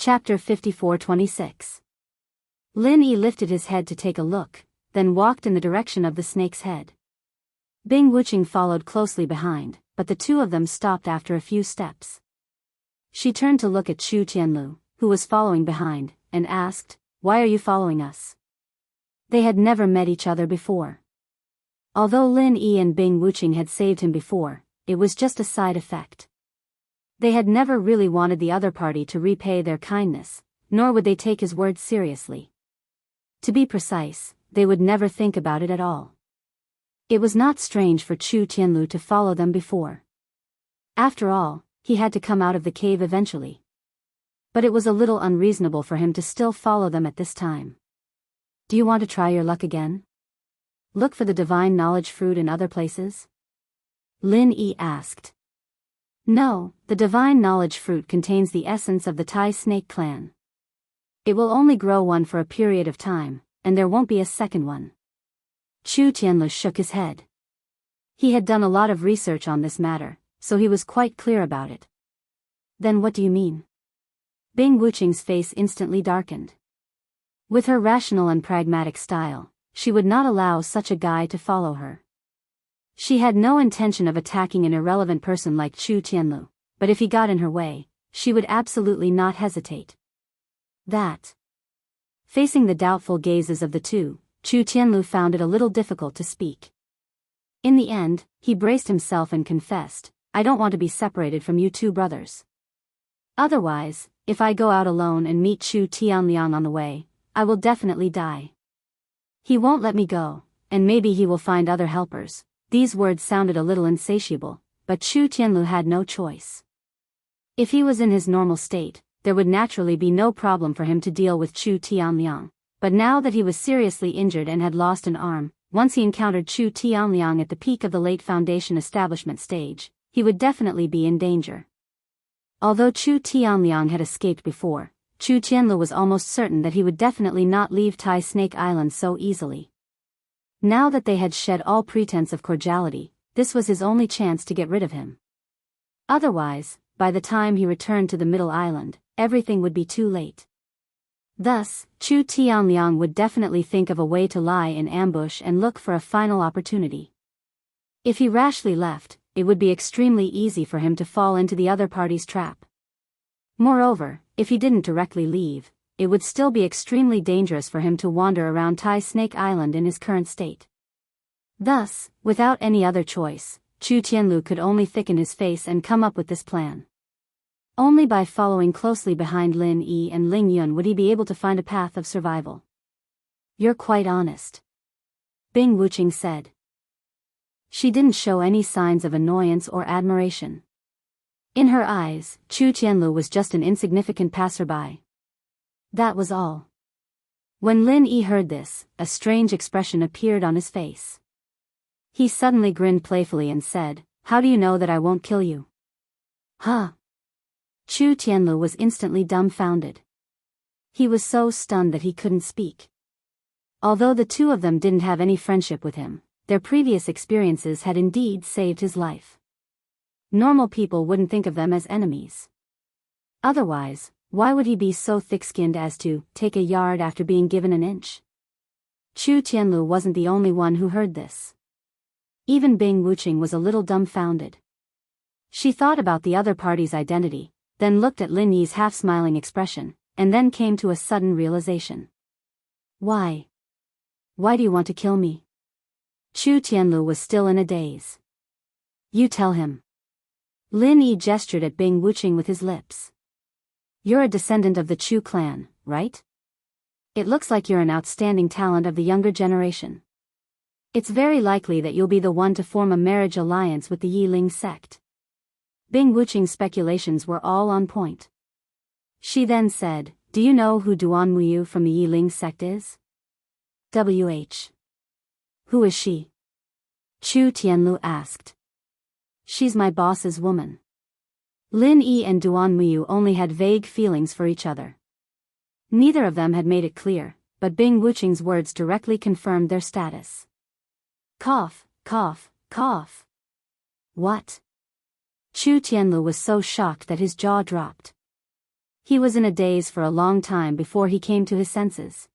Chapter 54-26. Lin Yi lifted his head to take a look, then walked in the direction of the snake's head. Bing Wuqing followed closely behind, but the two of them stopped after a few steps. She turned to look at Chu Tianlu, who was following behind, and asked, "Why are you following us?" They had never met each other before. Although Lin Yi and Bing Wuqing had saved him before, it was just a side effect. They had never really wanted the other party to repay their kindness, nor would they take his words seriously. To be precise, they would never think about it at all. It was not strange for Chu Tianlu to follow them before. After all, he had to come out of the cave eventually. But it was a little unreasonable for him to still follow them at this time. "Do you want to try your luck again? Look for the divine knowledge fruit in other places?" Lin Yi asked. "No, the divine knowledge fruit contains the essence of the Tai snake clan. It will only grow one for a period of time, and there won't be a second one." Chu Tianlu shook his head. He had done a lot of research on this matter, so he was quite clear about it. "Then what do you mean?" Bing Wuqing's face instantly darkened. With her rational and pragmatic style, she would not allow such a guy to follow her. She had no intention of attacking an irrelevant person like Chu Tianlu, but if he got in her way, she would absolutely not hesitate. Facing the doubtful gazes of the two, Chu Tianlu found it a little difficult to speak. In the end, he braced himself and confessed, "I don't want to be separated from you two brothers. Otherwise, if I go out alone and meet Chu Tianliang on the way, I will definitely die. He won't let me go, and maybe he will find other helpers." These words sounded a little insatiable, but Chu Tianlu had no choice. If he was in his normal state, there would naturally be no problem for him to deal with Chu Tianliang, but now that he was seriously injured and had lost an arm, once he encountered Chu Tianliang at the peak of the late Foundation establishment stage, he would definitely be in danger. Although Chu Tianliang had escaped before, Chu Tianlu was almost certain that he would definitely not leave Tai Snake Island so easily. Now that they had shed all pretense of cordiality, this was his only chance to get rid of him. Otherwise, by the time he returned to the Middle Island, everything would be too late. Thus, Chu Tianliang would definitely think of a way to lie in ambush and look for a final opportunity. If he rashly left, it would be extremely easy for him to fall into the other party's trap. Moreover, if he didn't directly leave, it would still be extremely dangerous for him to wander around Tai Snake Island in his current state. Thus, without any other choice, Chu Tianlu could only thicken his face and come up with this plan. Only by following closely behind Lin Yi and Ling Yun would he be able to find a path of survival. "You're quite honest," Bing Wuqing said. She didn't show any signs of annoyance or admiration. In her eyes, Chu Tianlu was just an insignificant passerby. That was all. When Lin Yi heard this, a strange expression appeared on his face. He suddenly grinned playfully and said, "How do you know that I won't kill you?" "Huh?" Chu Tianlu was instantly dumbfounded. He was so stunned that he couldn't speak. Although the two of them didn't have any friendship with him, their previous experiences had indeed saved his life. Normal people wouldn't think of them as enemies. Otherwise, why would he be so thick-skinned as to take a yard after being given an inch? Chu Tianlu wasn't the only one who heard this. Even Bing Wuqing was a little dumbfounded. She thought about the other party's identity, then looked at Lin Yi's half-smiling expression, and then came to a sudden realization. Why? Why do you want to kill me?" Chu Tianlu was still in a daze. "You tell him." Lin Yi gestured at Bing Wuqing with his lips. "You're a descendant of the Chu clan, right? It looks like you're an outstanding talent of the younger generation. It's very likely that you'll be the one to form a marriage alliance with the Yiling sect." Bing Wuqing's speculations were all on point. She then said, "Do you know who Duan Muyu from the Yiling sect is?" "WH. Who is she?" Chu Tianlu asked. "She's my boss's woman." Lin Yi and Duan Muyu only had vague feelings for each other. Neither of them had made it clear, but Bing Wuqing's words directly confirmed their status. Cough, cough, cough. What? Chu Tianlu was so shocked that his jaw dropped. He was in a daze for a long time before he came to his senses.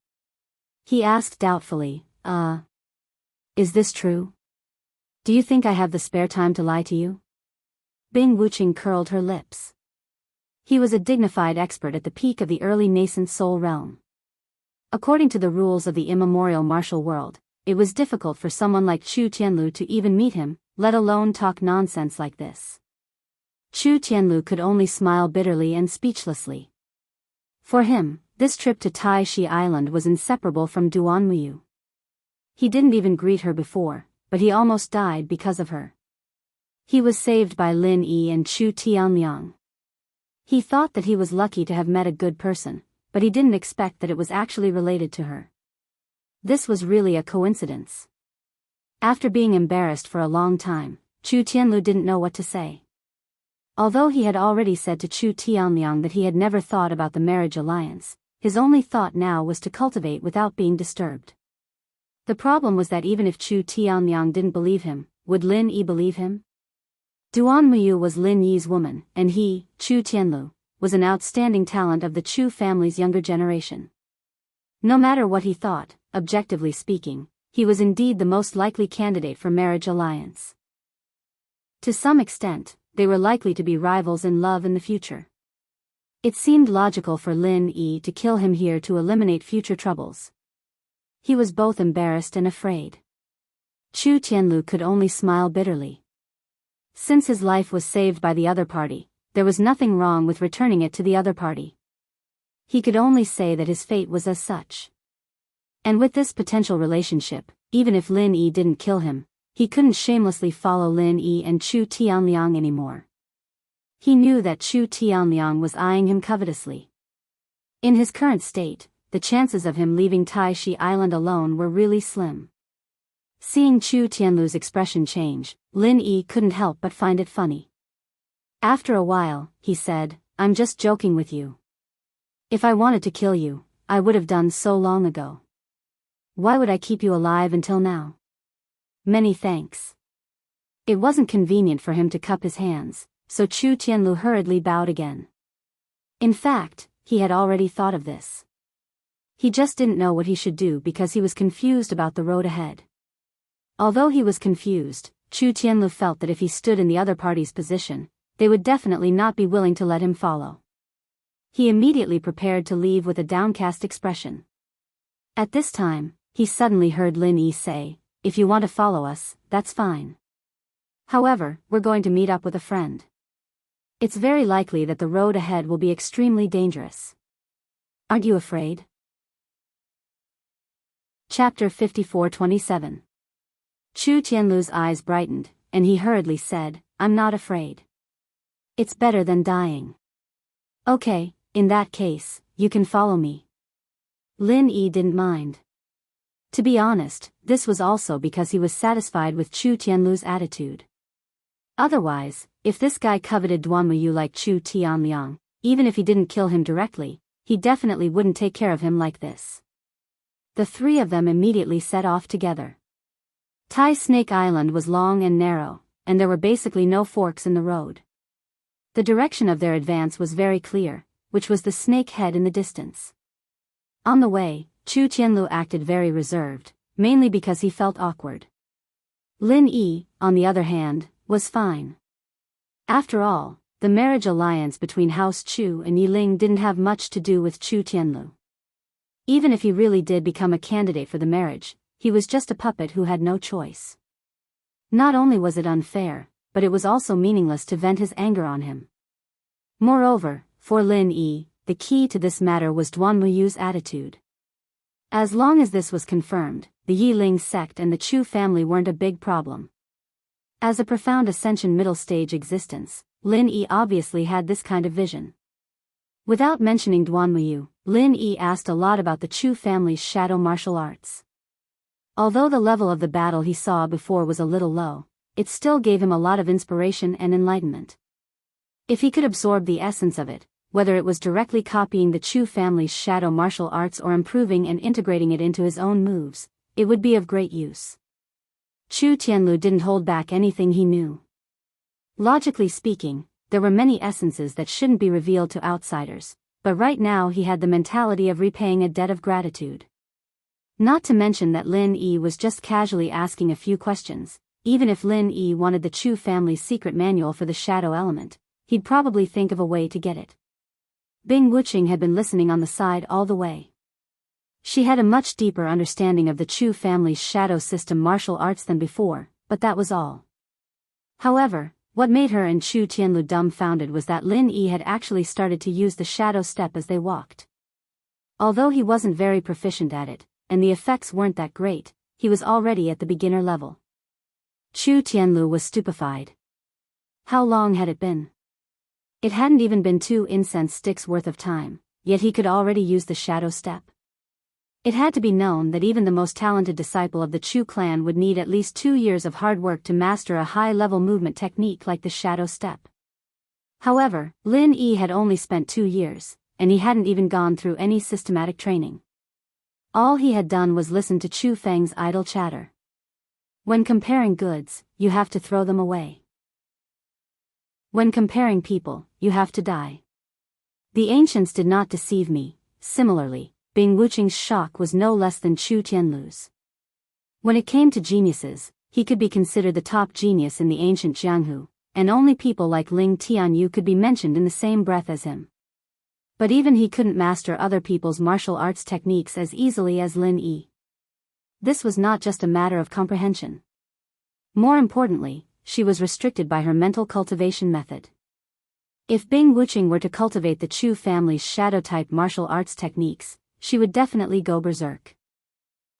He asked doubtfully, is this true? Do you think I have the spare time to lie to you? Bing Wuqing curled her lips. He was a dignified expert at the peak of the early nascent soul realm. According to the rules of the immemorial martial world, it was difficult for someone like Chu Tianlu to even meet him, let alone talk nonsense like this. Chu Tianlu could only smile bitterly and speechlessly. For him, this trip to Tai Shi Island was inseparable from Duan Muyu. He didn't even greet her before, but he almost died because of her. He was saved by Lin Yi and Chu Tianliang. He thought that he was lucky to have met a good person, but he didn't expect that it was actually related to her. This was really a coincidence. After being embarrassed for a long time, Chu Tianlu didn't know what to say. Although he had already said to Chu Tianliang that he had never thought about the marriage alliance, his only thought now was to cultivate without being disturbed. The problem was that even if Chu Tianliang didn't believe him, would Lin Yi believe him? Duan Muyu was Lin Yi's woman, and he, Chu Tianlu, was an outstanding talent of the Chu family's younger generation. No matter what he thought, objectively speaking, he was indeed the most likely candidate for marriage alliance. To some extent, they were likely to be rivals in love in the future. It seemed logical for Lin Yi to kill him here to eliminate future troubles. He was both embarrassed and afraid. Chu Tianlu could only smile bitterly. Since his life was saved by the other party, there was nothing wrong with returning it to the other party. He could only say that his fate was as such. And with this potential relationship, even if Lin Yi didn't kill him, he couldn't shamelessly follow Lin Yi and Chu Tianliang anymore. He knew that Chu Tianliang was eyeing him covetously. In his current state, the chances of him leaving Tai Shi Island alone were really slim. Seeing Chu Tianlu's expression change, Lin Yi couldn't help but find it funny. After a while, he said, "I'm just joking with you. If I wanted to kill you, I would have done so long ago. Why would I keep you alive until now? Many thanks." It wasn't convenient for him to cup his hands, so Chu Tianlu hurriedly bowed again. In fact, he had already thought of this. He just didn't know what he should do because he was confused about the road ahead. Although he was confused, Chu Tianlu felt that if he stood in the other party's position, they would definitely not be willing to let him follow. He immediately prepared to leave with a downcast expression. At this time, he suddenly heard Lin Yi say, "If you want to follow us, that's fine. However, we're going to meet up with a friend. It's very likely that the road ahead will be extremely dangerous. Aren't you afraid?" Chapter 54-27. Chu Tianlu's eyes brightened, and he hurriedly said, "I'm not afraid. It's better than dying." "Okay, in that case, you can follow me." Lin Yi didn't mind. To be honest, this was also because he was satisfied with Chu Tianlu's attitude. Otherwise, if this guy coveted Duan Muyu like Chu Tianliang, even if he didn't kill him directly, he definitely wouldn't take care of him like this. The three of them immediately set off together. Tai Snake Island was long and narrow, and there were basically no forks in the road. The direction of their advance was very clear, which was the snake head in the distance. On the way, Chu Tianlu acted very reserved, mainly because he felt awkward. Lin Yi, on the other hand, was fine. After all, the marriage alliance between House Chu and Yiling didn't have much to do with Chu Tianlu. Even if he really did become a candidate for the marriage, he was just a puppet who had no choice. Not only was it unfair, but it was also meaningless to vent his anger on him. Moreover, for Lin Yi, the key to this matter was Duan Muyu's attitude. As long as this was confirmed, the Yiling sect and the Chu family weren't a big problem. As a profound ascension middle stage existence, Lin Yi obviously had this kind of vision. Without mentioning Duan Muyu, Lin Yi asked a lot about the Chu family's shadow martial arts. Although the level of the battle he saw before was a little low, it still gave him a lot of inspiration and enlightenment. If he could absorb the essence of it, whether it was directly copying the Chu family's shadow martial arts or improving and integrating it into his own moves, it would be of great use. Chu Tianlu didn't hold back anything he knew. Logically speaking, there were many essences that shouldn't be revealed to outsiders, but right now he had the mentality of repaying a debt of gratitude. Not to mention that Lin Yi was just casually asking a few questions. Even if Lin Yi wanted the Chu family's secret manual for the shadow element, he'd probably think of a way to get it. Bing Wuqing had been listening on the side all the way. She had a much deeper understanding of the Chu family's shadow system martial arts than before, but that was all. However, what made her and Chu Tianlu dumbfounded was that Lin Yi had actually started to use the shadow step as they walked. Although he wasn't very proficient at it, and the effects weren't that great, he was already at the beginner level. Chu Tianlu was stupefied. How long had it been? It hadn't even been 2 incense sticks worth of time, yet he could already use the shadow step. It had to be known that even the most talented disciple of the Chu clan would need at least 2 years of hard work to master a high-level movement technique like the shadow step. However, Lin Yi had only spent 2 years, and he hadn't even gone through any systematic training. All he had done was listen to Chu Feng's idle chatter. When comparing goods, you have to throw them away. When comparing people, you have to die. The ancients did not deceive me. Similarly, Bing Wuqing's shock was no less than Chu Tianlu's. When it came to geniuses, he could be considered the top genius in the ancient Jianghu, and only people like Ling Tianyu could be mentioned in the same breath as him. But even he couldn't master other people's martial arts techniques as easily as Lin Yi. This was not just a matter of comprehension. More importantly, she was restricted by her mental cultivation method. If Bing Wuqing were to cultivate the Chu family's shadow-type martial arts techniques, she would definitely go berserk.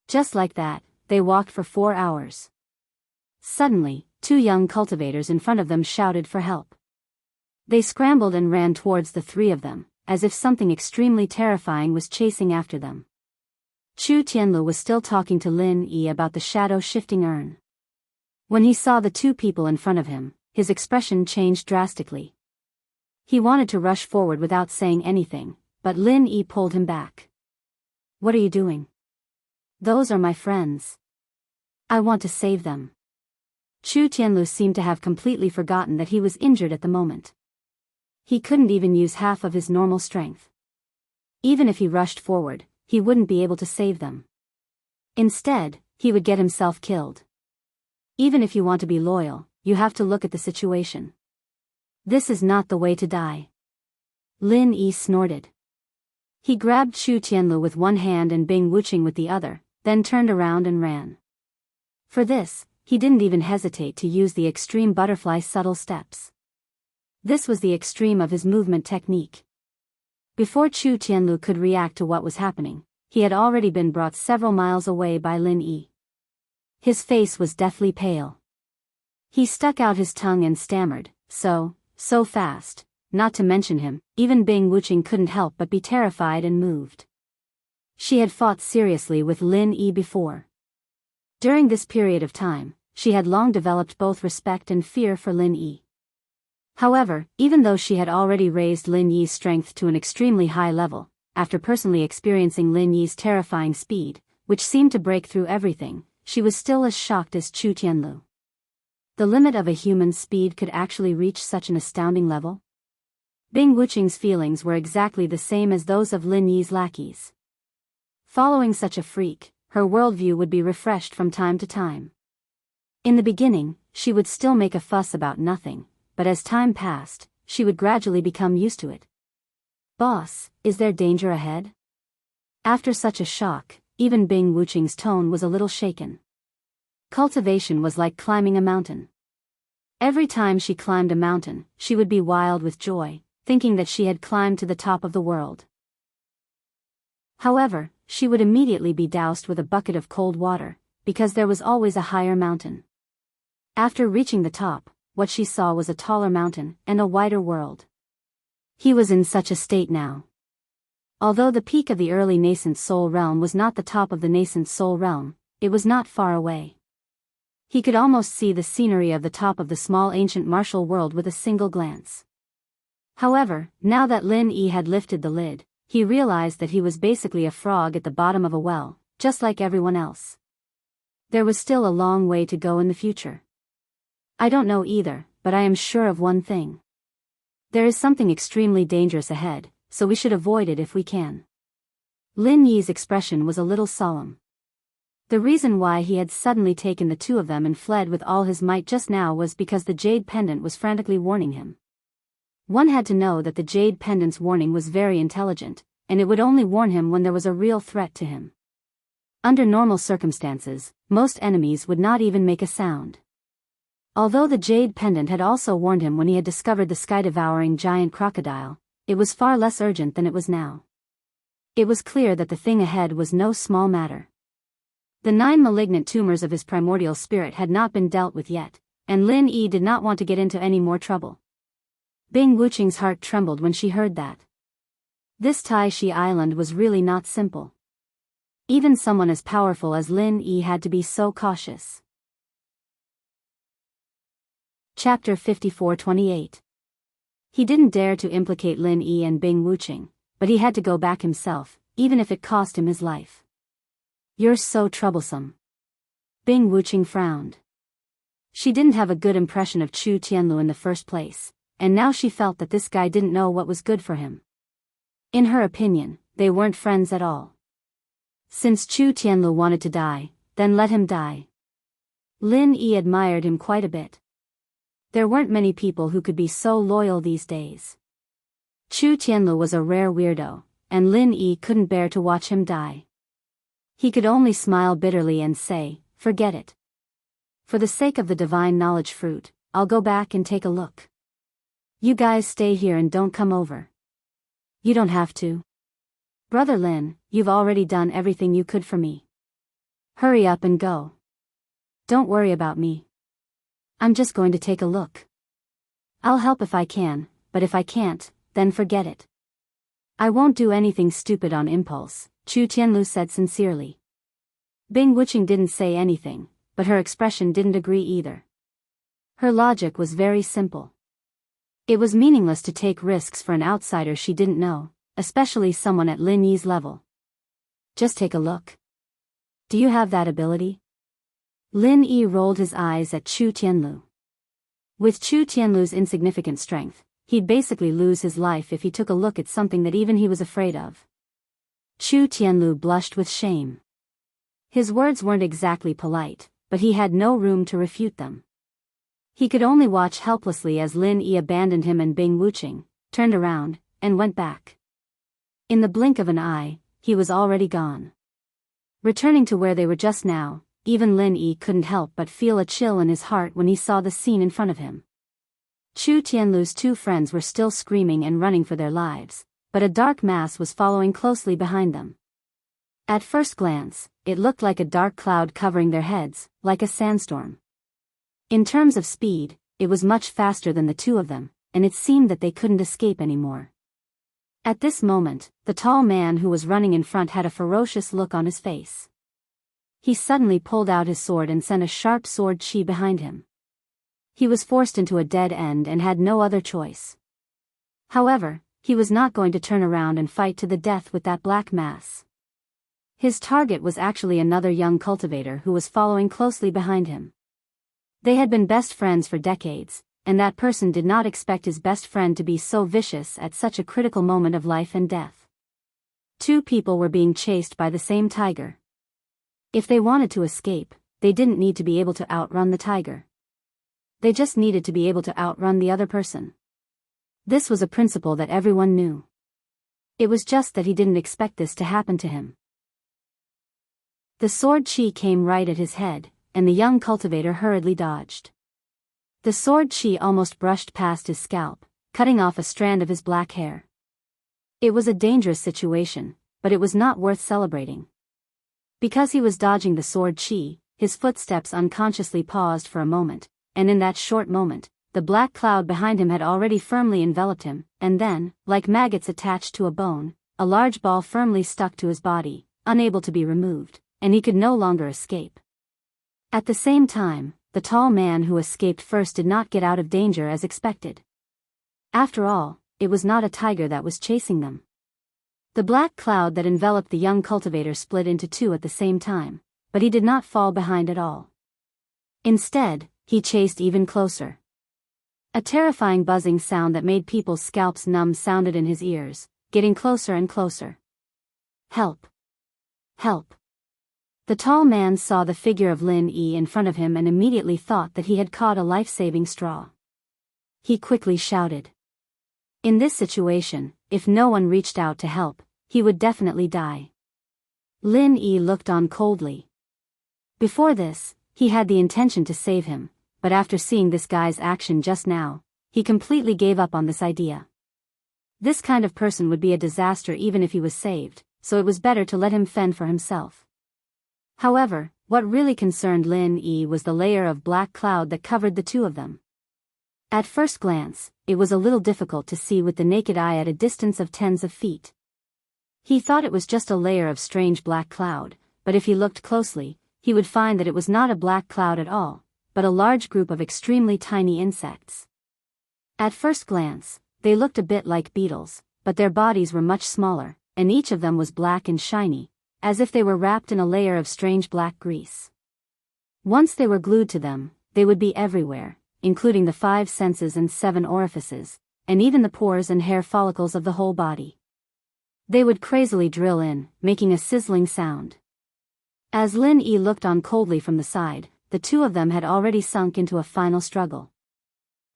Just like that, they walked for 4 hours. Suddenly, 2 young cultivators in front of them shouted for help. They scrambled and ran towards the 3 of them, as if something extremely terrifying was chasing after them. Chu Tianlu was still talking to Lin Yi about the shadow-shifting urn. When he saw the 2 people in front of him, his expression changed drastically. He wanted to rush forward without saying anything, but Lin Yi pulled him back. "What are you doing?" "Those are my friends. I want to save them." Chu Tianlu seemed to have completely forgotten that he was injured at the moment. He couldn't even use half of his normal strength. Even if he rushed forward, he wouldn't be able to save them. Instead, he would get himself killed. Even if you want to be loyal, you have to look at the situation. This is not the way to die. Lin Yi snorted. He grabbed Chu Tianlu with one hand and Bing Wuqing with the other, then turned around and ran. For this, he didn't even hesitate to use the extreme butterfly subtle steps. This was the extreme of his movement technique. Before Chu Tianlu could react to what was happening, he had already been brought several miles away by Lin Yi. His face was deathly pale. He stuck out his tongue and stammered, so fast. Not to mention him, even Bing Wuqing couldn't help but be terrified and moved. She had fought seriously with Lin Yi before. During this period of time, she had long developed both respect and fear for Lin Yi. However, even though she had already raised Lin Yi's strength to an extremely high level, after personally experiencing Lin Yi's terrifying speed, which seemed to break through everything, she was still as shocked as Chu Tianlu. The limit of a human's speed could actually reach such an astounding level? Bing Wuqing's feelings were exactly the same as those of Lin Yi's lackeys. Following such a freak, her worldview would be refreshed from time to time. In the beginning, she would still make a fuss about nothing, but as time passed, she would gradually become used to it. "Boss, is there danger ahead?" After such a shock, even Bing Wuqing's tone was a little shaken. Cultivation was like climbing a mountain. Every time she climbed a mountain, she would be wild with joy, thinking that she had climbed to the top of the world. However, she would immediately be doused with a bucket of cold water, because there was always a higher mountain. After reaching the top, what she saw was a taller mountain and a wider world. He was in such a state now. Although the peak of the early nascent soul realm was not the top of the nascent soul realm, it was not far away. He could almost see the scenery of the top of the small ancient martial world with a single glance. However, now that Lin Yi had lifted the lid, he realized that he was basically a frog at the bottom of a well, just like everyone else. There was still a long way to go in the future. "I don't know either, but I am sure of one thing. There is something extremely dangerous ahead," so we should avoid it if we can. Lin Yi's expression was a little solemn. The reason why he had suddenly taken the two of them and fled with all his might just now was because the jade pendant was frantically warning him. One had to know that the jade pendant's warning was very intelligent, and it would only warn him when there was a real threat to him. Under normal circumstances, most enemies would not even make a sound. Although the jade pendant had also warned him when he had discovered the sky-devouring giant crocodile, it was far less urgent than it was now. It was clear that the thing ahead was no small matter. The 9 malignant tumors of his primordial spirit had not been dealt with yet, and Lin Yi did not want to get into any more trouble. Bing Wuqing's heart trembled when she heard that. This Tai Shi Island was really not simple. Even someone as powerful as Lin Yi had to be so cautious. Chapter 54-28. He didn't dare to implicate Lin Yi and Bing Wuqing, but he had to go back himself, even if it cost him his life. You're so troublesome. Bing Wuqing frowned. She didn't have a good impression of Chu Tianlu in the first place, and now she felt that this guy didn't know what was good for him. In her opinion, they weren't friends at all. Since Chu Tianlu wanted to die, then let him die. Lin Yi admired him quite a bit. There weren't many people who could be so loyal these days. Chu Tianlu was a rare weirdo, and Lin Yi couldn't bear to watch him die. He could only smile bitterly and say, "Forget it. For the sake of the divine knowledge fruit, I'll go back and take a look. You guys stay here and don't come over." "You don't have to. Brother Lin, you've already done everything you could for me. Hurry up and go. Don't worry about me. I'm just going to take a look. I'll help if I can, but if I can't, then forget it." "I won't do anything stupid on impulse," Chu Tianlu said sincerely. Bing Wuqing didn't say anything, but her expression didn't agree either. Her logic was very simple. It was meaningless to take risks for an outsider she didn't know, especially someone at Lin Yi's level. Just take a look. Do you have that ability? Lin Yi rolled his eyes at Chu Tianlu. With Chu Tianlu's insignificant strength, he'd basically lose his life if he took a look at something that even he was afraid of. Chu Tianlu blushed with shame. His words weren't exactly polite, but he had no room to refute them. He could only watch helplessly as Lin Yi abandoned him and Bing Wuqing, turned around, and went back. In the blink of an eye, he was already gone. Returning to where they were just now, even Lin Yi couldn't help but feel a chill in his heart when he saw the scene in front of him. Chu Tianlu's two friends were still screaming and running for their lives, but a dark mass was following closely behind them. At first glance, it looked like a dark cloud covering their heads, like a sandstorm. In terms of speed, it was much faster than the two of them, and it seemed that they couldn't escape anymore. At this moment, the tall man who was running in front had a ferocious look on his face. He suddenly pulled out his sword and sent a sharp sword chi behind him. He was forced into a dead end and had no other choice. However, he was not going to turn around and fight to the death with that black mass. His target was actually another young cultivator who was following closely behind him. They had been best friends for decades, and that person did not expect his best friend to be so vicious at such a critical moment of life and death. Two people were being chased by the same tiger. If they wanted to escape, they didn't need to be able to outrun the tiger. They just needed to be able to outrun the other person. This was a principle that everyone knew. It was just that he didn't expect this to happen to him. The sword chi came right at his head, and the young cultivator hurriedly dodged. The sword chi almost brushed past his scalp, cutting off a strand of his black hair. It was a dangerous situation, but it was not worth celebrating. Because he was dodging the sword chi, his footsteps unconsciously paused for a moment, and in that short moment, the black cloud behind him had already firmly enveloped him, and then, like maggots attached to a bone, a large ball firmly stuck to his body, unable to be removed, and he could no longer escape. At the same time, the tall man who escaped first did not get out of danger as expected. After all, it was not a tiger that was chasing them. The black cloud that enveloped the young cultivator split into two at the same time, but he did not fall behind at all. Instead, he chased even closer. A terrifying buzzing sound that made people's scalps numb sounded in his ears, getting closer and closer. Help! Help! The tall man saw the figure of Lin Yi in front of him and immediately thought that he had caught a life-saving straw. He quickly shouted. In this situation, if no one reached out to help, he would definitely die. Lin Yi looked on coldly. Before this, he had the intention to save him, but after seeing this guy's action just now, he completely gave up on this idea. This kind of person would be a disaster even if he was saved, so it was better to let him fend for himself. However, what really concerned Lin Yi was the layer of black cloud that covered the two of them. At first glance, it was a little difficult to see with the naked eye at a distance of tens of feet. He thought it was just a layer of strange black cloud, but if he looked closely, he would find that it was not a black cloud at all, but a large group of extremely tiny insects. At first glance, they looked a bit like beetles, but their bodies were much smaller, and each of them was black and shiny, as if they were wrapped in a layer of strange black grease. Once they were glued to them, they would be everywhere, including the 5 senses and 7 orifices, and even the pores and hair follicles of the whole body. They would crazily drill in, making a sizzling sound. As Lin Yi looked on coldly from the side, the two of them had already sunk into a final struggle.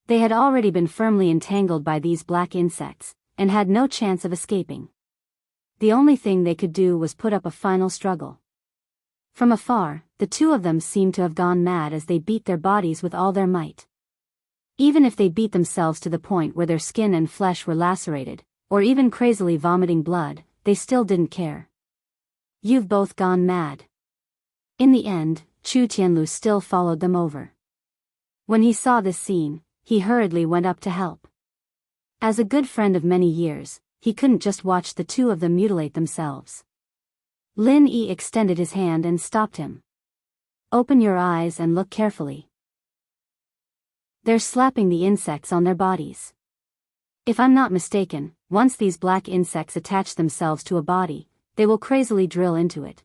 They had already been firmly entangled by these black insects, and had no chance of escaping. The only thing they could do was put up a final struggle. From afar, the two of them seemed to have gone mad as they beat their bodies with all their might. Even if they beat themselves to the point where their skin and flesh were lacerated, or even crazily vomiting blood, they still didn't care. You've both gone mad. In the end, Chu Tianlu still followed them over. When he saw this scene, he hurriedly went up to help. As a good friend of many years, he couldn't just watch the two of them mutilate themselves. Lin Yi extended his hand and stopped him. Open your eyes and look carefully. They're slapping the insects on their bodies. If I'm not mistaken, once these black insects attach themselves to a body, they will crazily drill into it.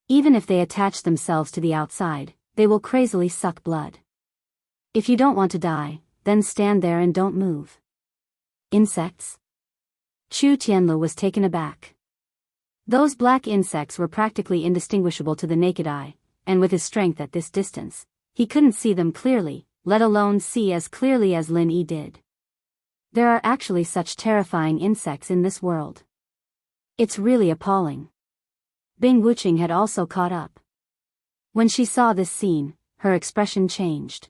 Even if they attach themselves to the outside, they will crazily suck blood. If you don't want to die, then stand there and don't move. Insects? Chu Tianlu was taken aback. Those black insects were practically indistinguishable to the naked eye, and with his strength at this distance, he couldn't see them clearly, let alone see as clearly as Lin Yi did. There are actually such terrifying insects in this world. It's really appalling. Bing Wuqing had also caught up. When she saw this scene, her expression changed.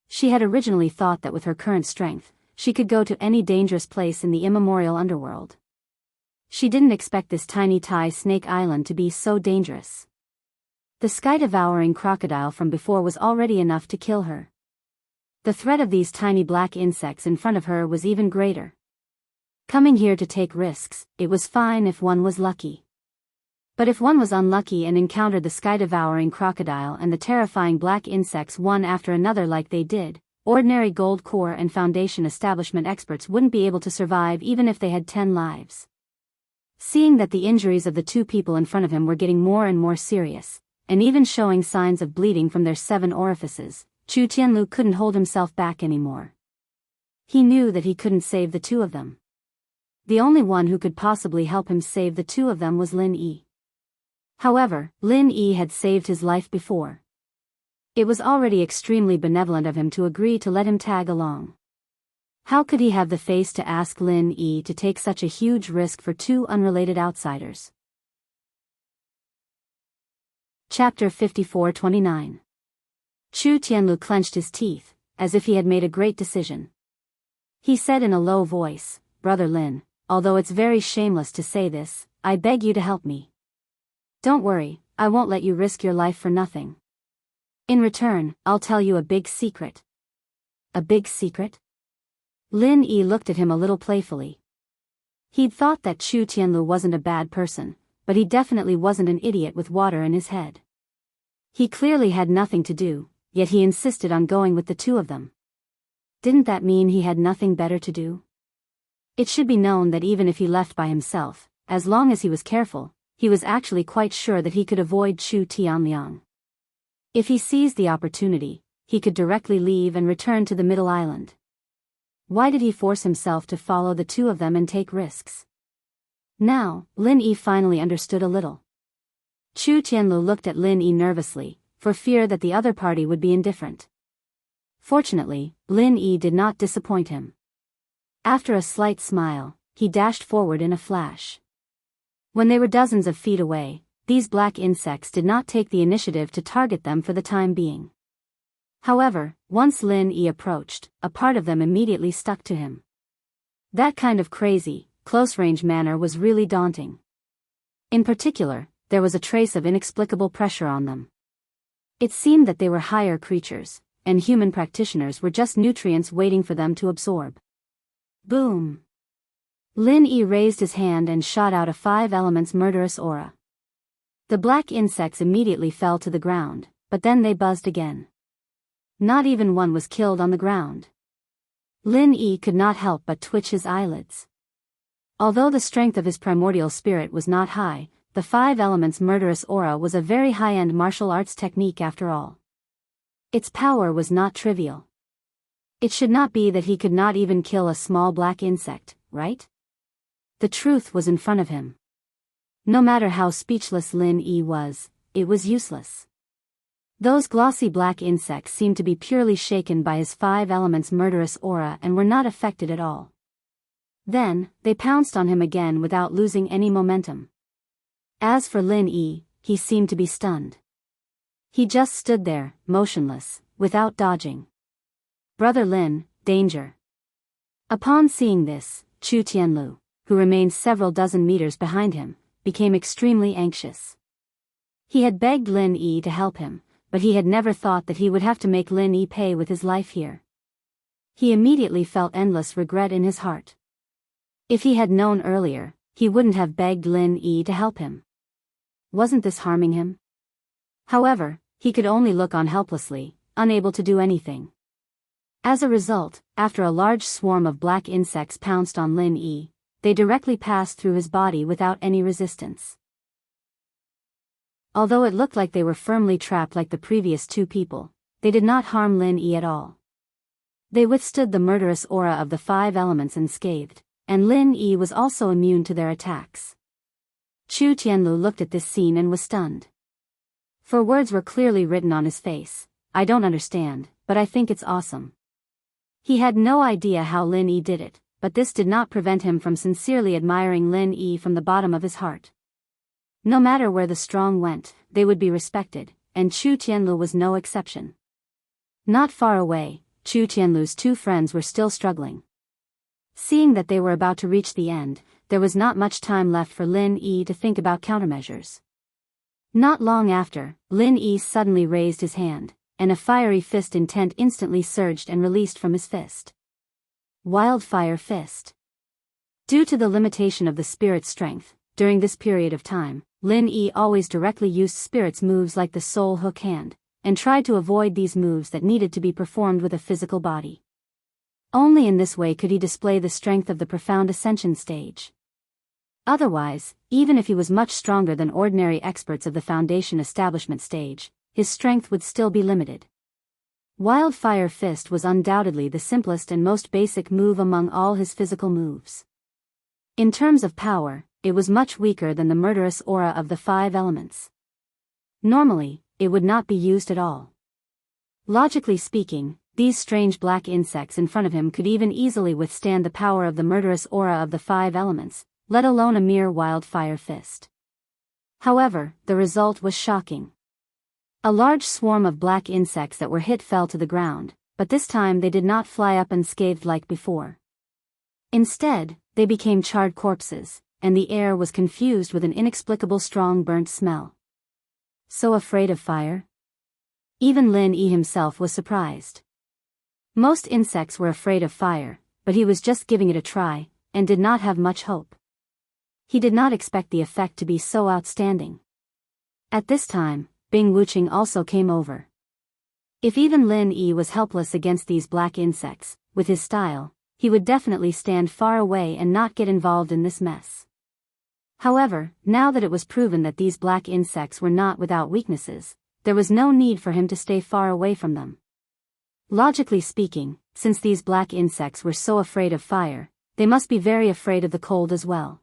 She had originally thought that with her current strength, she could go to any dangerous place in the immemorial underworld. She didn't expect this tiny Thai snake island to be so dangerous. The sky-devouring crocodile from before was already enough to kill her. The threat of these tiny black insects in front of her was even greater. Coming here to take risks, it was fine if one was lucky. But if one was unlucky and encountered the sky-devouring crocodile and the terrifying black insects one after another like they did, ordinary gold core and foundation establishment experts wouldn't be able to survive even if they had 10 lives. Seeing that the injuries of the two people in front of him were getting more and more serious, and even showing signs of bleeding from their 7 orifices, Chu Tianlu couldn't hold himself back anymore. He knew that he couldn't save the two of them. The only one who could possibly help him save the two of them was Lin Yi. However, Lin Yi had saved his life before. It was already extremely benevolent of him to agree to let him tag along. How could he have the face to ask Lin Yi to take such a huge risk for 2 unrelated outsiders? Chapter 54-29. Chu Tianlu clenched his teeth, as if he had made a great decision. He said in a low voice, "Brother Lin, although it's very shameless to say this, I beg you to help me. Don't worry, I won't let you risk your life for nothing. In return, I'll tell you a big secret." A big secret? Lin Yi looked at him a little playfully. He'd thought that Chu Tianlu wasn't a bad person, but he definitely wasn't an idiot with water in his head. He clearly had nothing to do, yet he insisted on going with the two of them. Didn't that mean he had nothing better to do? It should be known that even if he left by himself, as long as he was careful, he was actually quite sure that he could avoid Chu Tianliang. If he seized the opportunity, he could directly leave and return to the Middle Island. Why did he force himself to follow the two of them and take risks? Now, Lin Yi finally understood a little. Chu Tianlu looked at Lin Yi nervously, for fear that the other party would be indifferent. Fortunately, Lin Yi did not disappoint him. After a slight smile, he dashed forward in a flash. When they were dozens of feet away, these black insects did not take the initiative to target them for the time being. However, once Lin Yi approached, a part of them immediately stuck to him. That kind of crazy, close-range manner was really daunting. In particular, there was a trace of inexplicable pressure on them. It seemed that they were higher creatures, and human practitioners were just nutrients waiting for them to absorb. Boom! Lin Yi raised his hand and shot out a 5 elements murderous aura. The black insects immediately fell to the ground, but then they buzzed again. Not even one was killed on the ground. Lin Yi could not help but twitch his eyelids. Although the strength of his primordial spirit was not high, the 5 elements murderous aura was a very high-end martial arts technique after all. Its power was not trivial. It should not be that he could not even kill a small black insect, right? The truth was in front of him. No matter how speechless Lin Yi was, it was useless. Those glossy black insects seemed to be purely shaken by his 5 elements murderous aura and were not affected at all. Then, they pounced on him again without losing any momentum. As for Lin Yi, he seemed to be stunned. He just stood there, motionless, without dodging. Brother Lin, danger. Upon seeing this, Chu Tianlu, who remained several dozen meters behind him, became extremely anxious. He had begged Lin Yi to help him, but he had never thought that he would have to make Lin Yi pay with his life here. He immediately felt endless regret in his heart. If he had known earlier, he wouldn't have begged Lin Yi to help him. Wasn't this harming him? However, he could only look on helplessly, unable to do anything. As a result, after a large swarm of black insects pounced on Lin Yi, they directly passed through his body without any resistance. Although it looked like they were firmly trapped like the previous 2 people, they did not harm Lin Yi at all. They withstood the murderous aura of the 5 elements unscathed, and Lin Yi was also immune to their attacks. Chu Tianlu looked at this scene and was stunned. For words were clearly written on his face. I don't understand, but I think it's awesome. He had no idea how Lin Yi did it, but this did not prevent him from sincerely admiring Lin Yi from the bottom of his heart. No matter where the strong went, they would be respected, and Chu Tianlu was no exception. Not far away, Chu Tianlu's 2 friends were still struggling. Seeing that they were about to reach the end, there was not much time left for Lin Yi to think about countermeasures. Not long after, Lin Yi suddenly raised his hand, and a fiery fist intent instantly surged and released from his fist. Wildfire Fist. Due to the limitation of the spirit's strength, during this period of time, Lin Yi always directly used spirit's moves like the soul hook hand, and tried to avoid these moves that needed to be performed with a physical body. Only in this way could he display the strength of the profound ascension stage. Otherwise, even if he was much stronger than ordinary experts of the foundation establishment stage, his strength would still be limited. Wildfire Fist was undoubtedly the simplest and most basic move among all his physical moves. In terms of power, it was much weaker than the murderous aura of the 5 elements. Normally, it would not be used at all. Logically speaking, these strange black insects in front of him could even easily withstand the power of the murderous aura of the 5 elements, let alone a mere wildfire fist. However, the result was shocking. A large swarm of black insects that were hit fell to the ground, but this time they did not fly up unscathed like before. Instead, they became charred corpses, and the air was confused with an inexplicable strong burnt smell. So afraid of fire? Even Lin Yi himself was surprised. Most insects were afraid of fire, but he was just giving it a try, and did not have much hope. He did not expect the effect to be so outstanding. At this time, Bing Wuqing also came over. If even Lin Yi was helpless against these black insects, with his style, he would definitely stand far away and not get involved in this mess. However, now that it was proven that these black insects were not without weaknesses, there was no need for him to stay far away from them. Logically speaking, since these black insects were so afraid of fire, they must be very afraid of the cold as well.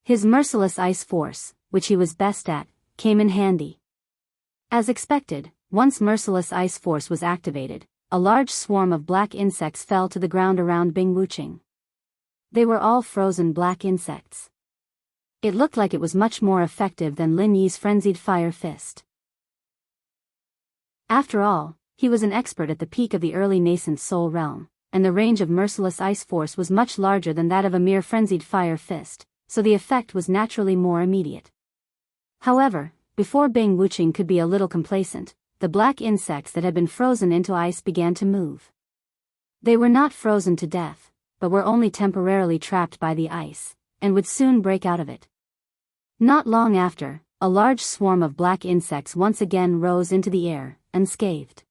His merciless ice force, which he was best at, came in handy. As expected, once merciless ice force was activated, a large swarm of black insects fell to the ground around Bing Wuching. They were all frozen black insects. It looked like it was much more effective than Lin Yi's frenzied fire fist. After all, he was an expert at the peak of the early nascent soul realm, and the range of merciless ice force was much larger than that of a mere frenzied fire fist, so the effect was naturally more immediate. However, before Bing Wuching could be a little complacent, the black insects that had been frozen into ice began to move. They were not frozen to death, but were only temporarily trapped by the ice, and would soon break out of it. Not long after, a large swarm of black insects once again rose into the air, unscathed.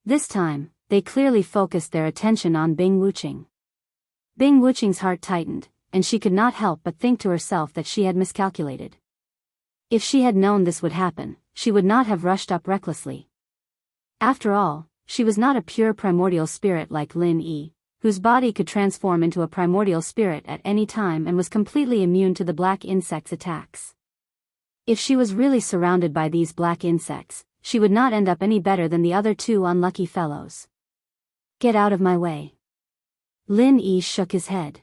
This time, they clearly focused their attention on Bing Wuching. Bing Wuching's heart tightened, and she could not help but think to herself that she had miscalculated. If she had known this would happen, she would not have rushed up recklessly. After all, she was not a pure primordial spirit like Lin Yi, whose body could transform into a primordial spirit at any time and was completely immune to the black insects' attacks. If she was really surrounded by these black insects, she would not end up any better than the other two unlucky fellows. Get out of my way. Lin Yi shook his head.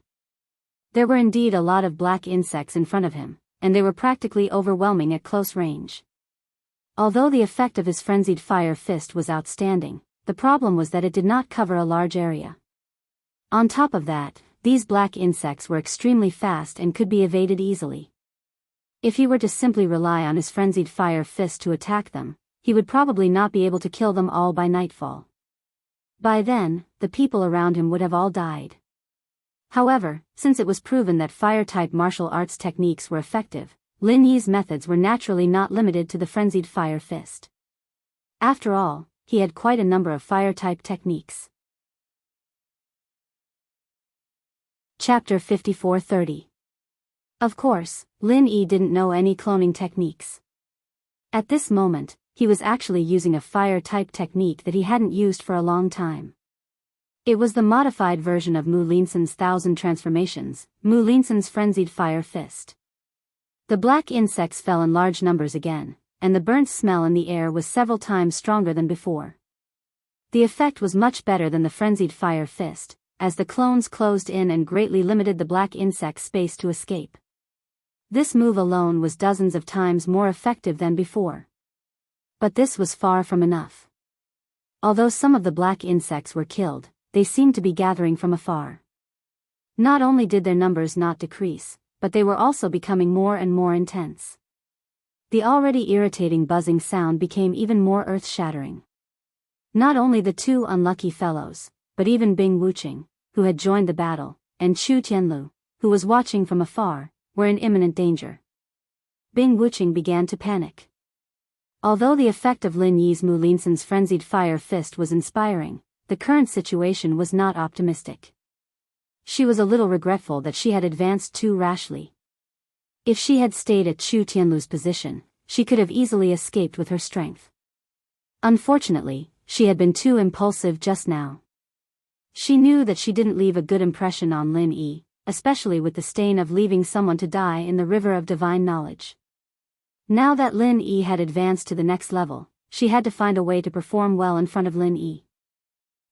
There were indeed a lot of black insects in front of him, and they were practically overwhelming at close range. Although the effect of his frenzied fire fist was outstanding, the problem was that it did not cover a large area. On top of that, these black insects were extremely fast and could be evaded easily. If he were to simply rely on his frenzied fire fist to attack them, he would probably not be able to kill them all by nightfall. By then, the people around him would have all died. However, since it was proven that fire-type martial arts techniques were effective, Lin Yi's methods were naturally not limited to the frenzied fire fist. After all, he had quite a number of fire-type techniques. Chapter 54:30. Of course, Lin Yi didn't know any cloning techniques. At this moment, he was actually using a fire-type technique that he hadn't used for a long time. It was the modified version of Mu Linsun's 1,000 transformations, Mu Linsun's frenzied fire fist. The black insects fell in large numbers again, and the burnt smell in the air was several times stronger than before. The effect was much better than the frenzied fire fist, as the clones closed in and greatly limited the black insect's space to escape. This move alone was dozens of times more effective than before. But this was far from enough. Although some of the black insects were killed, they seemed to be gathering from afar. Not only did their numbers not decrease, but they were also becoming more and more intense. The already irritating buzzing sound became even more earth-shattering. Not only the two unlucky fellows, but even Bing Wuching, who had joined the battle, and Chu Tianlu, who was watching from afar, were in imminent danger. Bing Wuching began to panic. Although the effect of Lin Yi's Mu Linsun's frenzied fire fist was inspiring, the current situation was not optimistic. She was a little regretful that she had advanced too rashly. If she had stayed at Chu Tianlu's position, she could have easily escaped with her strength. Unfortunately, she had been too impulsive just now. She knew that she didn't leave a good impression on Lin Yi, especially with the stain of leaving someone to die in the river of divine knowledge. Now that Lin Yi had advanced to the next level, she had to find a way to perform well in front of Lin Yi.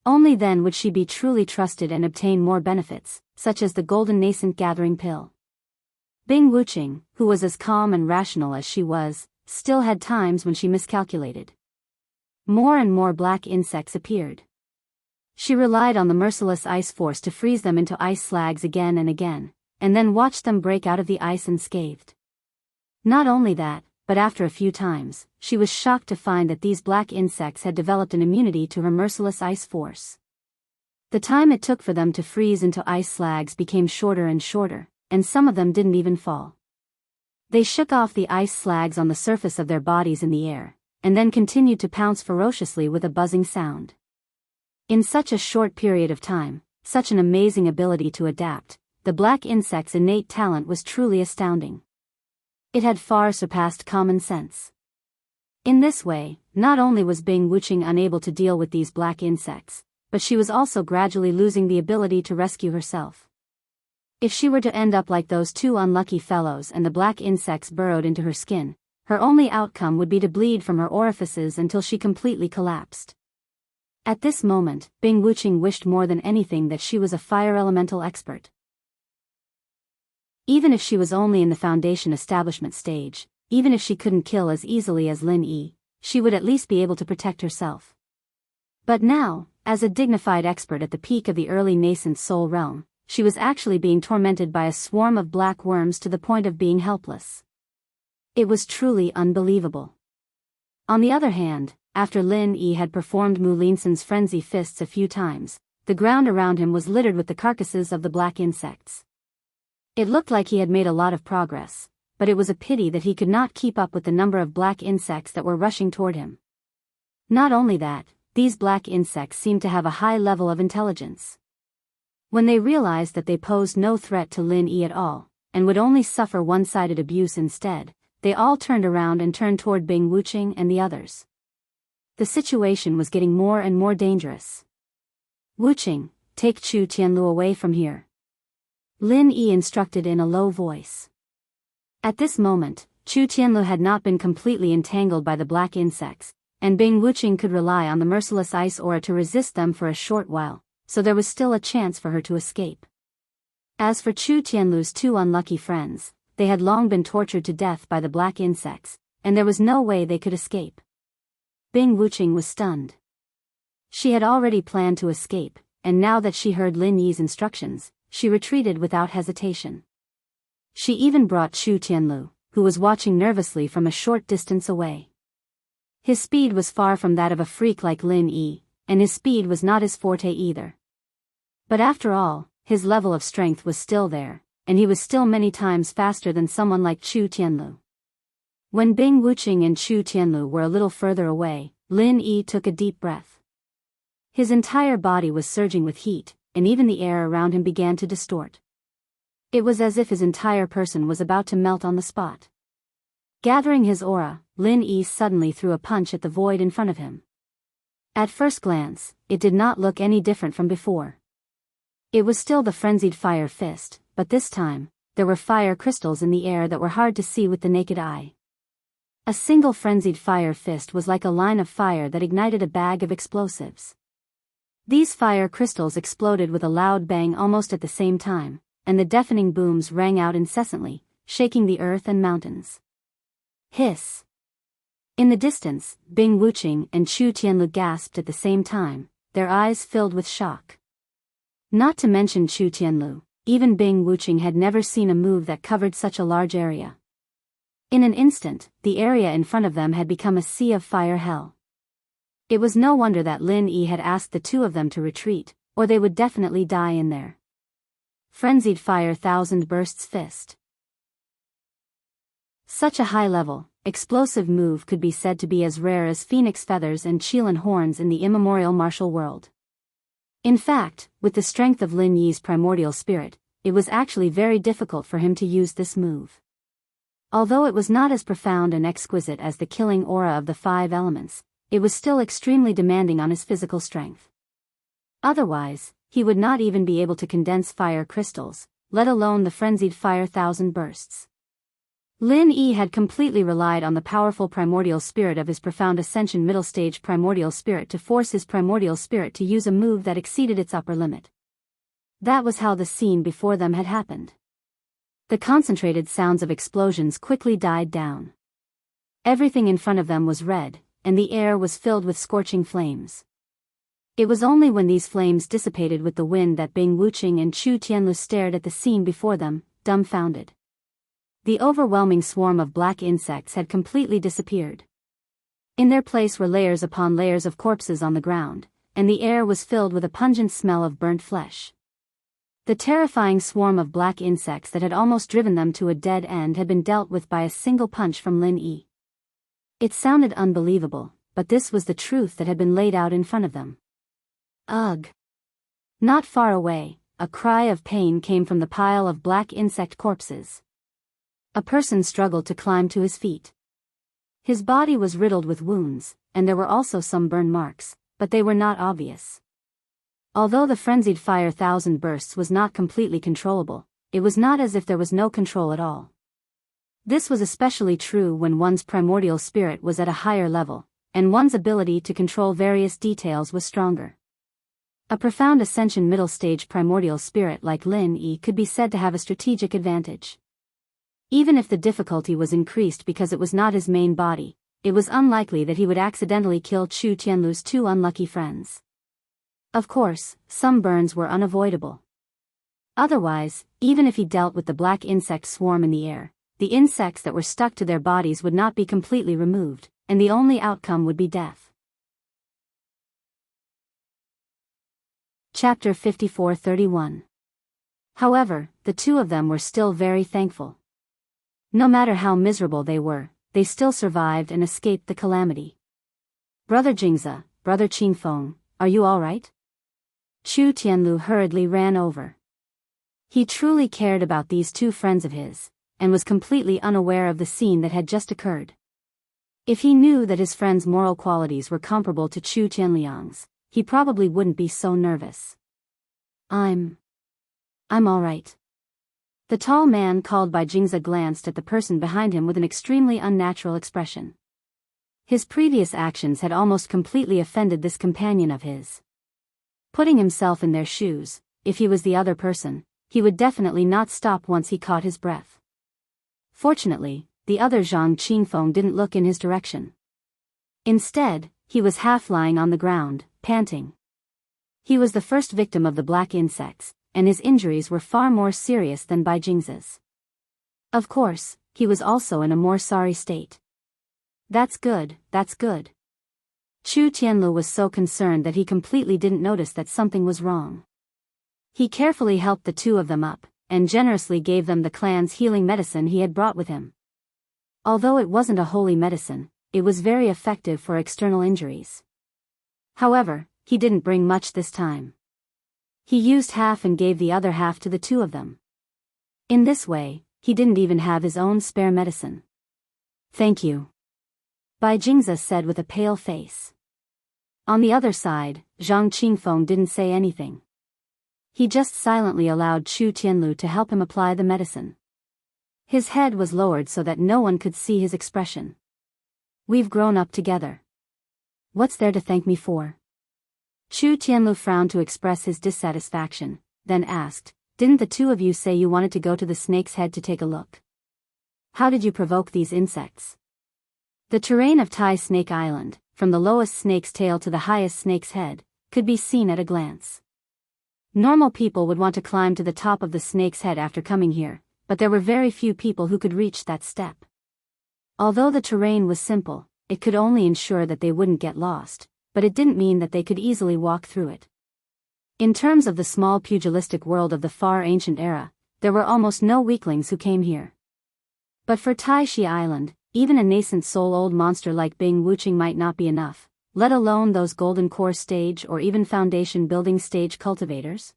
Only then would she be truly trusted and obtain more benefits, such as the golden nascent gathering pill. Bing Wuching, who was as calm and rational as she was, still had times when she miscalculated. More and more black insects appeared. She relied on the merciless ice force to freeze them into ice slags again and then watched them break out of the ice unscathed. Not only that, but after a few times, she was shocked to find that these black insects had developed an immunity to her merciless ice force. The time it took for them to freeze into ice slags became shorter and shorter, and some of them didn't even fall. They shook off the ice slags on the surface of their bodies in the air, and then continued to pounce ferociously with a buzzing sound. In such a short period of time, such an amazing ability to adapt, the black insect's innate talent was truly astounding. It had far surpassed common sense. In this way, not only was Bing Wuching unable to deal with these black insects, but she was also gradually losing the ability to rescue herself. If she were to end up like those two unlucky fellows and the black insects burrowed into her skin, her only outcome would be to bleed from her orifices until she completely collapsed. At this moment, Bing Wuqing wished more than anything that she was a fire elemental expert. Even if she was only in the foundation establishment stage, even if she couldn't kill as easily as Lin Yi, she would at least be able to protect herself. But now, as a dignified expert at the peak of the early nascent soul realm, she was actually being tormented by a swarm of black worms to the point of being helpless. It was truly unbelievable. On the other hand, after Lin Yi had performed Mu Linsen's frenzy fists a few times, the ground around him was littered with the carcasses of the black insects. It looked like he had made a lot of progress, but it was a pity that he could not keep up with the number of black insects that were rushing toward him. Not only that, these black insects seemed to have a high level of intelligence. When they realized that they posed no threat to Lin Yi at all, and would only suffer one-sided abuse instead, they all turned around and turned toward Bing Wuqing and the others. The situation was getting more and more dangerous. Wuqing, take Chu Tianlu away from here, Lin Yi instructed in a low voice. At this moment, Chu Tianlu had not been completely entangled by the black insects, and Bing Wuqing could rely on the merciless ice aura to resist them for a short while, so there was still a chance for her to escape. As for Chu Tianlu's two unlucky friends, they had long been tortured to death by the black insects, and there was no way they could escape. Bing Wuqing was stunned. She had already planned to escape, and now that she heard Lin Yi's instructions, she retreated without hesitation. She even brought Chu Tianlu, who was watching nervously from a short distance away. His speed was far from that of a freak like Lin Yi, and his speed was not his forte either. But after all, his level of strength was still there, and he was still many times faster than someone like Chu Tianlu. When Bing Wuqing and Chu Tianlu were a little further away, Lin Yi took a deep breath. His entire body was surging with heat, and even the air around him began to distort. It was as if his entire person was about to melt on the spot. Gathering his aura, Lin Yi suddenly threw a punch at the void in front of him. At first glance, it did not look any different from before. It was still the frenzied fire fist, but this time, there were fire crystals in the air that were hard to see with the naked eye. A single frenzied fire fist was like a line of fire that ignited a bag of explosives. These fire crystals exploded with a loud bang almost at the same time, and the deafening booms rang out incessantly, shaking the earth and mountains. Hiss! In the distance, Bing Wuqing and Chu Tianlu gasped at the same time, their eyes filled with shock. Not to mention Chu Tianlu, even Bing Wuqing had never seen a move that covered such a large area. In an instant, the area in front of them had become a sea of fire hell. It was no wonder that Lin Yi had asked the two of them to retreat, or they would definitely die in there. Frenzied Fire Thousand Bursts Fist. Such a high-level, explosive move could be said to be as rare as phoenix feathers and Qilin horns in the immemorial martial world. In fact, with the strength of Lin Yi's primordial spirit, it was actually very difficult for him to use this move. Although it was not as profound and exquisite as the killing aura of the five elements, it was still extremely demanding on his physical strength. Otherwise, he would not even be able to condense fire crystals, let alone the frenzied fire thousand bursts. Lin Yi had completely relied on the powerful primordial spirit of his profound ascension middle stage primordial spirit to force his primordial spirit to use a move that exceeded its upper limit. That was how the scene before them had happened. The concentrated sounds of explosions quickly died down. Everything in front of them was red, and the air was filled with scorching flames. It was only when these flames dissipated with the wind that Bing Wuqing and Chu Tianlu stared at the scene before them, dumbfounded. The overwhelming swarm of black insects had completely disappeared. In their place were layers upon layers of corpses on the ground, and the air was filled with a pungent smell of burnt flesh. The terrifying swarm of black insects that had almost driven them to a dead end had been dealt with by a single punch from Lin Yi. It sounded unbelievable, but this was the truth that had been laid out in front of them. Ugh! Not far away, a cry of pain came from the pile of black insect corpses. A person struggled to climb to his feet. His body was riddled with wounds, and there were also some burn marks, but they were not obvious. Although the frenzied fire thousand bursts was not completely controllable, it was not as if there was no control at all. This was especially true when one's primordial spirit was at a higher level, and one's ability to control various details was stronger. A profound ascension middle stage primordial spirit like Lin Yi could be said to have a strategic advantage. Even if the difficulty was increased because it was not his main body, it was unlikely that he would accidentally kill Chu Tianlu's two unlucky friends. Of course, some burns were unavoidable. Otherwise, even if he dealt with the black insect swarm in the air, the insects that were stuck to their bodies would not be completely removed, and the only outcome would be death. Chapter 54:31. However, the two of them were still very thankful. No matter how miserable they were, they still survived and escaped the calamity. Brother Jingzi, Brother Qingfeng, are you all right? Chu Tianlu hurriedly ran over. He truly cared about these two friends of his, and was completely unaware of the scene that had just occurred. If he knew that his friend's moral qualities were comparable to Chu Tianliang's, he probably wouldn't be so nervous. I'm all right. The tall man called by Jingzi glanced at the person behind him with an extremely unnatural expression. His previous actions had almost completely offended this companion of his. Putting himself in their shoes, if he was the other person, he would definitely not stop once he caught his breath. Fortunately, the other Zhang Qingfeng didn't look in his direction. Instead, he was half lying on the ground, panting. He was the first victim of the black insects, and his injuries were far more serious than Bai Jingzi's. Of course, he was also in a more sorry state. That's good, that's good. Chu Tianlu was so concerned that he completely didn't notice that something was wrong. He carefully helped the two of them up, and generously gave them the clan's healing medicine he had brought with him. Although it wasn't a holy medicine, it was very effective for external injuries. However, he didn't bring much this time. He used half and gave the other half to the two of them. In this way, he didn't even have his own spare medicine. Thank you, Bai Jingzi said with a pale face. On the other side, Zhang Qingfeng didn't say anything. He just silently allowed Chu Tianlu to help him apply the medicine. His head was lowered so that no one could see his expression. We've grown up together. What's there to thank me for? Chu Tianlu frowned to express his dissatisfaction, then asked, didn't the two of you say you wanted to go to the snake's head to take a look? How did you provoke these insects? The terrain of Tai Snake Island, from the lowest snake's tail to the highest snake's head, could be seen at a glance. Normal people would want to climb to the top of the snake's head after coming here, but there were very few people who could reach that step. Although the terrain was simple, it could only ensure that they wouldn't get lost, but it didn't mean that they could easily walk through it. In terms of the small pugilistic world of the far ancient era, there were almost no weaklings who came here. But for Tai Shi Island, even a nascent soul-old monster like Bing Wuching might not be enough, let alone those golden core stage or even foundation building stage cultivators.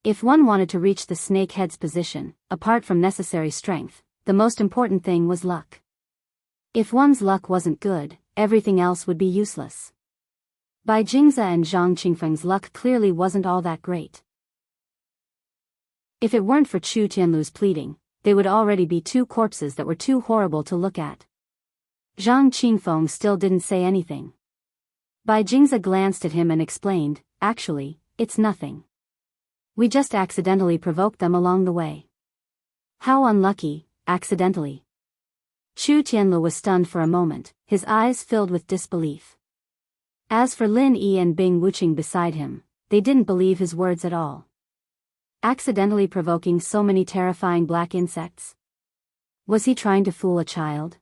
If one wanted to reach the snake head's position, apart from necessary strength, the most important thing was luck. If one's luck wasn't good, everything else would be useless. Bai Jingzi and Zhang Qingfeng's luck clearly wasn't all that great. If it weren't for Chu Tianlu's pleading, they would already be two corpses that were too horrible to look at. Zhang Qingfeng still didn't say anything. Bai Jingzi glanced at him and explained, actually, it's nothing. We just accidentally provoked them along the way. How unlucky, accidentally. Chu Tianlu was stunned for a moment, his eyes filled with disbelief. As for Lin Yi and Bing Wuching beside him, they didn't believe his words at all. Accidentally provoking so many terrifying black insects? Was he trying to fool a child?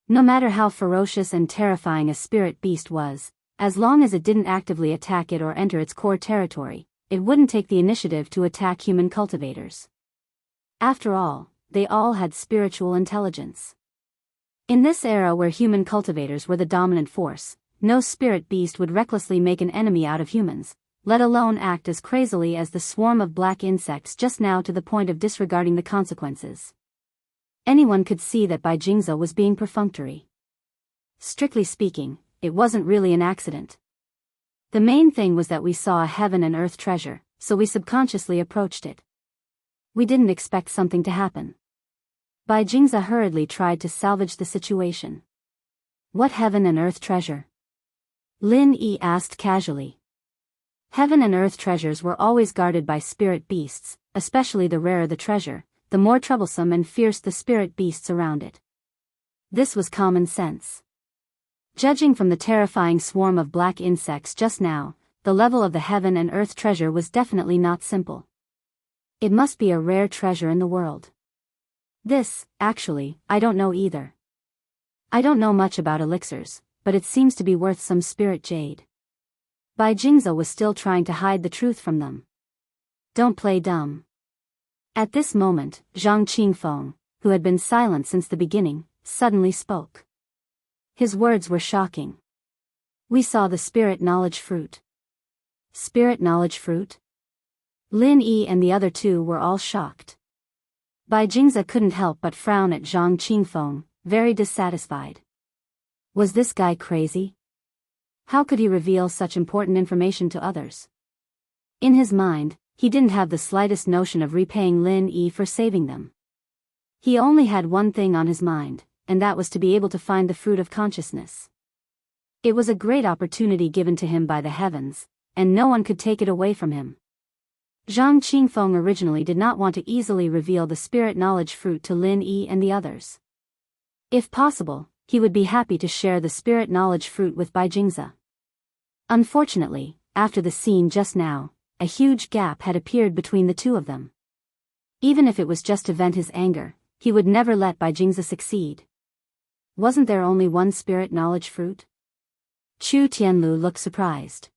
No matter how ferocious and terrifying a spirit beast was, as long as it didn't actively attack it or enter its core territory, it wouldn't take the initiative to attack human cultivators. After all, they all had spiritual intelligence. In this era where human cultivators were the dominant force, no spirit beast would recklessly make an enemy out of humans, let alone act as crazily as the swarm of black insects just now to the point of disregarding the consequences. Anyone could see that Bai Jingzi was being perfunctory. Strictly speaking, it wasn't really an accident. The main thing was that we saw a heaven and earth treasure, so we subconsciously approached it. We didn't expect something to happen. Bai Jingze hurriedly tried to salvage the situation. What heaven and earth treasure? Lin Yi asked casually. Heaven and earth treasures were always guarded by spirit beasts, especially the rarer the treasure, the more troublesome and fierce the spirit beasts around it. This was common sense. Judging from the terrifying swarm of black insects just now, the level of the heaven and earth treasure was definitely not simple. It must be a rare treasure in the world. This, actually, I don't know either. I don't know much about elixirs, but it seems to be worth some spirit jade. Bai Jingze was still trying to hide the truth from them. Don't play dumb. At this moment, Zhang Qingfeng, who had been silent since the beginning, suddenly spoke. His words were shocking. We saw the spirit knowledge fruit. Spirit knowledge fruit? Lin Yi and the other two were all shocked. Bai Jingze couldn't help but frown at Zhang Qingfeng, very dissatisfied. Was this guy crazy? How could he reveal such important information to others? In his mind, he didn't have the slightest notion of repaying Lin Yi for saving them. He only had one thing on his mind, and that was to be able to find the fruit of consciousness. It was a great opportunity given to him by the heavens, and no one could take it away from him. Zhang Qingfeng originally did not want to easily reveal the spirit knowledge fruit to Lin Yi and the others. If possible, he would be happy to share the spirit knowledge fruit with Bai Jingze. Unfortunately, after the scene just now, a huge gap had appeared between the two of them. Even if it was just to vent his anger, he would never let Bai Jingze succeed. Wasn't there only one spirit knowledge fruit? Chu Tianlu looked surprised.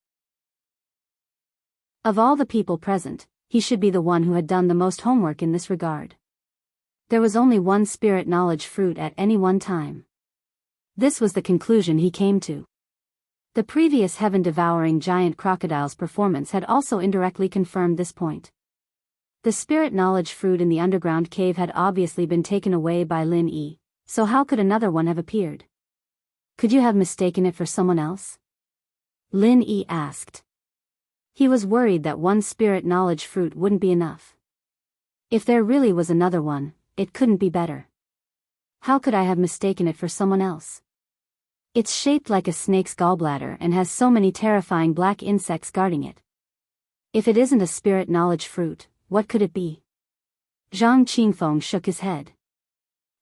Of all the people present, he should be the one who had done the most homework in this regard. There was only one spirit knowledge fruit at any one time. This was the conclusion he came to. The previous heaven-devouring giant crocodile's performance had also indirectly confirmed this point. The spirit knowledge fruit in the underground cave had obviously been taken away by Lin Yi, so how could another one have appeared? Could you have mistaken it for someone else? Lin Yi asked. He was worried that one spirit knowledge fruit wouldn't be enough. If there really was another one, it couldn't be better. How could I have mistaken it for someone else? It's shaped like a snake's gallbladder and has so many terrifying black insects guarding it. If it isn't a spirit knowledge fruit, what could it be? Zhang Qingfeng shook his head.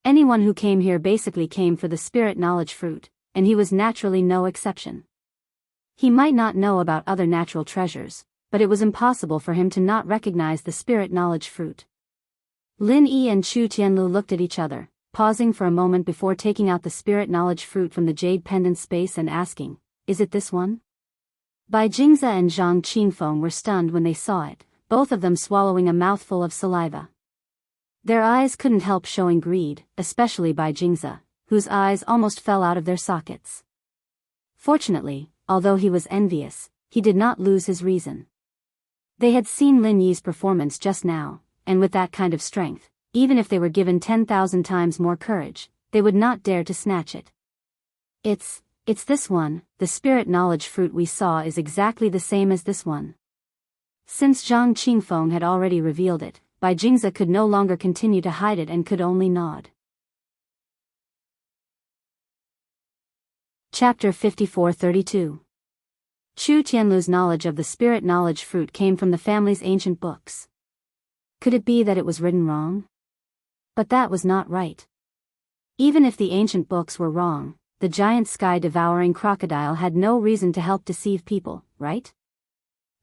Anyone who came here basically came for the spirit knowledge fruit, and he was naturally no exception. He might not know about other natural treasures, but it was impossible for him to not recognize the spirit knowledge fruit. Lin Yi and Chu Tianlu looked at each other, pausing for a moment before taking out the spirit knowledge fruit from the jade pendant space and asking, "Is it this one?" Bai Jingze and Zhang Qingfeng were stunned when they saw it, both of them swallowing a mouthful of saliva. Their eyes couldn't help showing greed, especially Bai Jingze, whose eyes almost fell out of their sockets. Fortunately, although he was envious, he did not lose his reason. They had seen Lin Yi's performance just now, and with that kind of strength, even if they were given 10,000 times more courage, they would not dare to snatch it. It's this one, the spirit knowledge fruit we saw is exactly the same as this one. Since Zhang Qingfeng had already revealed it, Bai Jingze could no longer continue to hide it and could only nod. Chapter 54-32. Chu Tianlu's knowledge of the spirit knowledge fruit came from the family's ancient books. Could it be that it was written wrong? But that was not right. Even if the ancient books were wrong, the giant sky-devouring crocodile had no reason to help deceive people, right?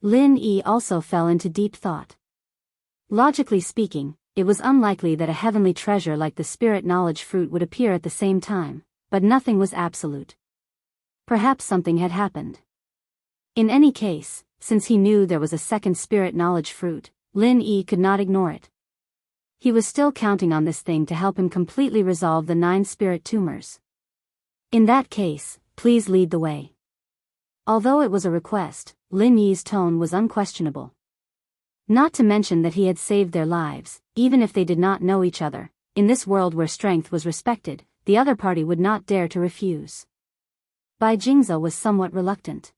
Lin Yi also fell into deep thought. Logically speaking, it was unlikely that a heavenly treasure like the spirit knowledge fruit would appear at the same time, but nothing was absolute. Perhaps something had happened. In any case, since he knew there was a second spirit knowledge fruit, Lin Yi could not ignore it. He was still counting on this thing to help him completely resolve the 9 spirit tumors. In that case, please lead the way. Although it was a request, Lin Yi's tone was unquestionable. Not to mention that he had saved their lives, even if they did not know each other. In this world where strength was respected, the other party would not dare to refuse. Bai Jingze was somewhat reluctant.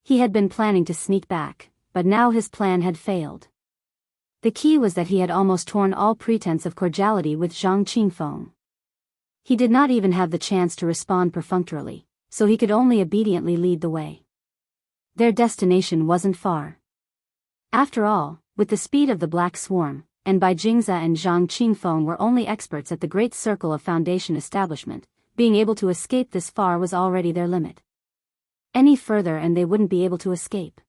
He had been planning to sneak back, but now his plan had failed. The key was that he had almost torn all pretense of cordiality with Zhang Qingfeng. He did not even have the chance to respond perfunctorily, so he could only obediently lead the way. Their destination wasn't far. After all, with the speed of the Black Swarm, and Bai Jingze and Zhang Qingfeng were only experts at the great circle of Foundation establishment, being able to escape this far was already their limit. Any further and they wouldn't be able to escape.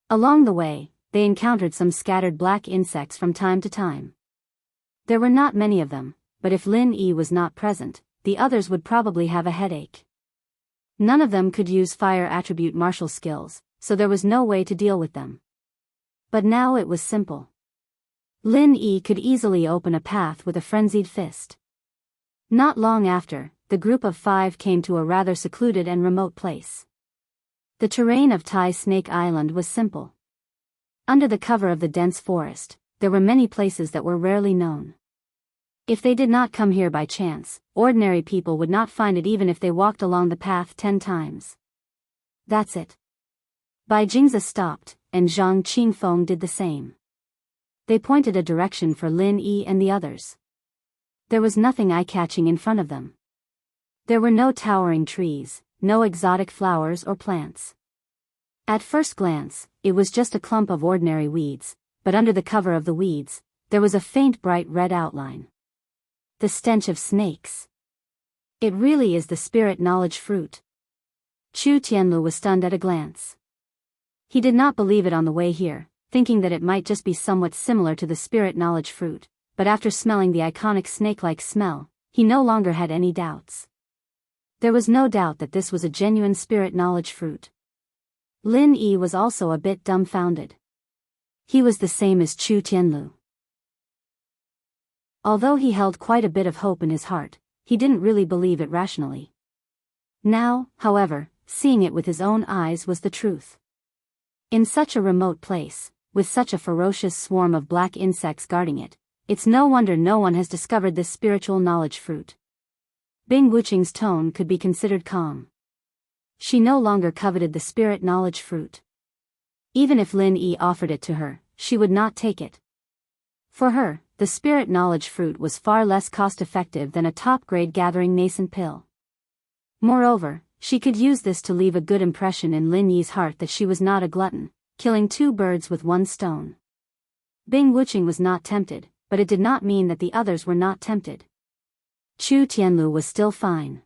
Along the way, they encountered some scattered black insects from time to time. There were not many of them, but if Lin Yi was not present, the others would probably have a headache. None of them could use fire attribute martial skills, so there was no way to deal with them. But now it was simple. Lin Yi could easily open a path with a frenzied fist. Not long after, the group of 5 came to a rather secluded and remote place. The terrain of Tai Snake Island was simple. Under the cover of the dense forest, there were many places that were rarely known. If they did not come here by chance, ordinary people would not find it even if they walked along the path 10 times. That's it. Bai Jingze stopped, and Zhang Qingfeng did the same. They pointed a direction for Lin Yi and the others. There was nothing eye-catching in front of them. There were no towering trees, no exotic flowers or plants. At first glance, it was just a clump of ordinary weeds, but under the cover of the weeds, there was a faint bright red outline. The stench of snakes. It really is the spirit knowledge fruit. Chu Tianlu was stunned at a glance. He did not believe it on the way here, thinking that it might just be somewhat similar to the spirit knowledge fruit, but after smelling the iconic snake-like smell, he no longer had any doubts. There was no doubt that this was a genuine spirit knowledge fruit. Lin Yi was also a bit dumbfounded. He was the same as Chu Tianlu. Although he held quite a bit of hope in his heart, he didn't really believe it rationally. Now, however, seeing it with his own eyes was the truth. In such a remote place, with such a ferocious swarm of black insects guarding it, it's no wonder no one has discovered this spiritual knowledge fruit. Bing Wuqing's tone could be considered calm. She no longer coveted the spirit knowledge fruit. Even if Lin Yi offered it to her, she would not take it. For her, the spirit knowledge fruit was far less cost-effective than a top-grade gathering nascent pill. Moreover, she could use this to leave a good impression in Lin Yi's heart that she was not a glutton, killing 2 birds with 1 stone. Bing Wuqing was not tempted, but it did not mean that the others were not tempted. Chu Tianlu was still fine.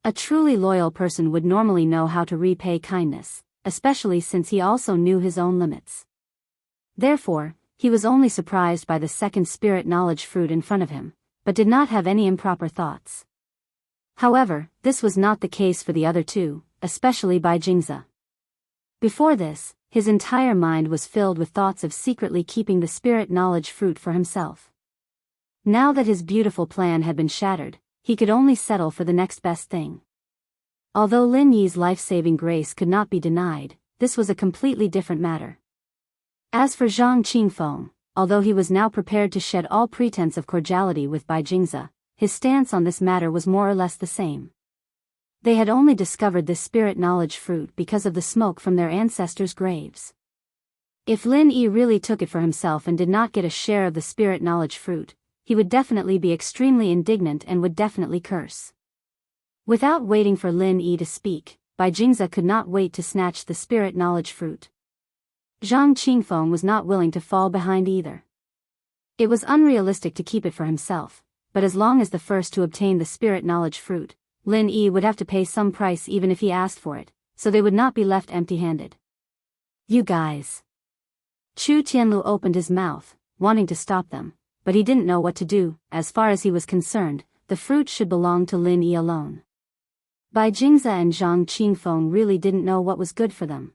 A truly loyal person would normally know how to repay kindness, especially since he also knew his own limits. Therefore, he was only surprised by the second spirit knowledge fruit in front of him, but did not have any improper thoughts. However, this was not the case for the other 2, especially Bai Jingze. Before this, his entire mind was filled with thoughts of secretly keeping the spirit knowledge fruit for himself. Now that his beautiful plan had been shattered, he could only settle for the next best thing. Although Lin Yi's life-saving grace could not be denied, this was a completely different matter. As for Zhang Qingfeng, although he was now prepared to shed all pretense of cordiality with Bai Jingze, his stance on this matter was more or less the same. They had only discovered this spirit knowledge fruit because of the smoke from their ancestors' graves. If Lin Yi really took it for himself and did not get a share of the spirit knowledge fruit, he would definitely be extremely indignant and would definitely curse. Without waiting for Lin Yi to speak, Bai Jingze could not wait to snatch the spirit knowledge fruit. Zhang Qingfeng was not willing to fall behind either. It was unrealistic to keep it for himself, but as long as the first to obtain the spirit knowledge fruit, Lin Yi would have to pay some price even if he asked for it, so they would not be left empty-handed. You guys. Chu Tianlu opened his mouth, wanting to stop them, but he didn't know what to do. As far as he was concerned, the fruit should belong to Lin Yi alone. Bai Jingze and Zhang Qingfeng really didn't know what was good for them.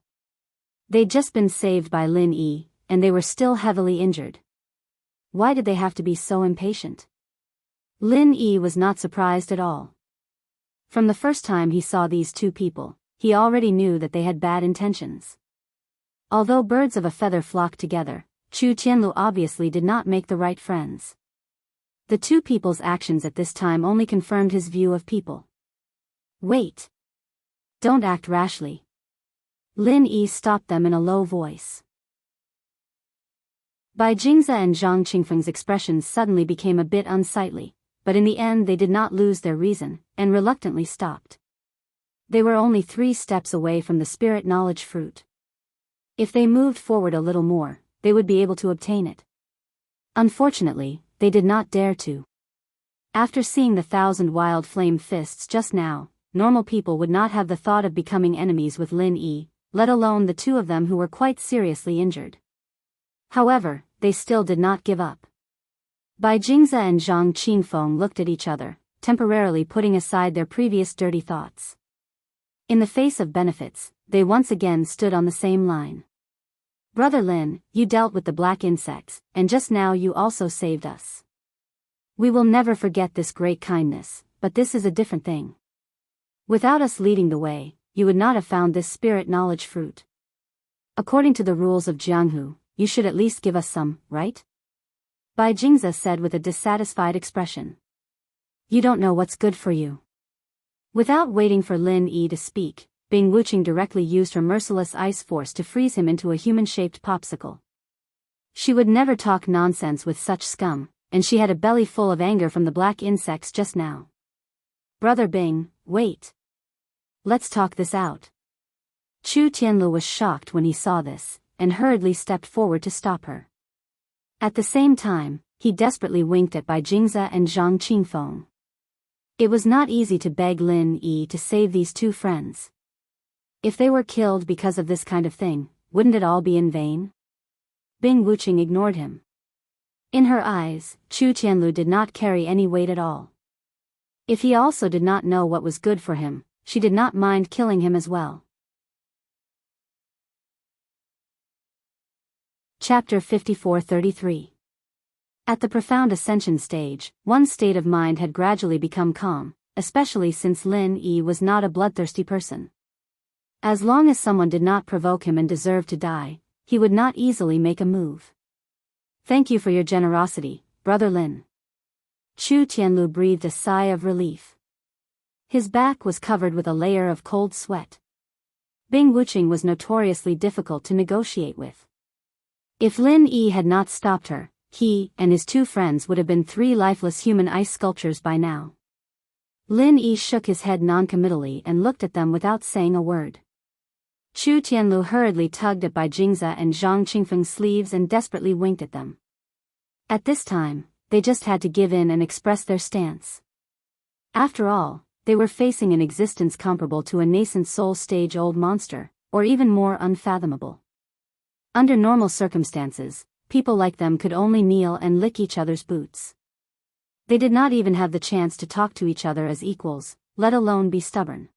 They'd just been saved by Lin Yi, and they were still heavily injured. Why did they have to be so impatient? Lin Yi was not surprised at all. From the first time he saw these 2 people, he already knew that they had bad intentions. Although birds of a feather flock together, Chu Tianlu obviously did not make the right friends. The 2 people's actions at this time only confirmed his view of people. Wait. Don't act rashly. Lin Yi stopped them in a low voice. Bai Jingze and Zhang Qingfeng's expressions suddenly became a bit unsightly, but in the end they did not lose their reason, and reluctantly stopped. They were only 3 steps away from the spirit knowledge fruit. If they moved forward a little more, they would be able to obtain it. Unfortunately, they did not dare to. After seeing the 1,000 wild flame fists just now, normal people would not have the thought of becoming enemies with Lin Yi, let alone the 2 of them who were quite seriously injured. However, they still did not give up. Bai Jingze and Zhang Qingfeng looked at each other, temporarily putting aside their previous dirty thoughts. In the face of benefits, they once again stood on the same line. Brother Lin, you dealt with the black insects, and just now you also saved us. We will never forget this great kindness, but this is a different thing. Without us leading the way, you would not have found this spirit knowledge fruit. According to the rules of Jianghu, you should at least give us some, right? Bai Jingze said with a dissatisfied expression. You don't know what's good for you. Without waiting for Lin Yi to speak, Bing Wuqing directly used her merciless ice force to freeze him into a human-shaped popsicle. She would never talk nonsense with such scum, and she had a belly full of anger from the black insects just now. Brother Bing, wait. Let's talk this out. Chu Tianlu was shocked when he saw this, and hurriedly stepped forward to stop her. At the same time, he desperately winked at Bai Jingze and Zhang Qingfeng. It was not easy to beg Lin Yi to save these 2 friends. If they were killed because of this kind of thing, wouldn't it all be in vain? Bing Wuqing ignored him. In her eyes, Chu Tianlu did not carry any weight at all. If he also did not know what was good for him, she did not mind killing him as well. Chapter 54-33. At the profound ascension stage, one's state of mind had gradually become calm, especially since Lin Yi was not a bloodthirsty person. As long as someone did not provoke him and deserved to die, he would not easily make a move. Thank you for your generosity, Brother Lin. Chu Tianlu breathed a sigh of relief. His back was covered with a layer of cold sweat. Bing Wuqing was notoriously difficult to negotiate with. If Lin Yi had not stopped her, he and his 2 friends would have been 3 lifeless human ice sculptures by now. Lin Yi shook his head noncommittally and looked at them without saying a word. Chu Tianlu hurriedly tugged at Bai Jingze and Zhang Qingfeng's sleeves and desperately winked at them. At this time, they just had to give in and express their stance. After all, they were facing an existence comparable to a nascent soul-stage-old monster, or even more unfathomable. Under normal circumstances, people like them could only kneel and lick each other's boots. They did not even have the chance to talk to each other as equals, let alone be stubborn.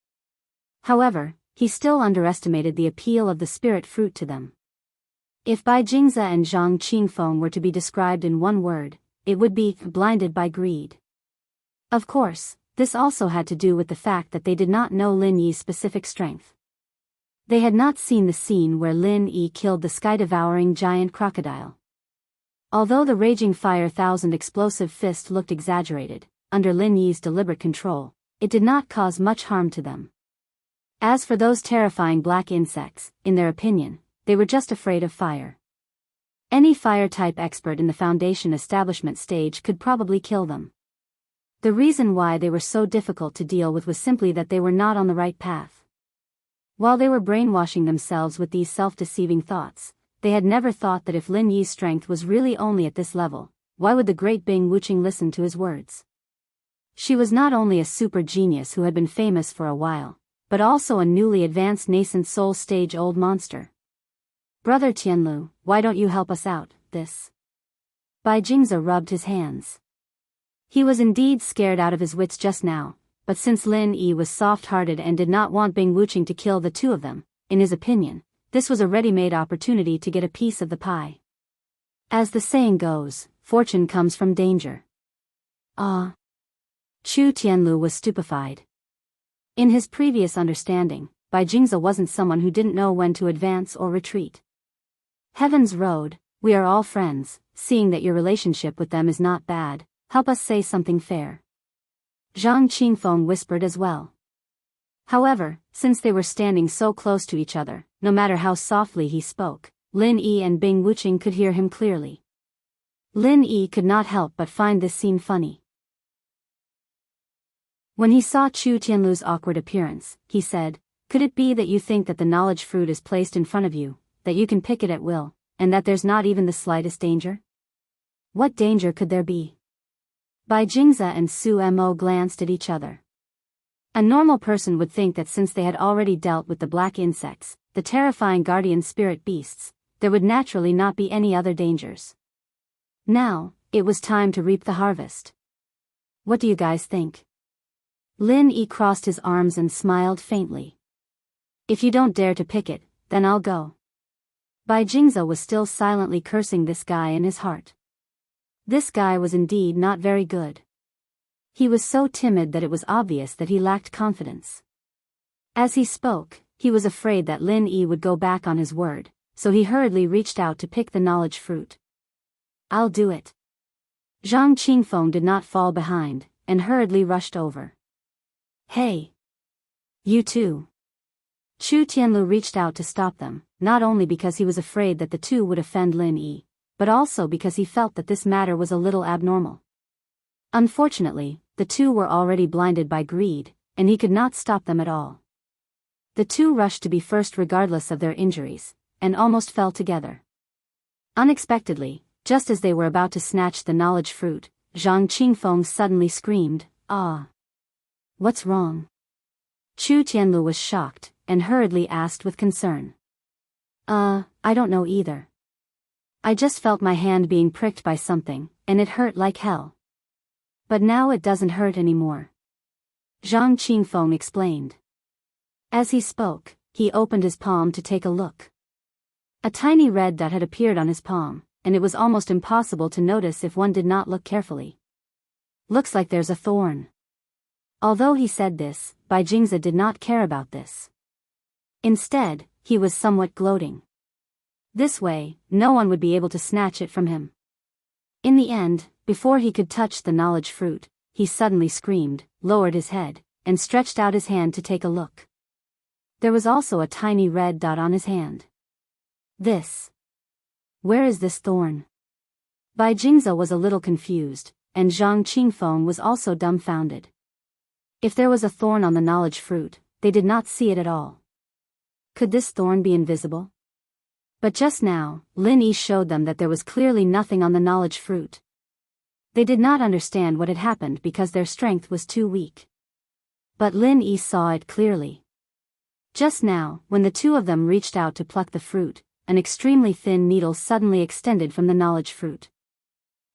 However, he still underestimated the appeal of the spirit fruit to them. If Bai Jingze and Zhang Qingfeng were to be described in one word, it would be blinded by greed. Of course, this also had to do with the fact that they did not know Lin Yi's specific strength. They had not seen the scene where Lin Yi killed the sky-devouring giant crocodile. Although the raging fire 1,000 explosive fist looked exaggerated, under Lin Yi's deliberate control, it did not cause much harm to them. As for those terrifying black insects, in their opinion, they were just afraid of fire. Any fire-type expert in the Foundation establishment stage could probably kill them. The reason why they were so difficult to deal with was simply that they were not on the right path. While they were brainwashing themselves with these self-deceiving thoughts, they had never thought that if Lin Yi's strength was really only at this level, why would the great Bing Wuqing listen to his words? She was not only a super genius who had been famous for a while, but also a newly advanced nascent soul-stage-old monster. Brother Tianlu, why don't you help us out, this? Bai Jingze rubbed his hands. He was indeed scared out of his wits just now, but since Lin Yi was soft-hearted and did not want Bing Wuqing to kill the 2 of them, in his opinion, this was a ready-made opportunity to get a piece of the pie. As the saying goes, fortune comes from danger. Ah. Chu Tianlu was stupefied. In his previous understanding, Bai Jingze wasn't someone who didn't know when to advance or retreat. Heaven's road, we are all friends, seeing that your relationship with them is not bad, help us say something fair. Zhang Qingfeng whispered as well. However, since they were standing so close to each other, no matter how softly he spoke, Lin Yi and Bing Wuqing could hear him clearly. Lin Yi could not help but find this scene funny. When he saw Chu Tianlu's awkward appearance, he said, "Could it be that you think that the knowledge fruit is placed in front of you, that you can pick it at will, and that there's not even the slightest danger?" What danger could there be? Bai Jingze and Su Mo glanced at each other. A normal person would think that since they had already dealt with the black insects, the terrifying guardian spirit beasts, there would naturally not be any other dangers. Now, it was time to reap the harvest. What do you guys think? Lin Yi crossed his arms and smiled faintly. If you don't dare to pick it, then I'll go. Bai Jingze was still silently cursing this guy in his heart. This guy was indeed not very good. He was so timid that it was obvious that he lacked confidence. As he spoke, he was afraid that Lin Yi would go back on his word, so he hurriedly reached out to pick the knowledge fruit. "I'll do it." Zhang Qingfeng did not fall behind, and hurriedly rushed over. "Hey! You too!" Chu Tianlu reached out to stop them, not only because he was afraid that the two would offend Lin Yi, but also because he felt that this matter was a little abnormal. Unfortunately, the two were already blinded by greed, and he could not stop them at all. The two rushed to be first regardless of their injuries, and almost fell together. Unexpectedly, just as they were about to snatch the knowledge fruit, Zhang Qingfeng suddenly screamed, "Ah! What's wrong?" Chu Tianlu was shocked, and hurriedly asked with concern. I don't know either. I just felt my hand being pricked by something, and it hurt like hell. But now it doesn't hurt anymore." Zhang Qingfeng explained. As he spoke, he opened his palm to take a look. A tiny red dot had appeared on his palm, and it was almost impossible to notice if one did not look carefully. "Looks like there's a thorn." Although he said this, Bai Jingze did not care about this. Instead, he was somewhat gloating. This way, no one would be able to snatch it from him. In the end, before he could touch the knowledge fruit, he suddenly screamed, lowered his head, and stretched out his hand to take a look. There was also a tiny red dot on his hand. Where is this thorn? Bai Jingze was a little confused, and Zhang Qingfeng was also dumbfounded. If there was a thorn on the knowledge fruit, they did not see it at all. Could this thorn be invisible? But just now, Lin Yi showed them that there was clearly nothing on the knowledge fruit. They did not understand what had happened because their strength was too weak. But Lin Yi saw it clearly. Just now, when the two of them reached out to pluck the fruit, an extremely thin needle suddenly extended from the knowledge fruit.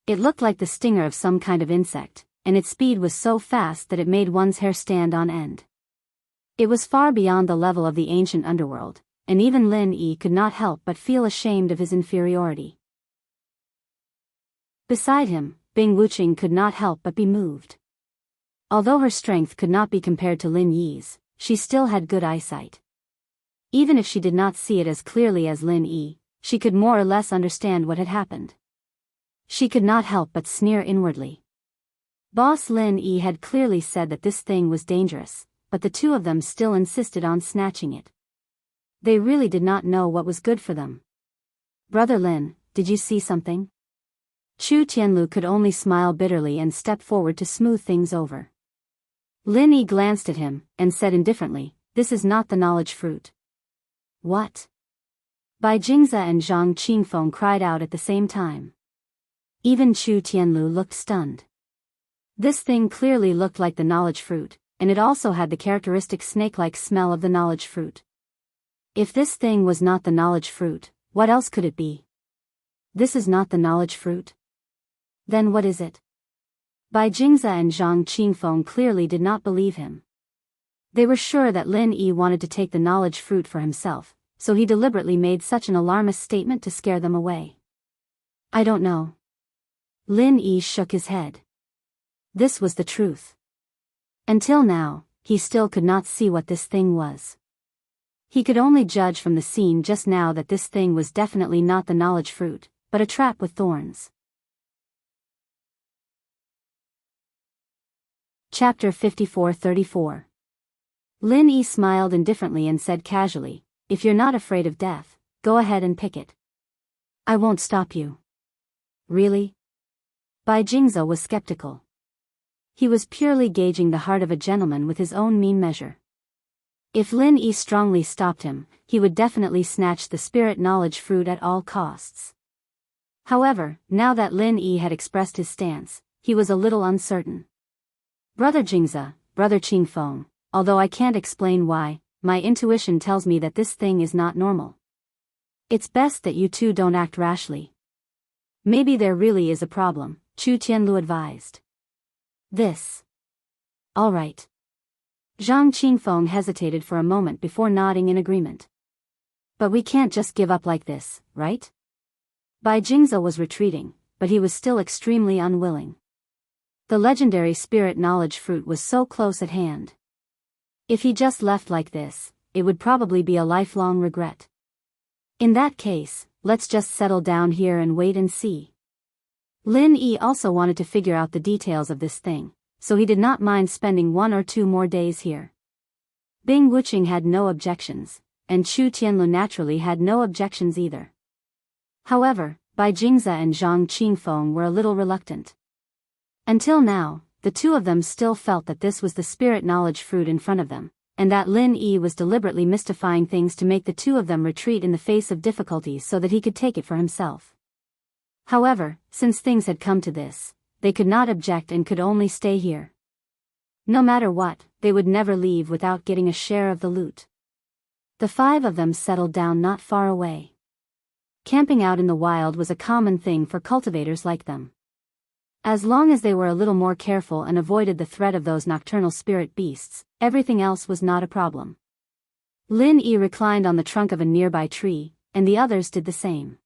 It looked like the stinger of some kind of insect, and its speed was so fast that it made one's hair stand on end. It was far beyond the level of the ancient underworld, and even Lin Yi could not help but feel ashamed of his inferiority. Beside him, Bing Wuqing could not help but be moved. Although her strength could not be compared to Lin Yi's, she still had good eyesight. Even if she did not see it as clearly as Lin Yi, she could more or less understand what had happened. She could not help but sneer inwardly. Boss Lin Yi had clearly said that this thing was dangerous, but the two of them still insisted on snatching it. They really did not know what was good for them. "Brother Lin, did you see something?" Chu Tianlu could only smile bitterly and step forward to smooth things over. Lin Yi glanced at him, and said indifferently, "This is not the knowledge fruit." "What?" Bai Jingze and Zhang Qingfeng cried out at the same time. Even Chu Tianlu looked stunned. This thing clearly looked like the knowledge fruit, and it also had the characteristic snake-like smell of the knowledge fruit. If this thing was not the knowledge fruit, what else could it be? This is not the knowledge fruit? Then what is it? Bai Jingze and Zhang Qingfeng clearly did not believe him. They were sure that Lin Yi wanted to take the knowledge fruit for himself, so he deliberately made such an alarmist statement to scare them away. "I don't know." Lin Yi shook his head. This was the truth. Until now, he still could not see what this thing was. He could only judge from the scene just now that this thing was definitely not the knowledge fruit, but a trap with thorns. Chapter 54-34. Lin Yi smiled indifferently and said casually, "If you're not afraid of death, go ahead and pick it. I won't stop you." "Really?" Bai Jingze was skeptical. He was purely gauging the heart of a gentleman with his own mean measure. If Lin Yi strongly stopped him, he would definitely snatch the spirit knowledge fruit at all costs. However, now that Lin Yi had expressed his stance, he was a little uncertain. Brother Jingze, Brother Qingfeng, although I can't explain why, my intuition tells me that this thing is not normal. It's best that you two don't act rashly. Maybe there really is a problem, Chu Tianlu advised. This. All right. Zhang Qingfeng hesitated for a moment before nodding in agreement. But we can't just give up like this, right? Bai Jingze was retreating, but he was still extremely unwilling. The legendary spirit knowledge fruit was so close at hand. If he just left like this, it would probably be a lifelong regret. In that case, let's just settle down here and wait and see. Lin Yi also wanted to figure out the details of this thing, so he did not mind spending 1 or 2 more days here. Bing Wuqing had no objections, and Chu Tianlu naturally had no objections either. However, Bai Jingze and Zhang Qingfeng were a little reluctant. Until now, the two of them still felt that this was the spirit knowledge fruit in front of them, and that Lin Yi was deliberately mystifying things to make the two of them retreat in the face of difficulties so that he could take it for himself. However, since things had come to this, they could not object and could only stay here. No matter what, they would never leave without getting a share of the loot. The 5 of them settled down not far away. Camping out in the wild was a common thing for cultivators like them. As long as they were a little more careful and avoided the threat of those nocturnal spirit beasts, everything else was not a problem. Lin Yi reclined on the trunk of a nearby tree, and the others did the same.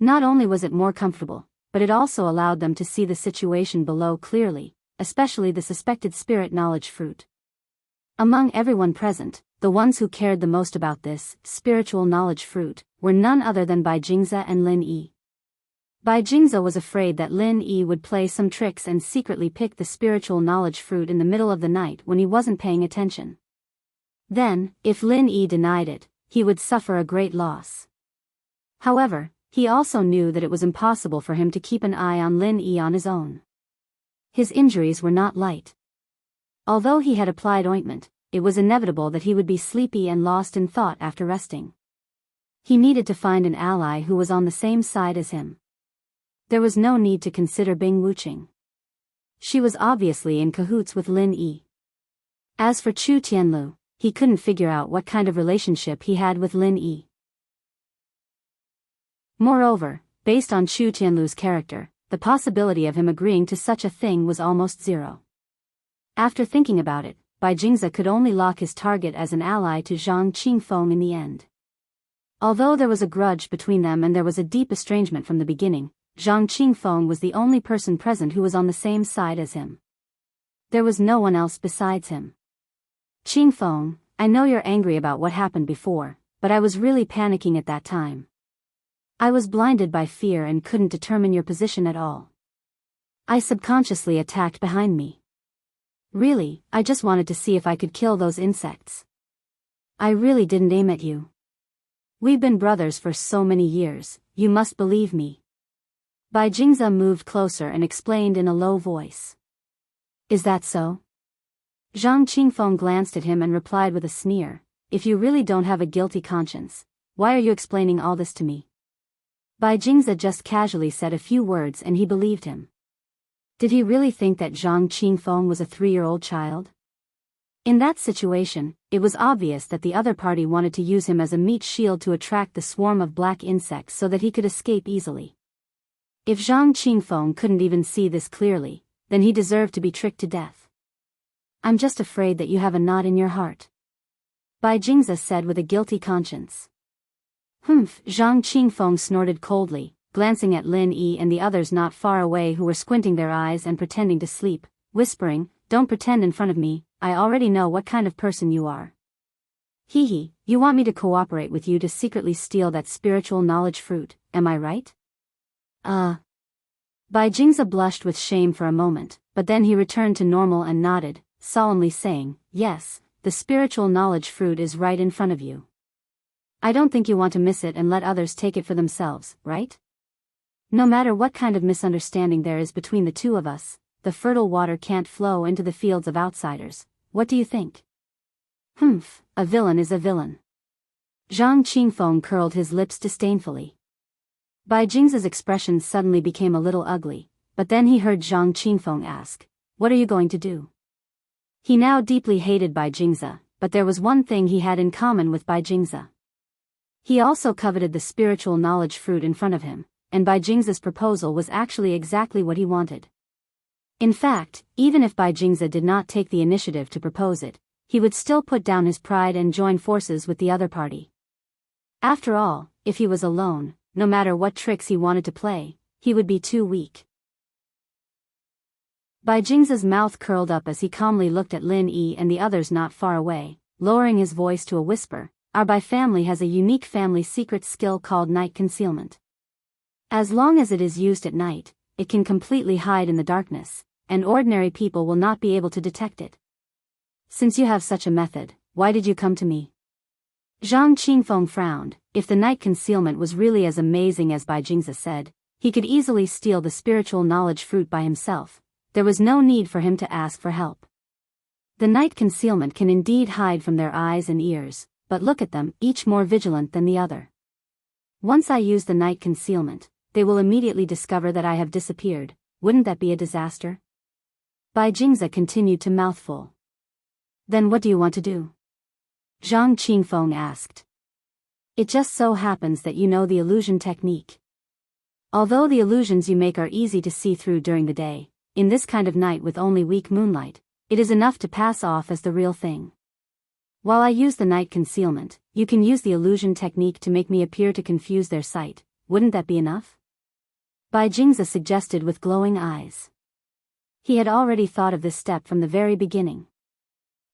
Not only was it more comfortable, but it also allowed them to see the situation below clearly, especially the suspected spirit knowledge fruit. Among everyone present, the ones who cared the most about this spiritual knowledge fruit were none other than Bai Jingze and Lin Yi. Bai Jingze was afraid that Lin Yi would play some tricks and secretly pick the spiritual knowledge fruit in the middle of the night when he wasn't paying attention. Then, if Lin Yi denied it, he would suffer a great loss. However, he also knew that it was impossible for him to keep an eye on Lin Yi on his own. His injuries were not light. Although he had applied ointment, it was inevitable that he would be sleepy and lost in thought after resting. He needed to find an ally who was on the same side as him. There was no need to consider Bing Wuqing. She was obviously in cahoots with Lin Yi. As for Chu Tianlu, he couldn't figure out what kind of relationship he had with Lin Yi. Moreover, based on Chu Tianlu's character, the possibility of him agreeing to such a thing was almost zero. After thinking about it, Bai Jingze could only lock his target as an ally to Zhang Qingfeng in the end. Although there was a grudge between them and there was a deep estrangement from the beginning, Zhang Qingfeng was the only person present who was on the same side as him. There was no one else besides him. Qingfeng, I know you're angry about what happened before, but I was really panicking at that time. I was blinded by fear and couldn't determine your position at all. I subconsciously attacked behind me. Really, I just wanted to see if I could kill those insects. I really didn't aim at you. We've been brothers for so many years, you must believe me. Bai Jingze moved closer and explained in a low voice. Is that so? Zhang Qingfeng glanced at him and replied with a sneer, if you really don't have a guilty conscience, why are you explaining all this to me? Bai Jingze just casually said a few words and he believed him. Did he really think that Zhang Qingfeng was a 3-year-old child? In that situation, it was obvious that the other party wanted to use him as a meat shield to attract the swarm of black insects so that he could escape easily. If Zhang Qingfeng couldn't even see this clearly, then he deserved to be tricked to death. I'm just afraid that you have a knot in your heart. Bai Jingze said with a guilty conscience. Humph, Zhang Qingfeng snorted coldly, glancing at Lin Yi and the others not far away who were squinting their eyes and pretending to sleep, whispering, don't pretend in front of me, I already know what kind of person you are. Hee hee, you want me to cooperate with you to secretly steal that spiritual knowledge fruit, am I right? Bai Jingze blushed with shame for a moment, but then he returned to normal and nodded, solemnly saying, yes, the spiritual knowledge fruit is right in front of you. I don't think you want to miss it and let others take it for themselves, right? No matter what kind of misunderstanding there is between the two of us, the fertile water can't flow into the fields of outsiders. What do you think? Humph, a villain is a villain. Zhang Qingfeng curled his lips disdainfully. Bai Jing's expression suddenly became a little ugly, but then he heard Zhang Qingfeng ask, "What are you going to do?" He now deeply hated Bai Jingze, but there was one thing he had in common with Bai Jingze. He also coveted the spiritual knowledge fruit in front of him, and Bai Jingze's proposal was actually exactly what he wanted. In fact, even if Bai Jingze did not take the initiative to propose it, he would still put down his pride and join forces with the other party. After all, if he was alone, no matter what tricks he wanted to play, he would be too weak. Bai Jingze's mouth curled up as he calmly looked at Lin Yi and the others not far away, lowering his voice to a whisper. Our Bai family has a unique family secret skill called night concealment. As long as it is used at night, it can completely hide in the darkness, and ordinary people will not be able to detect it. Since you have such a method, why did you come to me? Zhang Qingfeng frowned. If the night concealment was really as amazing as Bai Jingze said, he could easily steal the spiritual knowledge fruit by himself. There was no need for him to ask for help. The night concealment can indeed hide from their eyes and ears, but look at them, each more vigilant than the other. Once I use the night concealment, they will immediately discover that I have disappeared. Wouldn't that be a disaster? Bai Jingze continued to mouthful. Then what do you want to do? Zhang Qingfeng asked. It just so happens that you know the illusion technique. Although the illusions you make are easy to see through during the day, in this kind of night with only weak moonlight, it is enough to pass off as the real thing. While I use the night concealment, you can use the illusion technique to make me appear to confuse their sight. Wouldn't that be enough? Bai Jingze suggested with glowing eyes. He had already thought of this step from the very beginning.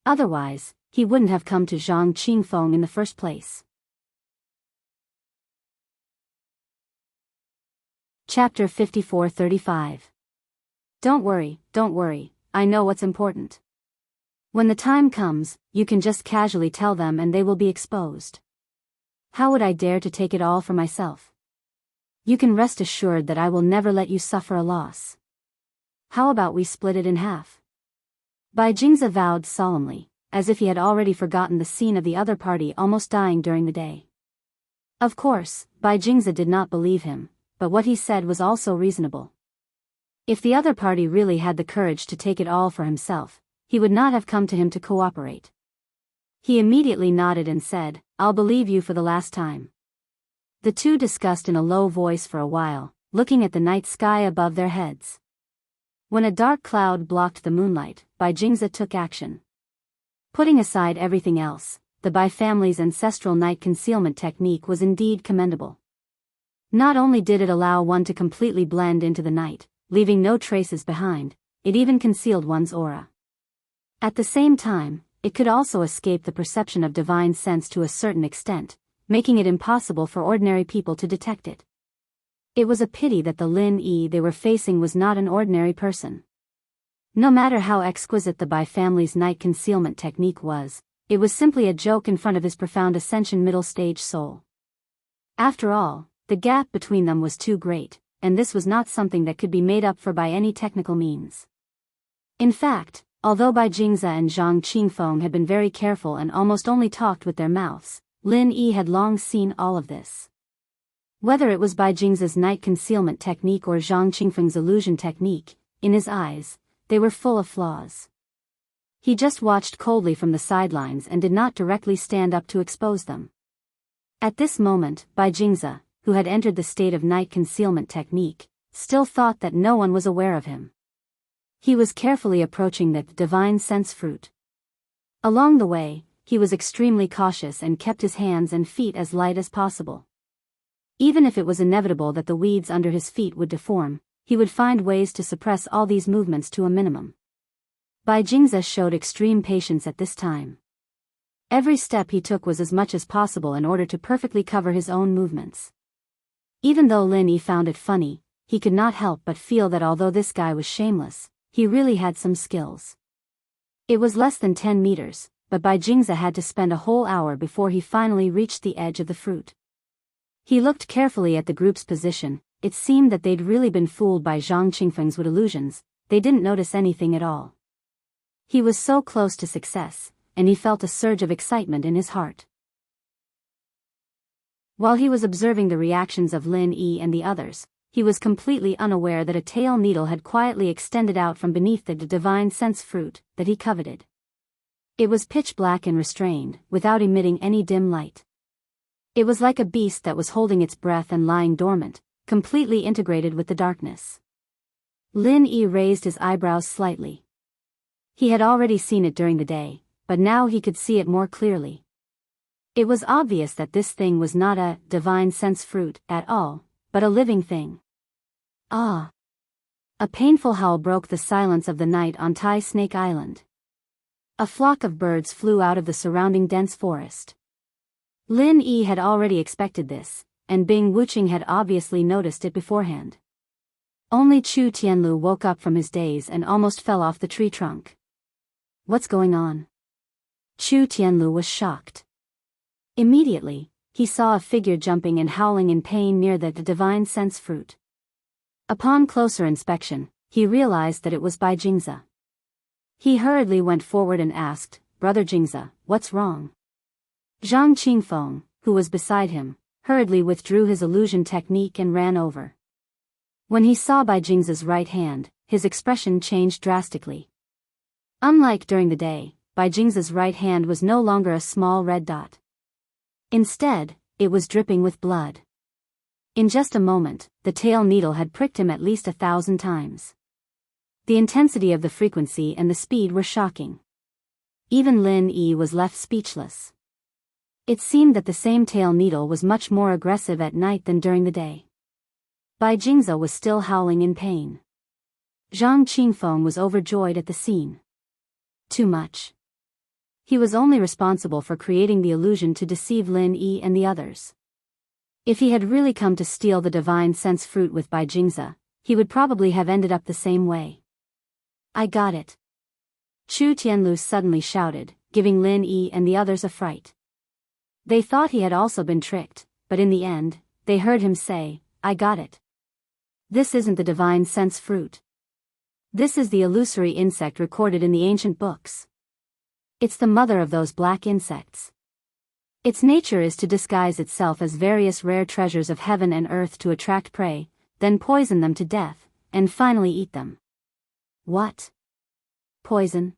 Otherwise, he wouldn't have come to Zhang Qingfeng in the first place. Chapter 54-35. Don't worry, I know what's important. When the time comes, you can just casually tell them and they will be exposed. How would I dare to take it all for myself? You can rest assured that I will never let you suffer a loss. How about we split it in half? Bai Jingze vowed solemnly, as if he had already forgotten the scene of the other party almost dying during the day. Of course, Bai Jingze did not believe him, but what he said was also reasonable. If the other party really had the courage to take it all for himself, he would not have come to him to cooperate. He immediately nodded and said, I'll believe you for the last time. The two discussed in a low voice for a while, looking at the night sky above their heads. When a dark cloud blocked the moonlight, Bai Jingze took action. Putting aside everything else, the Bai family's ancestral night concealment technique was indeed commendable. Not only did it allow one to completely blend into the night, leaving no traces behind, it even concealed one's aura. At the same time, it could also escape the perception of divine sense to a certain extent, making it impossible for ordinary people to detect it. It was a pity that the Lin Yi they were facing was not an ordinary person. No matter how exquisite the Bai family's night concealment technique was, it was simply a joke in front of his profound ascension middle-stage soul. After all, the gap between them was too great, and this was not something that could be made up for by any technical means. In fact, although Bai Jingze and Zhang Qingfeng had been very careful and almost only talked with their mouths, Lin Yi had long seen all of this. Whether it was Bai Jingze's night concealment technique or Zhang Qingfeng's illusion technique, in his eyes, they were full of flaws. He just watched coldly from the sidelines and did not directly stand up to expose them. At this moment, Bai Jingze, who had entered the state of night concealment technique, still thought that no one was aware of him. He was carefully approaching the divine sense fruit. Along the way, he was extremely cautious and kept his hands and feet as light as possible. Even if it was inevitable that the weeds under his feet would deform, he would find ways to suppress all these movements to a minimum. Bai Jingze showed extreme patience at this time. Every step he took was as much as possible in order to perfectly cover his own movements. Even though Lin Yi found it funny, he could not help but feel that although this guy was shameless, he really had some skills. It was less than 10 meters, but Bai Jingze had to spend a whole hour before he finally reached the edge of the fruit. He looked carefully at the group's position, it seemed that they'd really been fooled by Zhang Qingfeng's illusions. They didn't notice anything at all. He was so close to success, and he felt a surge of excitement in his heart. While he was observing the reactions of Lin Yi and the others, he was completely unaware that a tail needle had quietly extended out from beneath the divine sense fruit that he coveted. It was pitch black and restrained, without emitting any dim light. It was like a beast that was holding its breath and lying dormant, completely integrated with the darkness. Lin Yi raised his eyebrows slightly. He had already seen it during the day, but now he could see it more clearly. It was obvious that this thing was not a divine sense fruit at all, but a living thing. Ah! A painful howl broke the silence of the night on Tai Snake Island. A flock of birds flew out of the surrounding dense forest. Lin Yi had already expected this, and Bing Wuqing had obviously noticed it beforehand. Only Chu Tianlu woke up from his daze and almost fell off the tree trunk. What's going on? Chu Tianlu was shocked. Immediately, he saw a figure jumping and howling in pain near the divine sense fruit. Upon closer inspection, he realized that it was Bai Jingze. He hurriedly went forward and asked, "Brother Jingze, what's wrong?" Zhang Qingfeng, who was beside him, hurriedly withdrew his illusion technique and ran over. When he saw Bai Jingze's right hand, his expression changed drastically. Unlike during the day, Bai Jingze's right hand was no longer a small red dot. Instead, it was dripping with blood. In just a moment, the tail needle had pricked him at least 1,000 times. The intensity of the frequency and the speed were shocking. Even Lin Yi was left speechless. It seemed that the same tail needle was much more aggressive at night than during the day. Bai Jingze was still howling in pain. Zhang Qingfeng was overjoyed at the scene. Too much. He was only responsible for creating the illusion to deceive Lin Yi and the others. If he had really come to steal the divine sense fruit with Bai Jingze, he would probably have ended up the same way. I got it. Chu Tianlu suddenly shouted, giving Lin Yi and the others a fright. They thought he had also been tricked, but in the end, they heard him say, I got it. This isn't the divine sense fruit. This is the illusory insect recorded in the ancient books. It's the mother of those black insects. Its nature is to disguise itself as various rare treasures of heaven and earth to attract prey, then poison them to death, and finally eat them. What? Poison?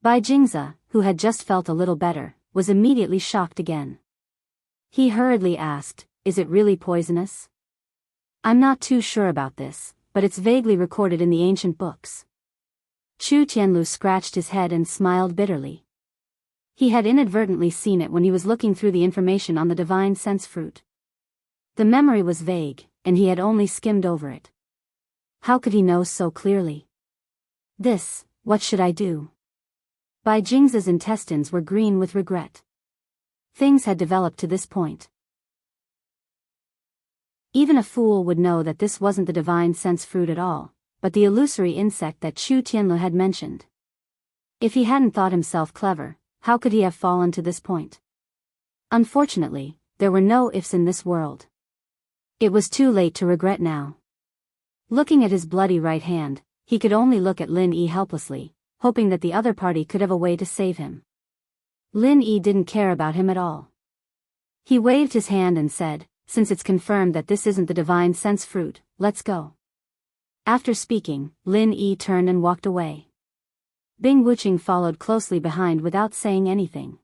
Bai Jingze, who had just felt a little better, was immediately shocked again. He hurriedly asked, is it really poisonous? I'm not too sure about this, but it's vaguely recorded in the ancient books. Chu Tianlu scratched his head and smiled bitterly. He had inadvertently seen it when he was looking through the information on the divine sense fruit. The memory was vague, and he had only skimmed over it. How could he know so clearly? What should I do? Bai Jingze's intestines were green with regret. Things had developed to this point. Even a fool would know that this wasn't the divine sense fruit at all, but the illusory insect that Chu Tianlu had mentioned. If he hadn't thought himself clever, how could he have fallen to this point? Unfortunately, there were no ifs in this world. It was too late to regret now. Looking at his bloody right hand, he could only look at Lin Yi helplessly, hoping that the other party could have a way to save him. Lin Yi didn't care about him at all. He waved his hand and said, since it's confirmed that this isn't the divine sense fruit, let's go. After speaking, Lin Yi turned and walked away. Bing Wuqing followed closely behind without saying anything.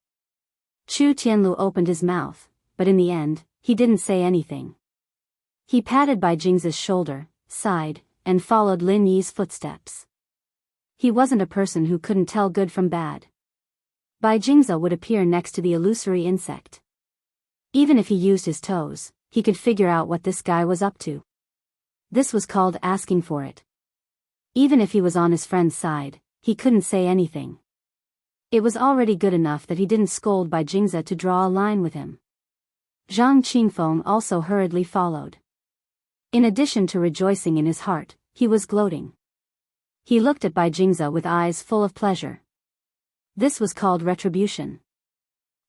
Chu Tianlu opened his mouth, but in the end, he didn't say anything. He patted Bai Jingze's shoulder, sighed, and followed Lin Yi's footsteps. He wasn't a person who couldn't tell good from bad. Bai Jingze would appear next to the illusory insect. Even if he used his toes, he could figure out what this guy was up to. This was called asking for it. Even if he was on his friend's side, he couldn't say anything. It was already good enough that he didn't scold Bai Jingze to draw a line with him. Zhang Qingfeng also hurriedly followed. In addition to rejoicing in his heart, he was gloating. He looked at Bai Jingze with eyes full of pleasure. This was called retribution.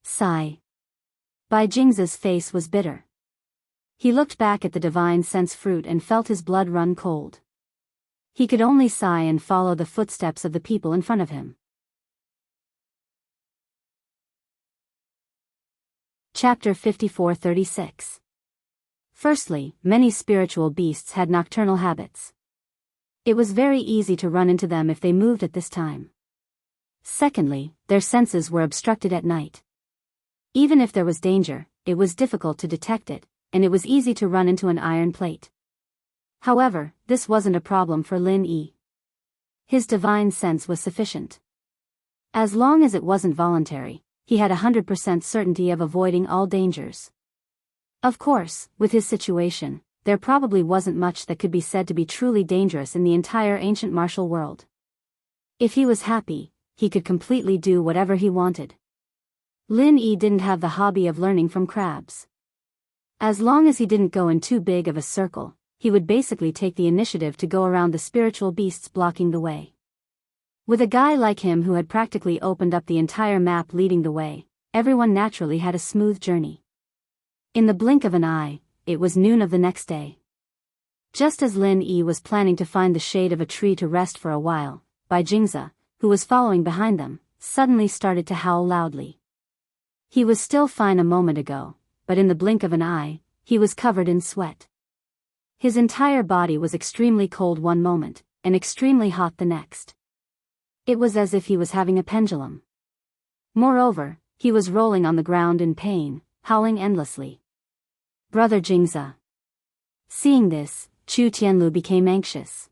Sigh. Bai Jingze's face was bitter. He looked back at the divine sense fruit and felt his blood run cold. He could only sigh and follow the footsteps of the people in front of him. Chapter 54-36. Firstly, many spiritual beasts had nocturnal habits. It was very easy to run into them if they moved at this time. Secondly, their senses were obstructed at night. Even if there was danger, it was difficult to detect it, and it was easy to run into an iron plate. However, this wasn't a problem for Lin Yi. His divine sense was sufficient. As long as it wasn't voluntary, he had 100% certainty of avoiding all dangers. Of course, with his situation, there probably wasn't much that could be said to be truly dangerous in the entire ancient martial world. If he was happy, he could completely do whatever he wanted. Lin Yi didn't have the hobby of learning from crabs. As long as he didn't go in too big of a circle, he would basically take the initiative to go around the spiritual beasts blocking the way. With a guy like him who had practically opened up the entire map leading the way, everyone naturally had a smooth journey. In the blink of an eye, it was noon of the next day. Just as Lin Yi was planning to find the shade of a tree to rest for a while, Bai Jingze, who was following behind them, suddenly started to howl loudly. He was still fine a moment ago, but in the blink of an eye, he was covered in sweat. His entire body was extremely cold one moment, and extremely hot the next. It was as if he was having a pendulum. Moreover, he was rolling on the ground in pain, howling endlessly. Brother Jingze. Seeing this, Chu Tianlu became anxious.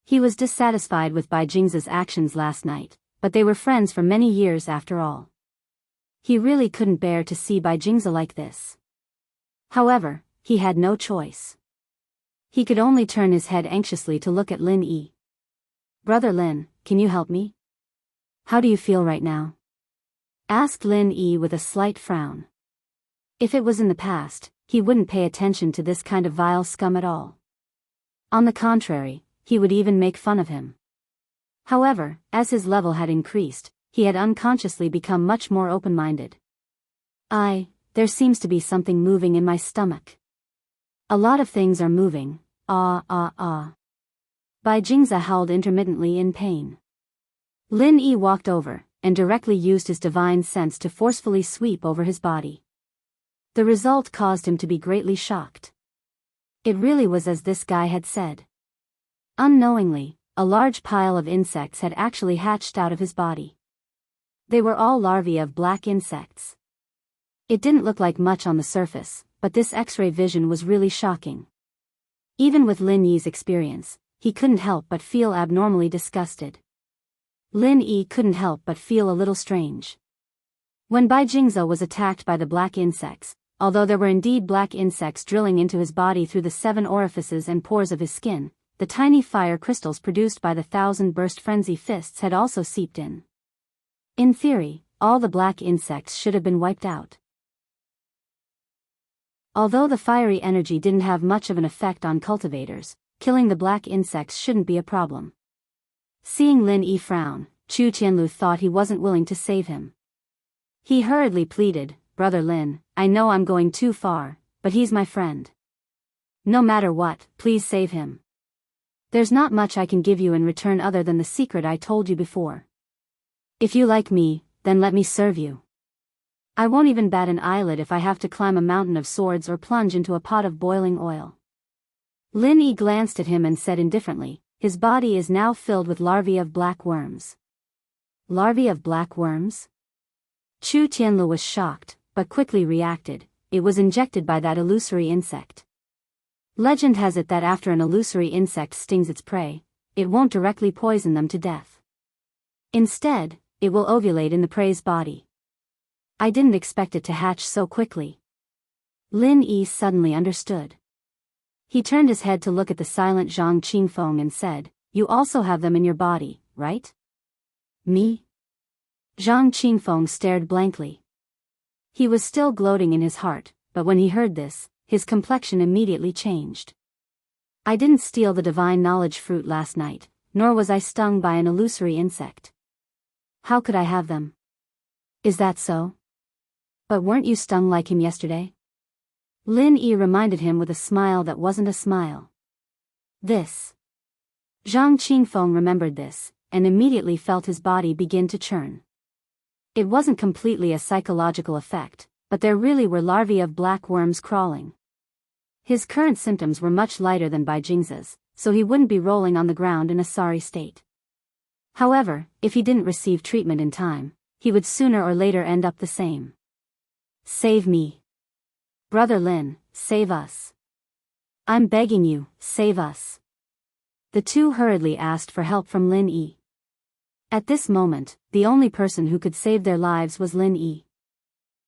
He was dissatisfied with Bai Jingze's actions last night, but they were friends for many years after all. He really couldn't bear to see Bai Jingze like this. However, he had no choice. He could only turn his head anxiously to look at Lin Yi. Brother Lin, can you help me? How do you feel right now? Asked Lin Yi with a slight frown. If it was in the past, he wouldn't pay attention to this kind of vile scum at all. On the contrary, he would even make fun of him. However, as his level had increased, he had unconsciously become much more open-minded. There seems to be something moving in my stomach. A lot of things are moving, Bai Jingze howled intermittently in pain. Lin Yi walked over, and directly used his divine sense to forcefully sweep over his body. The result caused him to be greatly shocked. It really was as this guy had said. Unknowingly, a large pile of insects had actually hatched out of his body. They were all larvae of black insects. It didn't look like much on the surface, but this X-ray vision was really shocking. Even with Lin Yi's experience, he couldn't help but feel abnormally disgusted. Lin Yi couldn't help but feel a little strange. When Bai Jingze was attacked by the black insects, although there were indeed black insects drilling into his body through the 7 orifices and pores of his skin, the tiny fire crystals produced by the 1,000 burst frenzy fists had also seeped in. In theory, all the black insects should have been wiped out. Although the fiery energy didn't have much of an effect on cultivators, killing the black insects shouldn't be a problem. Seeing Lin Yi frown, Chu Tianlu thought he wasn't willing to save him. He hurriedly pleaded, Brother Lin, I know I'm going too far, but he's my friend. No matter what, please save him. There's not much I can give you in return other than the secret I told you before. If you like me, then let me serve you. I won't even bat an eyelid if I have to climb a mountain of swords or plunge into a pot of boiling oil. Lin Yi glanced at him and said indifferently, his body is now filled with larvae of black worms. Larvae of black worms? Chu Tianlu was shocked, but quickly reacted, it was injected by that illusory insect. Legend has it that after an illusory insect stings its prey, it won't directly poison them to death. Instead, it will ovulate in the prey's body. I didn't expect it to hatch so quickly. Lin Yi suddenly understood. He turned his head to look at the silent Zhang Qingfeng and said, You also have them in your body, right? Me? Zhang Qingfeng stared blankly. He was still gloating in his heart, but when he heard this, his complexion immediately changed. I didn't steal the divine knowledge fruit last night, nor was I stung by an illusory insect. How could I have them? Is that so? But weren't you stung like him yesterday? Lin Yi reminded him with a smile that wasn't a smile. This. Zhang Qingfeng remembered this, and immediately felt his body begin to churn. It wasn't completely a psychological effect, but there really were larvae of black worms crawling. His current symptoms were much lighter than Bai Jing's, so he wouldn't be rolling on the ground in a sorry state. However, if he didn't receive treatment in time, he would sooner or later end up the same. Save me. Brother Lin, save us. I'm begging you, save us. The two hurriedly asked for help from Lin Yi. At this moment, the only person who could save their lives was Lin Yi.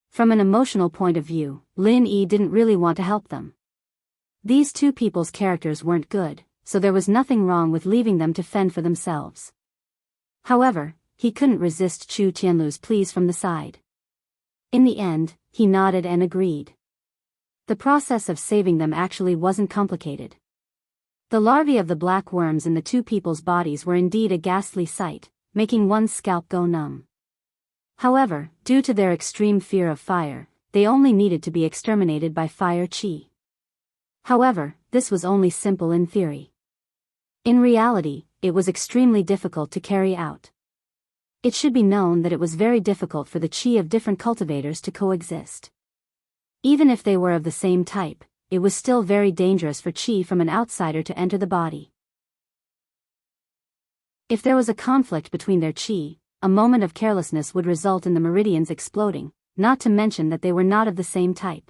From an emotional point of view, Lin Yi didn't really want to help them. These two people's characters weren't good, so there was nothing wrong with leaving them to fend for themselves. However, he couldn't resist Chu Tianlu's pleas from the side. In the end, he nodded and agreed. The process of saving them actually wasn't complicated. The larvae of the black worms in the two people's bodies were indeed a ghastly sight, making one's scalp go numb. However, due to their extreme fear of fire, they only needed to be exterminated by fire qi. However, this was only simple in theory. In reality, it was extremely difficult to carry out. It should be known that it was very difficult for the qi of different cultivators to coexist. Even if they were of the same type, it was still very dangerous for qi from an outsider to enter the body. If there was a conflict between their qi, a moment of carelessness would result in the meridians exploding, not to mention that they were not of the same type.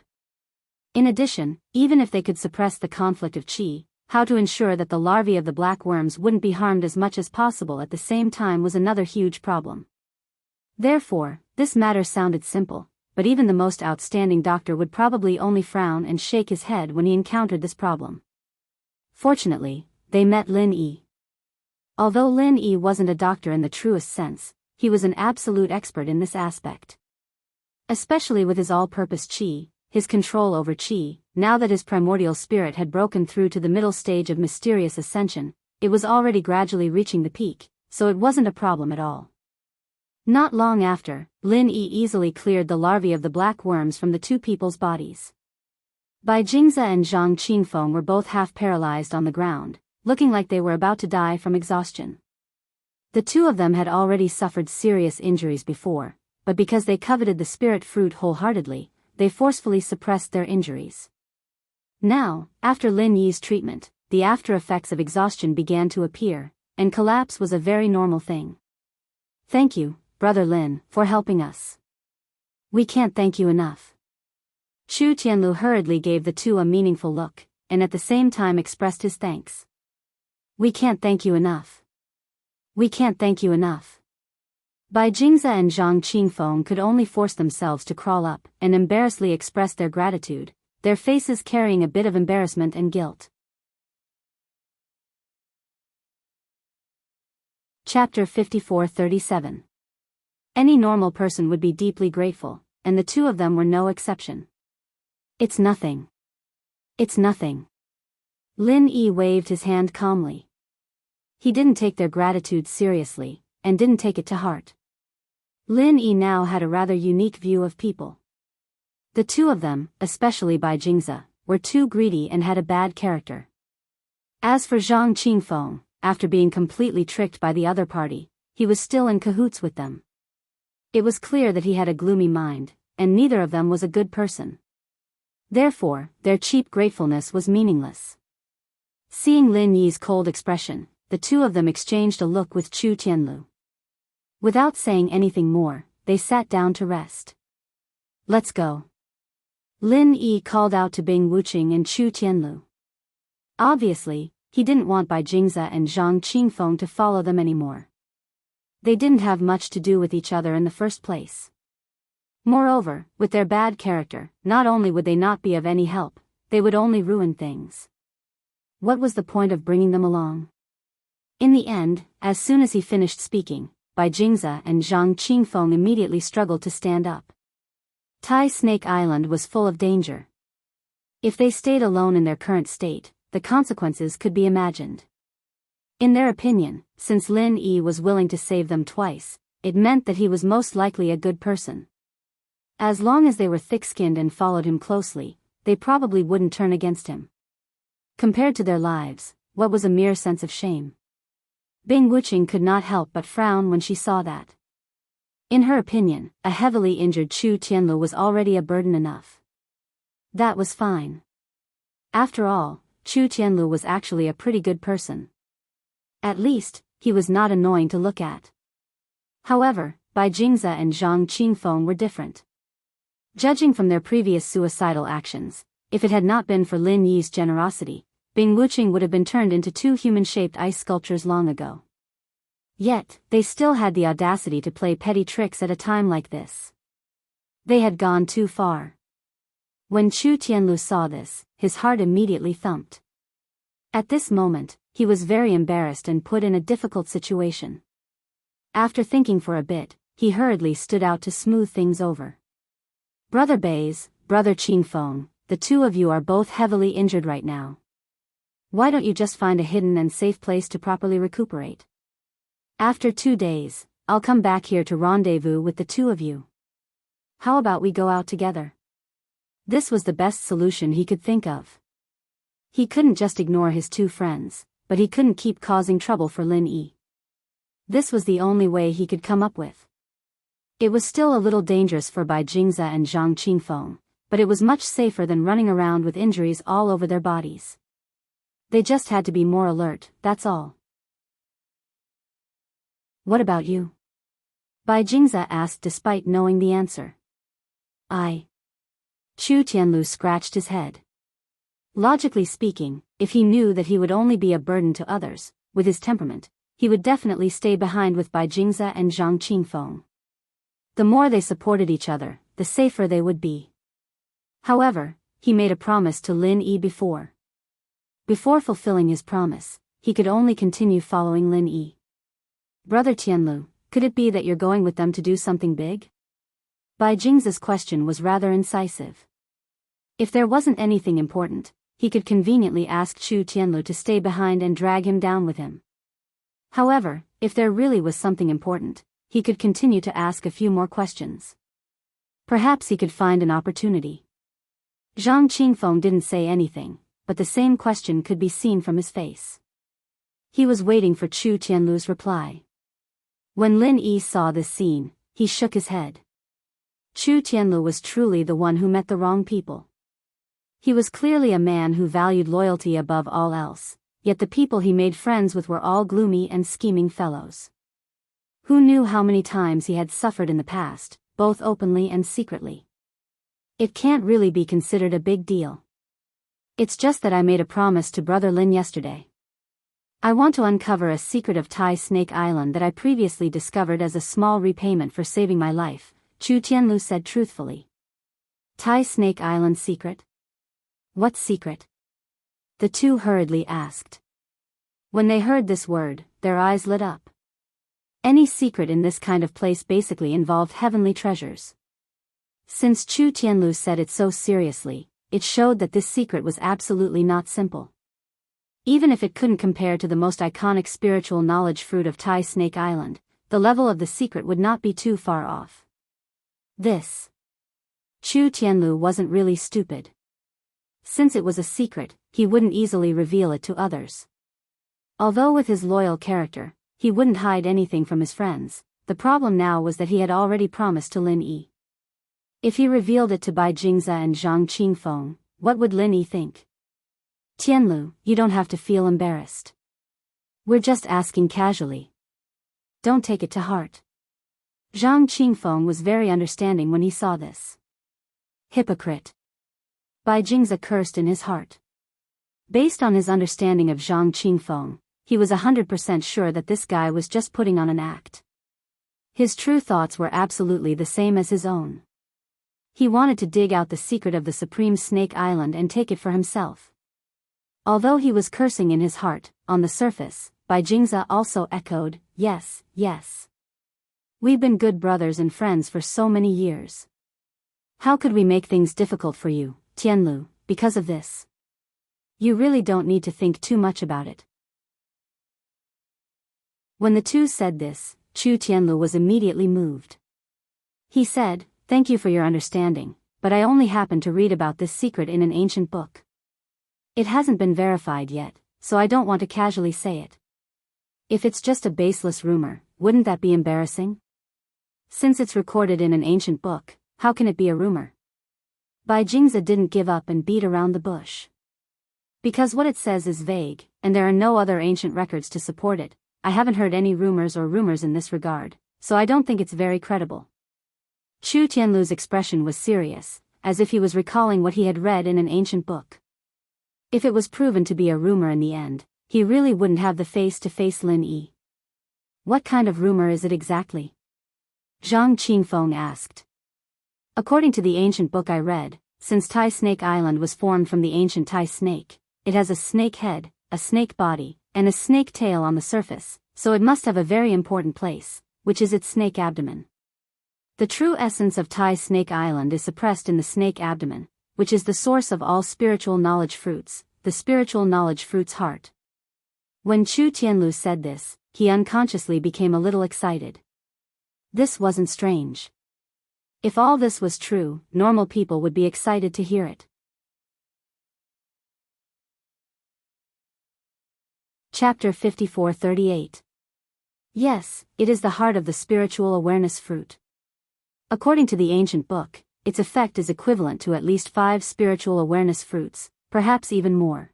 In addition, even if they could suppress the conflict of qi, how to ensure that the larvae of the black worms wouldn't be harmed as much as possible at the same time was another huge problem. Therefore, this matter sounded simple, but even the most outstanding doctor would probably only frown and shake his head when he encountered this problem. Fortunately, they met Lin Yi. Although Lin Yi wasn't a doctor in the truest sense, he was an absolute expert in this aspect. Especially with his all-purpose qi, his control over qi, now that his primordial spirit had broken through to the middle stage of mysterious ascension, it was already gradually reaching the peak, so it wasn't a problem at all. Not long after, Lin Yi easily cleared the larvae of the black worms from the two people's bodies. Bai Jingze and Zhang Qingfeng were both half paralyzed on the ground, looking like they were about to die from exhaustion. The two of them had already suffered serious injuries before, but because they coveted the spirit fruit wholeheartedly, they forcefully suppressed their injuries. Now, after Lin Yi's treatment, the after effects of exhaustion began to appear, and collapse was a very normal thing. Thank you, Brother Lin, for helping us. We can't thank you enough. Chu Tianlu hurriedly gave the two a meaningful look, and at the same time expressed his thanks. We can't thank you enough. We can't thank you enough. Bai Jingze and Zhang Qingfeng could only force themselves to crawl up and embarrassedly express their gratitude, their faces carrying a bit of embarrassment and guilt. Chapter 54-37. Any normal person would be deeply grateful, and the two of them were no exception. It's nothing. It's nothing. Lin Yi waved his hand calmly. He didn't take their gratitude seriously, and didn't take it to heart. Lin Yi now had a rather unique view of people. The two of them, especially Bai Jingze, were too greedy and had a bad character. As for Zhang Qingfeng, after being completely tricked by the other party, he was still in cahoots with them. It was clear that he had a gloomy mind, and neither of them was a good person. Therefore, their cheap gratefulness was meaningless. Seeing Lin Yi's cold expression, the two of them exchanged a look with Chu Tianlu. Without saying anything more, they sat down to rest. Let's go. Lin Yi called out to Bing Wuqing and Chu Tianlu. Obviously, he didn't want Bai Jingze and Zhang Qingfeng to follow them anymore. They didn't have much to do with each other in the first place. Moreover, with their bad character, not only would they not be of any help, they would only ruin things. What was the point of bringing them along? In the end, as soon as he finished speaking, Bai Jingze and Zhang Qingfeng immediately struggled to stand up. Tai Snake Island was full of danger. If they stayed alone in their current state, the consequences could be imagined. In their opinion, since Lin Yi was willing to save them twice, it meant that he was most likely a good person. As long as they were thick-skinned and followed him closely, they probably wouldn't turn against him. Compared to their lives, what was a mere sense of shame? Bing Wuqing could not help but frown when she saw that. In her opinion, a heavily injured Chu Tianlu was already a burden enough. That was fine. After all, Chu Tianlu was actually a pretty good person. At least, he was not annoying to look at. However, Bai Jingze and Zhang Qingfeng were different. Judging from their previous suicidal actions, if it had not been for Lin Yi's generosity, Bing Wuqing would have been turned into two human-shaped ice sculptures long ago. Yet, they still had the audacity to play petty tricks at a time like this. They had gone too far. When Chu Tianlu saw this, his heart immediately thumped. At this moment, he was very embarrassed and put in a difficult situation. After thinking for a bit, he hurriedly stood out to smooth things over. Brother Baize, Brother Qingfeng, the two of you are both heavily injured right now. Why don't you just find a hidden and safe place to properly recuperate? After 2 days, I'll come back here to rendezvous with the two of you. How about we go out together? This was the best solution he could think of. He couldn't just ignore his two friends, but he couldn't keep causing trouble for Lin Yi. This was the only way he could come up with. It was still a little dangerous for Bai Jingze and Zhang Qingfeng, but it was much safer than running around with injuries all over their bodies. They just had to be more alert, that's all. What about you? Bai Jingze asked despite knowing the answer. Chu Tianlu scratched his head. Logically speaking, if he knew that he would only be a burden to others, with his temperament, he would definitely stay behind with Bai Jingze and Zhang Qingfeng. The more they supported each other, the safer they would be. However, he made a promise to Lin Yi before. Before fulfilling his promise, he could only continue following Lin Yi. Brother Tianlu, could it be that you're going with them to do something big? Bai Jingze's question was rather incisive. If there wasn't anything important, he could conveniently ask Chu Tianlu to stay behind and drag him down with him. However, if there really was something important, he could continue to ask a few more questions. Perhaps he could find an opportunity. Zhang Qingfeng didn't say anything, but the same question could be seen from his face. He was waiting for Chu Tianlu's reply. When Lin Yi saw this scene, he shook his head. Chu Tianlu was truly the one who met the wrong people. He was clearly a man who valued loyalty above all else, yet the people he made friends with were all gloomy and scheming fellows. Who knew how many times he had suffered in the past, both openly and secretly? It can't really be considered a big deal. It's just that I made a promise to Brother Lin yesterday. I want to uncover a secret of Tai Snake Island that I previously discovered as a small repayment for saving my life, Chu Tianlu said truthfully. Tai Snake Island secret? What secret? The two hurriedly asked. When they heard this word, their eyes lit up. Any secret in this kind of place basically involved heavenly treasures. Since Chu Tianlu said it so seriously, it showed that this secret was absolutely not simple. Even if it couldn't compare to the most iconic spiritual knowledge fruit of Tai Snake Island, the level of the secret would not be too far off. This. Chu Tianlu wasn't really stupid. Since it was a secret, he wouldn't easily reveal it to others. Although with his loyal character, he wouldn't hide anything from his friends, the problem now was that he had already promised to Lin Yi. If he revealed it to Bai Jingze and Zhang Qingfeng, what would Lin Yi think? Tianlu, you don't have to feel embarrassed. We're just asking casually. Don't take it to heart. Zhang Qingfeng was very understanding when he saw this. Hypocrite. Bai Jingze cursed in his heart. Based on his understanding of Zhang Qingfeng, he was 100% sure that this guy was just putting on an act. His true thoughts were absolutely the same as his own. He wanted to dig out the secret of the Supreme Snake Island and take it for himself. Although he was cursing in his heart, on the surface, Bai Jingze also echoed, yes, yes. We've been good brothers and friends for so many years. How could we make things difficult for you, Tianlu, because of this? You really don't need to think too much about it. When the two said this, Chu Tianlu was immediately moved. He said, thank you for your understanding, but I only happened to read about this secret in an ancient book. It hasn't been verified yet, so I don't want to casually say it. If it's just a baseless rumor, wouldn't that be embarrassing? Since it's recorded in an ancient book, how can it be a rumor? Bai Jingze didn't give up and beat around the bush. Because what it says is vague, and there are no other ancient records to support it. I haven't heard any rumors in this regard, so I don't think it's very credible. Chu Tianlu's expression was serious, as if he was recalling what he had read in an ancient book. If it was proven to be a rumor in the end, he really wouldn't have the face to face Lin Yi. What kind of rumor is it exactly? Zhang Qingfeng asked. According to the ancient book I read, since Tai Snake Island was formed from the ancient Tai snake, it has a snake head, a snake body, and a snake tail on the surface, so it must have a very important place, which is its snake abdomen. The true essence of Tai Snake Island is suppressed in the snake abdomen, which is the source of all spiritual knowledge fruits, the spiritual knowledge fruit's heart. When Chu Tianlu said this, he unconsciously became a little excited. This wasn't strange. If all this was true, normal people would be excited to hear it. Chapter 54:38. Yes, it is the heart of the spiritual awareness fruit. According to the ancient book, its effect is equivalent to at least 5 spiritual awareness fruits, perhaps even more.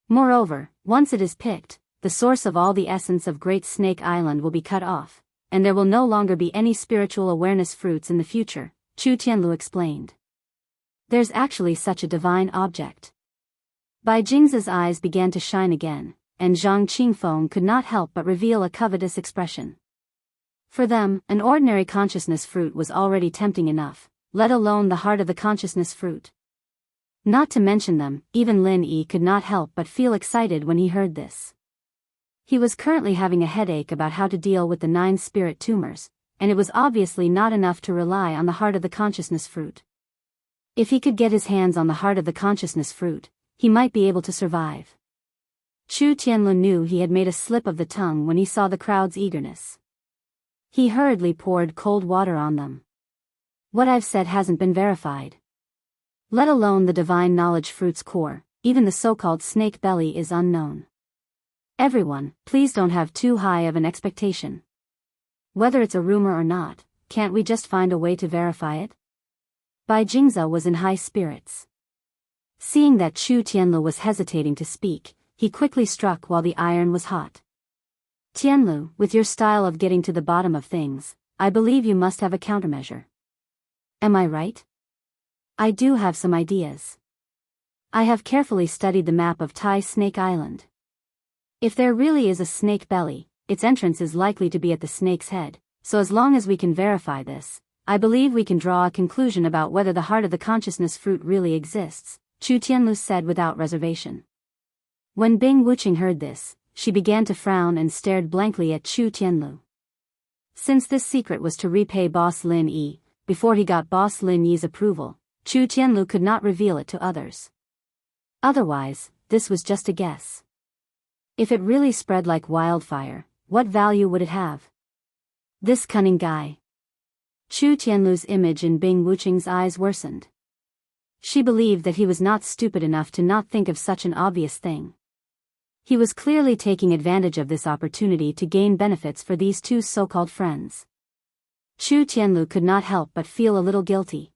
Moreover, once it is picked, the source of all the essence of Great Snake Island will be cut off, and there will no longer be any spiritual awareness fruits in the future, Chu Tianlu explained. There's actually such a divine object. Bai Jingze's eyes began to shine again, and Zhang Qingfeng could not help but reveal a covetous expression. For them, an ordinary consciousness fruit was already tempting enough, let alone the heart of the consciousness fruit. Not to mention them, even Lin Yi could not help but feel excited when he heard this. He was currently having a headache about how to deal with the 9 spirit tumors, and it was obviously not enough to rely on the heart of the consciousness fruit. If he could get his hands on the heart of the consciousness fruit, he might be able to survive. Chu Tianlu knew he had made a slip of the tongue when he saw the crowd's eagerness. He hurriedly poured cold water on them. What I've said hasn't been verified. Let alone the divine knowledge fruit's core, even the so-called snake belly is unknown. Everyone, please don't have too high of an expectation. Whether it's a rumor or not, can't we just find a way to verify it? Bai Jingze was in high spirits. Seeing that Chu Tianlu was hesitating to speak, he quickly struck while the iron was hot. Tianlu, with your style of getting to the bottom of things, I believe you must have a countermeasure. Am I right? I do have some ideas. I have carefully studied the map of Tai Snake Island. If there really is a snake belly, its entrance is likely to be at the snake's head, so as long as we can verify this, I believe we can draw a conclusion about whether the heart of the consciousness fruit really exists, Chu Tianlu said without reservation. When Bing Wuqing heard this, she began to frown and stared blankly at Chu Tianlu. Since this secret was to repay Boss Lin Yi, before he got Boss Lin Yi's approval, Chu Tianlu could not reveal it to others. Otherwise, this was just a guess. If it really spread like wildfire, what value would it have? This cunning guy. Chu Tianlu's image in Bing Wuqing's eyes worsened. She believed that he was not stupid enough to not think of such an obvious thing. He was clearly taking advantage of this opportunity to gain benefits for these two so-called friends. Chu Tianlu could not help but feel a little guilty.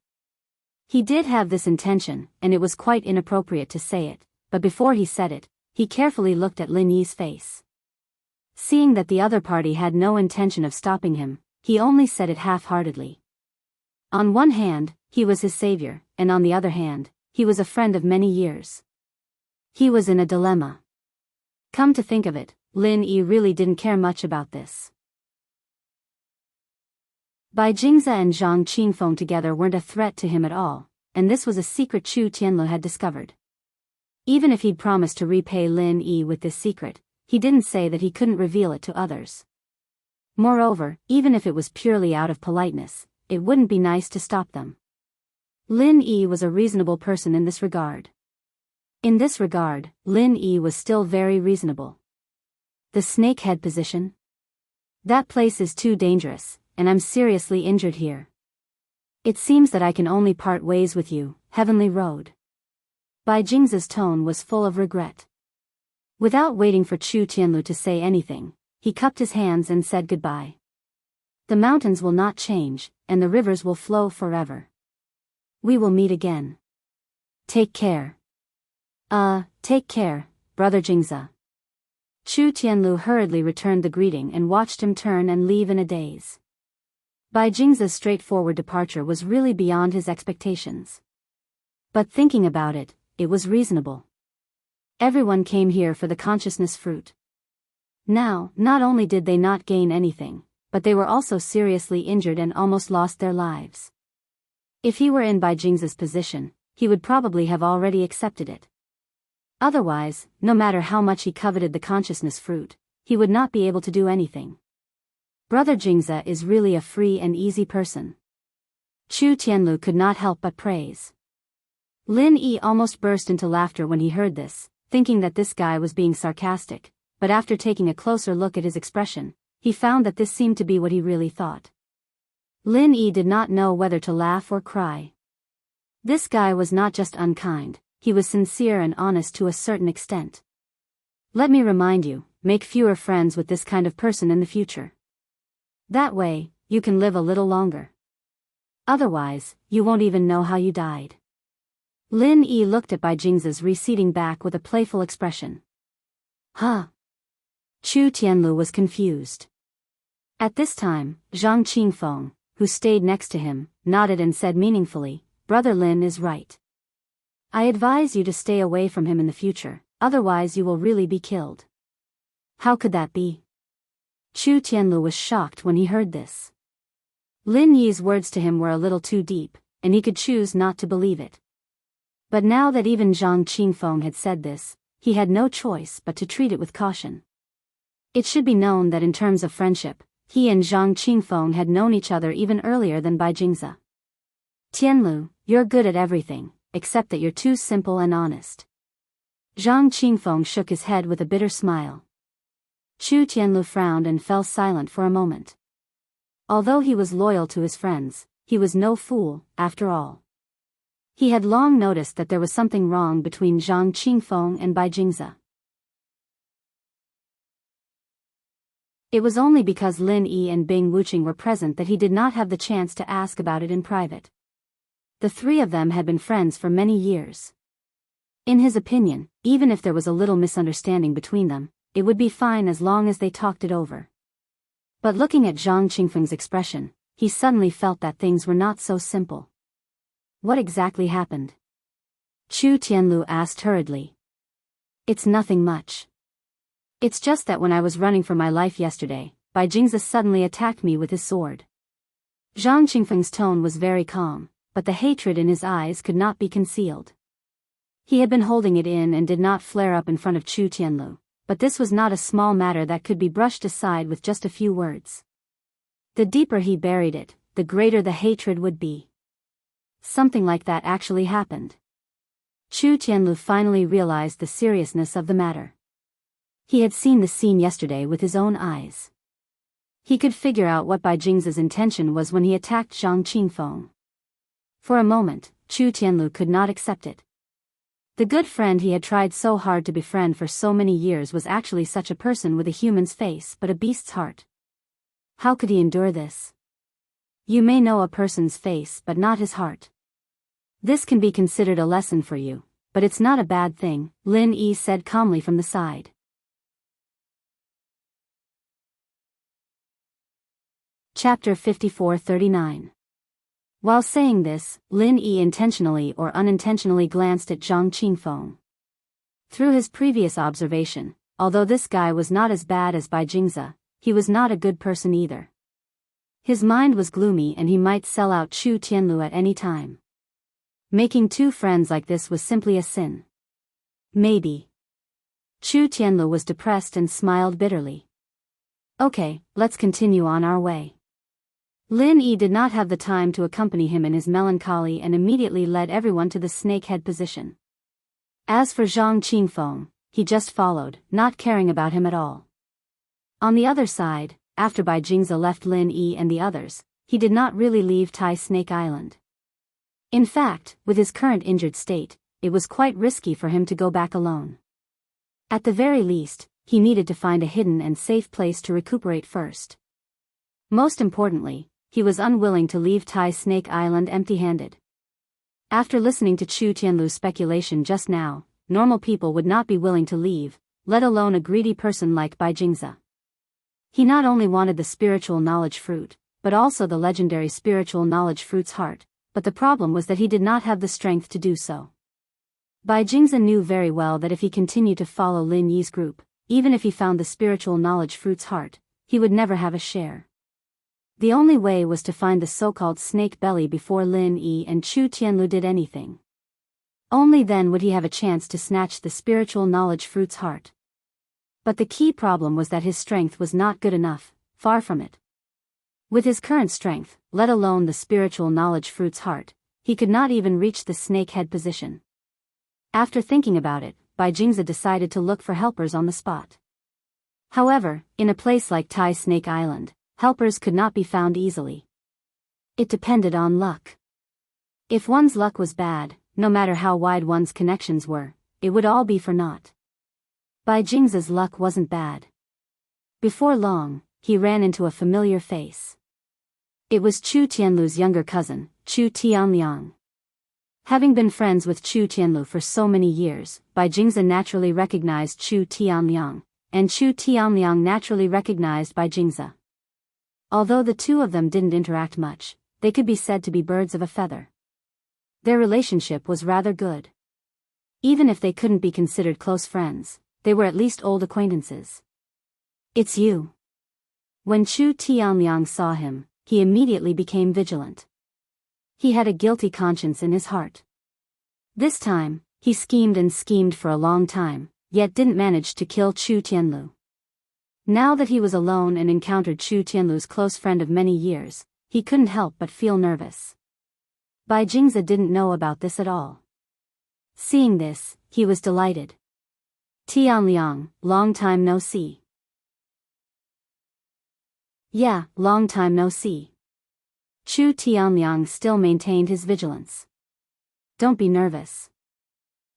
He did have this intention, and it was quite inappropriate to say it, but before he said it, he carefully looked at Lin Yi's face. Seeing that the other party had no intention of stopping him, he only said it half-heartedly. On one hand, he was his savior, and on the other hand, he was a friend of many years. He was in a dilemma. Come to think of it, Lin Yi really didn't care much about this. Bai Jingze and Zhang Qingfeng together weren't a threat to him at all, and this was a secret Chu Tianlu had discovered. Even if he'd promised to repay Lin Yi with this secret, he didn't say that he couldn't reveal it to others. Moreover, even if it was purely out of politeness, it wouldn't be nice to stop them. Lin Yi was a reasonable person in this regard. In this regard, Lin Yi was still very reasonable. The snake head position? That place is too dangerous, and I'm seriously injured here. It seems that I can only part ways with you, Heavenly Road. Bai Jing's tone was full of regret. Without waiting for Chu Tianlu to say anything, he cupped his hands and said goodbye. The mountains will not change, and the rivers will flow forever. We will meet again. Take care. Take care, Brother Jingza. Chu Tianlu hurriedly returned the greeting and watched him turn and leave in a daze. Bai Jing's straightforward departure was really beyond his expectations. But thinking about it, it was reasonable. Everyone came here for the consciousness fruit. Now, not only did they not gain anything, but they were also seriously injured and almost lost their lives. If he were in Bai Jing's position, he would probably have already accepted it. Otherwise, no matter how much he coveted the consciousness fruit, he would not be able to do anything. Brother Jingza is really a free and easy person. Chu Tianlu could not help but praise. Lin Yi almost burst into laughter when he heard this, thinking that this guy was being sarcastic, but after taking a closer look at his expression, he found that this seemed to be what he really thought. Lin Yi did not know whether to laugh or cry. This guy was not just unkind, he was sincere and honest to a certain extent. Let me remind you, make fewer friends with this kind of person in the future. That way, you can live a little longer. Otherwise, you won't even know how you died. Lin Yi looked at Bai Jing's receding back with a playful expression. Huh? Chu Tianlu was confused. At this time, Zhang Qingfeng, who stayed next to him, nodded and said meaningfully, Brother Lin is right. I advise you to stay away from him in the future, otherwise you will really be killed. How could that be? Chu Tianlu was shocked when he heard this. Lin Yi's words to him were a little too deep, and he could choose not to believe it. But now that even Zhang Qingfeng had said this, he had no choice but to treat it with caution. It should be known that in terms of friendship, he and Zhang Qingfeng had known each other even earlier than Bai Jingza. Tianlu, you're good at everything, except that you're too simple and honest. Zhang Qingfeng shook his head with a bitter smile. Chu Tianlu frowned and fell silent for a moment. Although he was loyal to his friends, he was no fool, after all. He had long noticed that there was something wrong between Zhang Qingfeng and Bai Jingza. It was only because Lin Yi and Bing Wuqing were present that he did not have the chance to ask about it in private. The three of them had been friends for many years. In his opinion, even if there was a little misunderstanding between them, it would be fine as long as they talked it over. But looking at Zhang Qingfeng's expression, he suddenly felt that things were not so simple. What exactly happened? Chu Tianlu asked hurriedly. It's nothing much. It's just that when I was running for my life yesterday, Bai Jingza suddenly attacked me with his sword. Zhang Qingfeng's tone was very calm, but the hatred in his eyes could not be concealed. He had been holding it in and did not flare up in front of Chu Tianlu, but this was not a small matter that could be brushed aside with just a few words. The deeper he buried it, the greater the hatred would be. Something like that actually happened. Chu Tianlu finally realized the seriousness of the matter. He had seen the scene yesterday with his own eyes. He could figure out what Bai Jing's intention was when he attacked Zhang Qingfeng. For a moment, Chu Tianlu could not accept it. The good friend he had tried so hard to befriend for so many years was actually such a person with a human's face but a beast's heart. How could he endure this? You may know a person's face but not his heart. This can be considered a lesson for you, but it's not a bad thing, Lin Yi said calmly from the side. Chapter 54-39. While saying this, Lin Yi intentionally or unintentionally glanced at Zhang Qingfeng. Through his previous observation, although this guy was not as bad as Bai Jingza, he was not a good person either. His mind was gloomy and he might sell out Chu Tianlu at any time. Making two friends like this was simply a sin. Maybe. Chu Tianlu was depressed and smiled bitterly. Okay, let's continue on our way. Lin Yi did not have the time to accompany him in his melancholy and immediately led everyone to the snakehead position. As for Zhang Qingfeng, he just followed, not caring about him at all. On the other side, after Bai Jingza left Lin Yi and the others, he did not really leave Tai Snake Island. In fact, with his current injured state, it was quite risky for him to go back alone. At the very least, he needed to find a hidden and safe place to recuperate first. Most importantly, he was unwilling to leave Tai Snake Island empty-handed. After listening to Chu Tianlu's speculation just now, normal people would not be willing to leave, let alone a greedy person like Bai Jingze. He not only wanted the spiritual knowledge fruit, but also the legendary spiritual knowledge fruit's heart, but the problem was that he did not have the strength to do so. Bai Jingze knew very well that if he continued to follow Lin Yi's group, even if he found the spiritual knowledge fruit's heart, he would never have a share. The only way was to find the so-called snake belly before Lin Yi and Chu Tianlu did anything. Only then would he have a chance to snatch the spiritual knowledge fruit's heart. But the key problem was that his strength was not good enough, far from it. With his current strength, let alone the spiritual knowledge fruit's heart, he could not even reach the snake head position. After thinking about it, Bai Jingze decided to look for helpers on the spot. However, in a place like Tai Snake Island, helpers could not be found easily. It depended on luck. If one's luck was bad, no matter how wide one's connections were, it would all be for naught. Bai Jingze's luck wasn't bad. Before long, he ran into a familiar face. It was Chu Tianlu's younger cousin, Chu Tianliang. Having been friends with Chu Tianlu for so many years, Bai Jingze naturally recognized Chu Tianliang, and Chu Tianliang naturally recognized Bai Jingze. Although the two of them didn't interact much, they could be said to be birds of a feather. Their relationship was rather good. Even if they couldn't be considered close friends, they were at least old acquaintances. "It's you." When Chu Tianliang saw him, he immediately became vigilant. He had a guilty conscience in his heart. This time, he schemed and schemed for a long time, yet didn't manage to kill Chu Tianlu. Now that he was alone and encountered Chu Tianlu's close friend of many years, he couldn't help but feel nervous. Bai Jingze didn't know about this at all. Seeing this, he was delighted. "Tianliang, long time no see." "Yeah, long time no see." Chu Tianliang still maintained his vigilance. "Don't be nervous.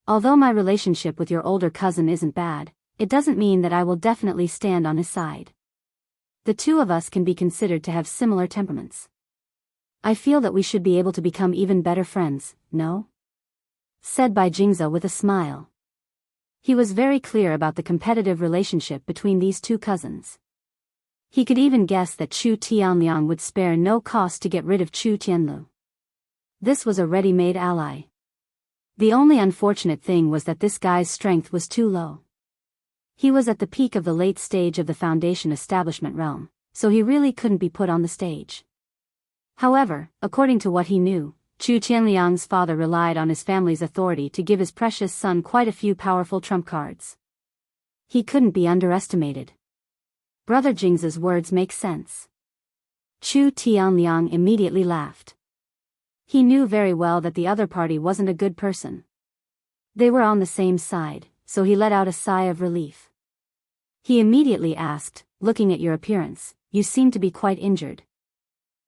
Although my relationship with your older cousin isn't bad, it doesn't mean that I will definitely stand on his side. The two of us can be considered to have similar temperaments. I feel that we should be able to become even better friends, no?" said Bai Jingze with a smile. He was very clear about the competitive relationship between these two cousins. He could even guess that Chu Tianliang would spare no cost to get rid of Chu Tianlu. This was a ready-made ally. The only unfortunate thing was that this guy's strength was too low. He was at the peak of the late stage of the Foundation establishment realm, so he really couldn't be put on the stage. However, according to what he knew, Chu Tianliang's father relied on his family's authority to give his precious son quite a few powerful trump cards. He couldn't be underestimated. Brother Jingze's words make sense. Chu Tianliang immediately laughed. He knew very well that the other party wasn't a good person. They were on the same side, so he let out a sigh of relief. He immediately asked, "Looking at your appearance, you seem to be quite injured.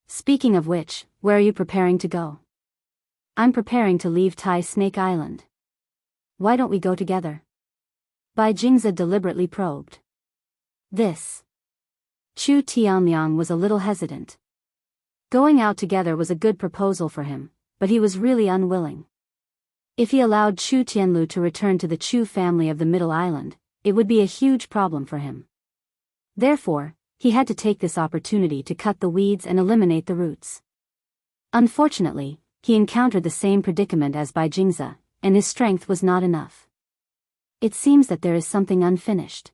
Speaking of which, where are you preparing to go?" "I'm preparing to leave Tai Snake Island." "Why don't we go together?" Bai Jingze deliberately probed. This. Chu Tianliang was a little hesitant. Going out together was a good proposal for him, but he was really unwilling. If he allowed Chu Tianlu to return to the Chu family of the Middle Island, it would be a huge problem for him. Therefore, he had to take this opportunity to cut the weeds and eliminate the roots. Unfortunately, he encountered the same predicament as Bai Jingze, and his strength was not enough. "It seems that there is something unfinished.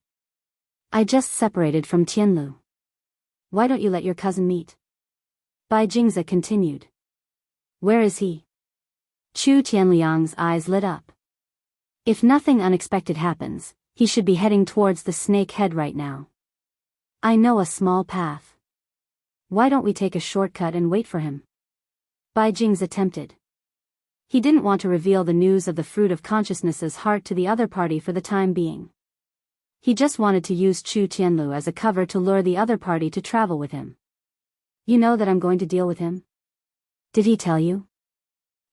I just separated from Tianlu. Why don't you let your cousin meet?" Bai Jingze continued. "Where is he?" Chu Tianliang's eyes lit up. If nothing unexpected happens, he should be heading towards the snake head right now. "I know a small path. Why don't we take a shortcut and wait for him?" Bai Jingze attempted. He didn't want to reveal the news of the fruit of consciousness's heart to the other party for the time being. He just wanted to use Chu Tianlu as a cover to lure the other party to travel with him. "You know that I'm going to deal with him? Did he tell you?"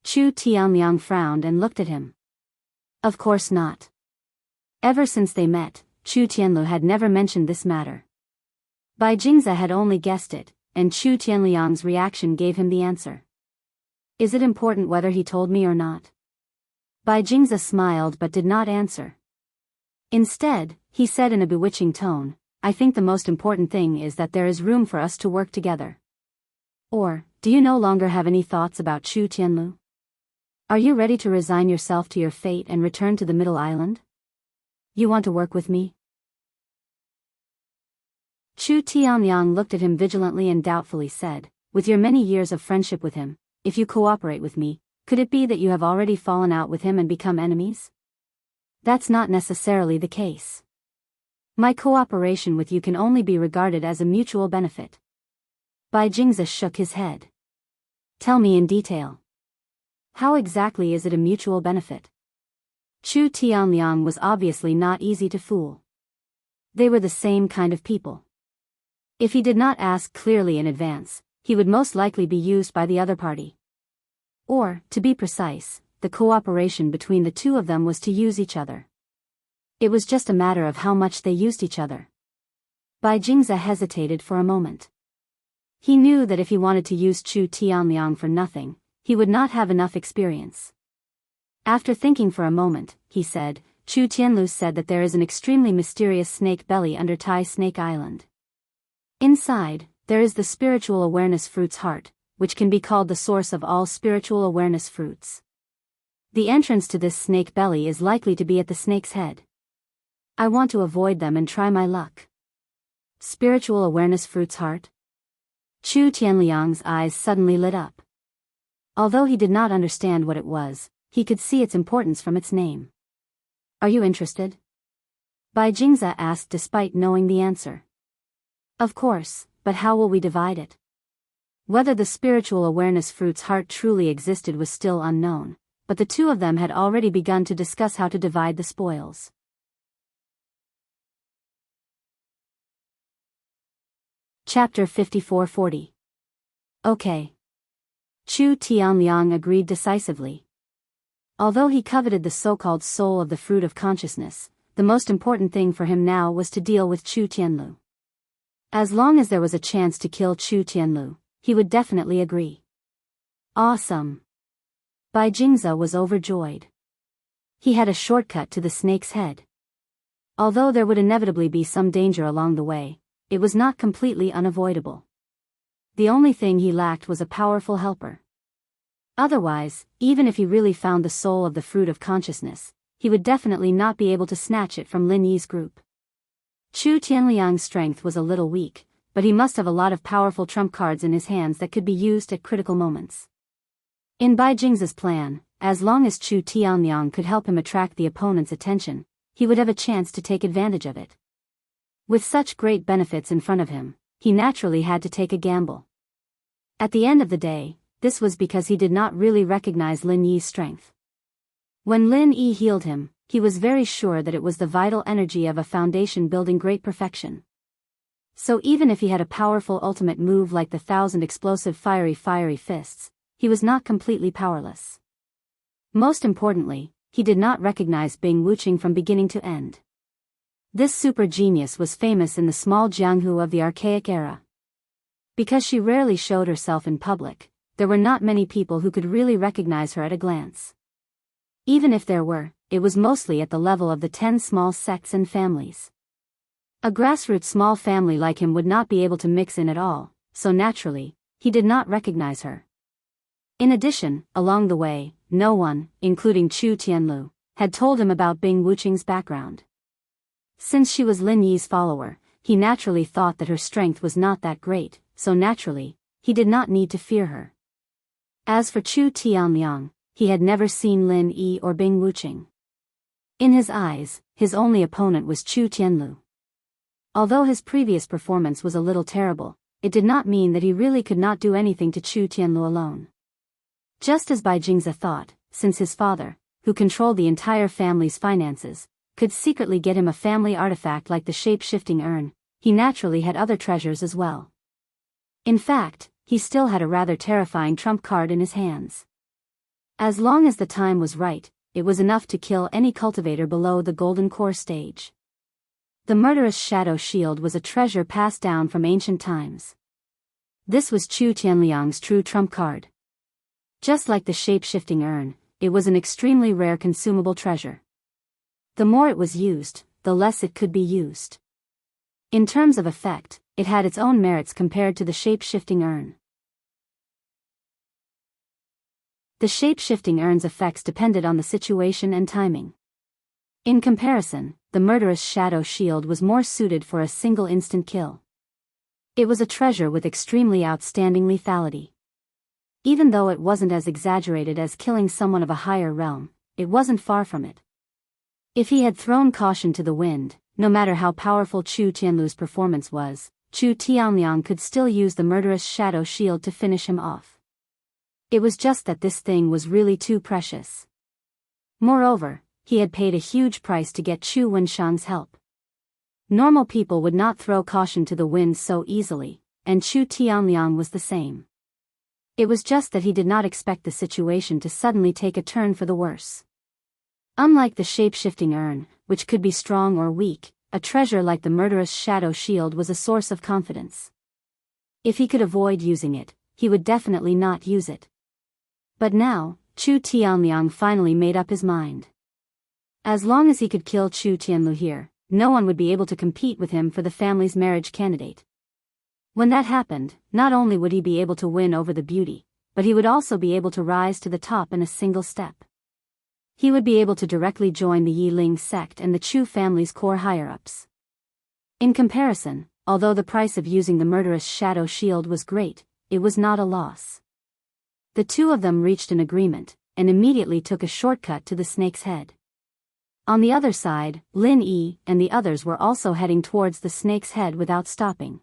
Chu Tianliang frowned and looked at him. Of course not. Ever since they met, Chu Tianlu had never mentioned this matter. Bai Jingze had only guessed it, and Chu Tianliang's reaction gave him the answer. Is it important whether he told me or not? Bai Jingze smiled but did not answer. Instead, he said in a bewitching tone, I think the most important thing is that there is room for us to work together. Or, do you no longer have any thoughts about Chu Tianlu? Are you ready to resign yourself to your fate and return to the Middle Island? You want to work with me? Chu Tianliang looked at him vigilantly and doubtfully said, with your many years of friendship with him, if you cooperate with me, could it be that you have already fallen out with him and become enemies? That's not necessarily the case. My cooperation with you can only be regarded as a mutual benefit. Bai Jingze shook his head. Tell me in detail. How exactly is it a mutual benefit? Chu Tianliang was obviously not easy to fool. They were the same kind of people. If he did not ask clearly in advance, he would most likely be used by the other party. Or, to be precise, the cooperation between the two of them was to use each other. It was just a matter of how much they used each other. Bai Jingze hesitated for a moment. He knew that if he wanted to use Chu Tianliang for nothing, he would not have enough experience. After thinking for a moment, he said, Chu Tianlu said that there is an extremely mysterious snake belly under Tai Snake Island. Inside, there is the spiritual awareness fruit's heart, which can be called the source of all spiritual awareness fruits. The entrance to this snake belly is likely to be at the snake's head. I want to avoid them and try my luck. Spiritual awareness fruit's heart? Chu Tianliang's eyes suddenly lit up. Although he did not understand what it was, he could see its importance from its name. Are you interested? Bai Jingze asked despite knowing the answer. Of course, but how will we divide it? Whether the spiritual awareness fruit's heart truly existed was still unknown, but the two of them had already begun to discuss how to divide the spoils. Chapter 5440. Okay. Chu Tianliang agreed decisively. Although he coveted the so-called soul of the fruit of consciousness, the most important thing for him now was to deal with Chu Tianlu. As long as there was a chance to kill Chu Tianlu, he would definitely agree. Awesome. Bai Jingze was overjoyed. He had a shortcut to the snake's head. Although there would inevitably be some danger along the way, it was not completely unavoidable. The only thing he lacked was a powerful helper. Otherwise, even if he really found the soul of the fruit of consciousness, he would definitely not be able to snatch it from Lin Yi's group. Chu Tianliang's strength was a little weak, but he must have a lot of powerful trump cards in his hands that could be used at critical moments. In Bai Jingze's plan, as long as Chu Tianliang could help him attract the opponent's attention, he would have a chance to take advantage of it. With such great benefits in front of him, he naturally had to take a gamble. At the end of the day, this was because he did not really recognize Lin Yi's strength. When Lin Yi healed him, he was very sure that it was the vital energy of a foundation building great perfection. So even if he had a powerful ultimate move like the 1,000 explosive fiery fists, he was not completely powerless. Most importantly, he did not recognize Bing Wuqing from beginning to end. This super genius was famous in the small Jianghu of the archaic era. Because she rarely showed herself in public, there were not many people who could really recognize her at a glance. Even if there were, it was mostly at the level of the 10 small sects and families. A grassroots small family like him would not be able to mix in at all, so naturally, he did not recognize her. In addition, along the way, no one, including Chu Tianlu, had told him about Bing Wuqing's background. Since she was Lin Yi's follower, he naturally thought that her strength was not that great, so naturally, he did not need to fear her. As for Chu Tianliang, he had never seen Lin Yi or Bing Wuqing. In his eyes, his only opponent was Chu Tianlu. Although his previous performance was a little terrible, it did not mean that he really could not do anything to Chu Tianlu alone. Just as Bai Jingze thought, since his father, who controlled the entire family's finances, could secretly get him a family artifact like the shape-shifting urn, he naturally had other treasures as well. In fact, he still had a rather terrifying trump card in his hands. As long as the time was right, it was enough to kill any cultivator below the golden core stage. The murderous shadow shield was a treasure passed down from ancient times. This was Chu Tianliang's true trump card. Just like the shape-shifting urn, it was an extremely rare consumable treasure. The more it was used, the less it could be used. In terms of effect, it had its own merits compared to the shape-shifting urn. The shape-shifting urn's effects depended on the situation and timing. In comparison, the murderous shadow shield was more suited for a single instant kill. It was a treasure with extremely outstanding lethality. Even though it wasn't as exaggerated as killing someone of a higher realm, it wasn't far from it. If he had thrown caution to the wind, no matter how powerful Chu Tianlu's performance was, Chu Tianliang could still use the murderous shadow shield to finish him off. It was just that this thing was really too precious. Moreover, he had paid a huge price to get Chu Wenshang's help. Normal people would not throw caution to the wind so easily, and Chu Tianliang was the same. It was just that he did not expect the situation to suddenly take a turn for the worse. Unlike the shape-shifting urn, which could be strong or weak, a treasure like the murderous shadow shield was a source of confidence. If he could avoid using it, he would definitely not use it. But now, Chu Tianliang finally made up his mind. As long as he could kill Chu Tianlu here, no one would be able to compete with him for the family's marriage candidate. When that happened, not only would he be able to win over the beauty, but he would also be able to rise to the top in a single step. He would be able to directly join the Yiling sect and the Chu family's core higher-ups. In comparison, although the price of using the murderous shadow shield was great, it was not a loss. The two of them reached an agreement, and immediately took a shortcut to the snake's head. On the other side, Lin Yi and the others were also heading towards the snake's head without stopping.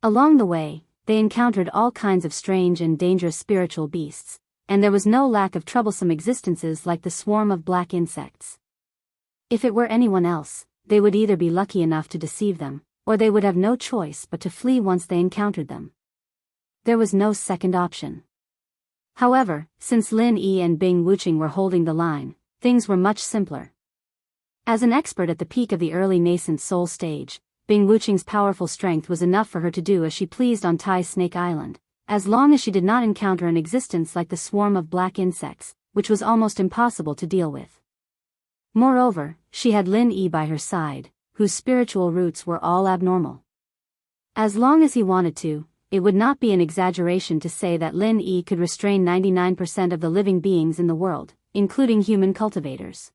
Along the way, they encountered all kinds of strange and dangerous spiritual beasts, and there was no lack of troublesome existences like the swarm of black insects. If it were anyone else, they would either be lucky enough to deceive them, or they would have no choice but to flee once they encountered them. There was no second option. However, since Lin Yi and Bing Wuqing were holding the line, things were much simpler. As an expert at the peak of the early nascent soul stage, Bing Wuqing's powerful strength was enough for her to do as she pleased on Tai Snake Island, as long as she did not encounter an existence like the swarm of black insects, which was almost impossible to deal with. Moreover, she had Lin Yi by her side, whose spiritual roots were all abnormal. As long as he wanted to, it would not be an exaggeration to say that Lin Yi could restrain 99% of the living beings in the world, including human cultivators.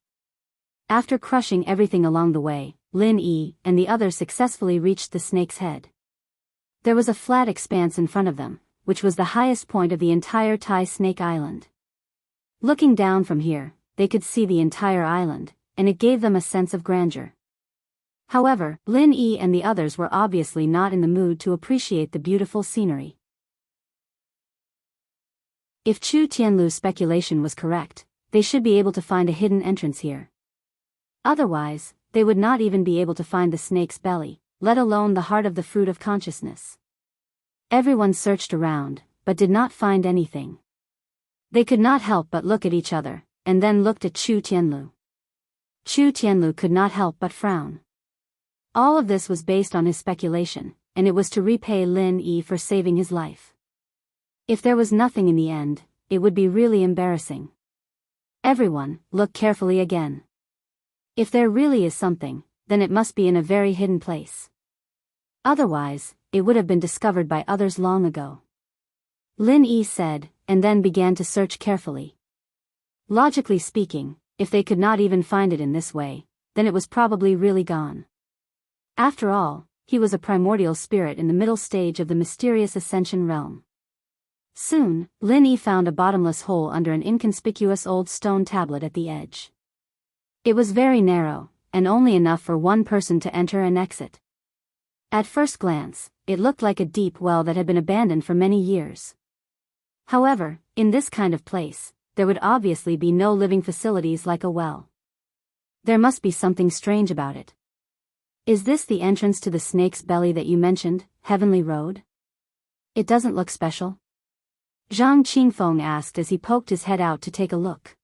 After crushing everything along the way, Lin Yi and the others successfully reached the snake's head. There was a flat expanse in front of them, which was the highest point of the entire Tai Snake Island. Looking down from here, they could see the entire island, and it gave them a sense of grandeur. However, Lin Yi and the others were obviously not in the mood to appreciate the beautiful scenery. If Chu Tianlu's speculation was correct, they should be able to find a hidden entrance here. Otherwise, they would not even be able to find the snake's belly, let alone the heart of the fruit of consciousness. Everyone searched around, but did not find anything. They could not help but look at each other, and then looked at Chu Tianlu. Chu Tianlu could not help but frown. All of this was based on his speculation, and it was to repay Lin Yi for saving his life. If there was nothing in the end, it would be really embarrassing. Everyone, look carefully again. If there really is something, then it must be in a very hidden place. Otherwise, it would have been discovered by others long ago. Lin Yi said, and then began to search carefully. Logically speaking, if they could not even find it in this way, then it was probably really gone. After all, he was a primordial spirit in the middle stage of the mysterious ascension realm. Soon, Lin Yi found a bottomless hole under an inconspicuous old stone tablet at the edge. It was very narrow, and only enough for one person to enter and exit. At first glance, it looked like a deep well that had been abandoned for many years. However, in this kind of place, there would obviously be no living facilities like a well. There must be something strange about it. Is this the entrance to the snake's belly that you mentioned, Heavenly Road? It doesn't look special. Zhang Qingfeng asked as he poked his head out to take a look.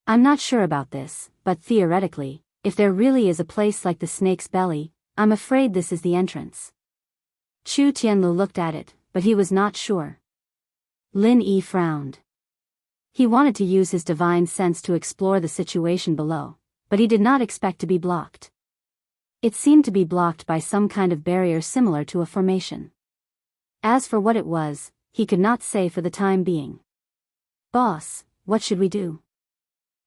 I'm not sure about this, but theoretically, if there really is a place like the snake's belly, I'm afraid this is the entrance. Chu Tianlu looked at it, but he was not sure. Lin Yi frowned. He wanted to use his divine sense to explore the situation below, but he did not expect to be blocked. It seemed to be blocked by some kind of barrier similar to a formation. As for what it was, he could not say for the time being. Boss, what should we do?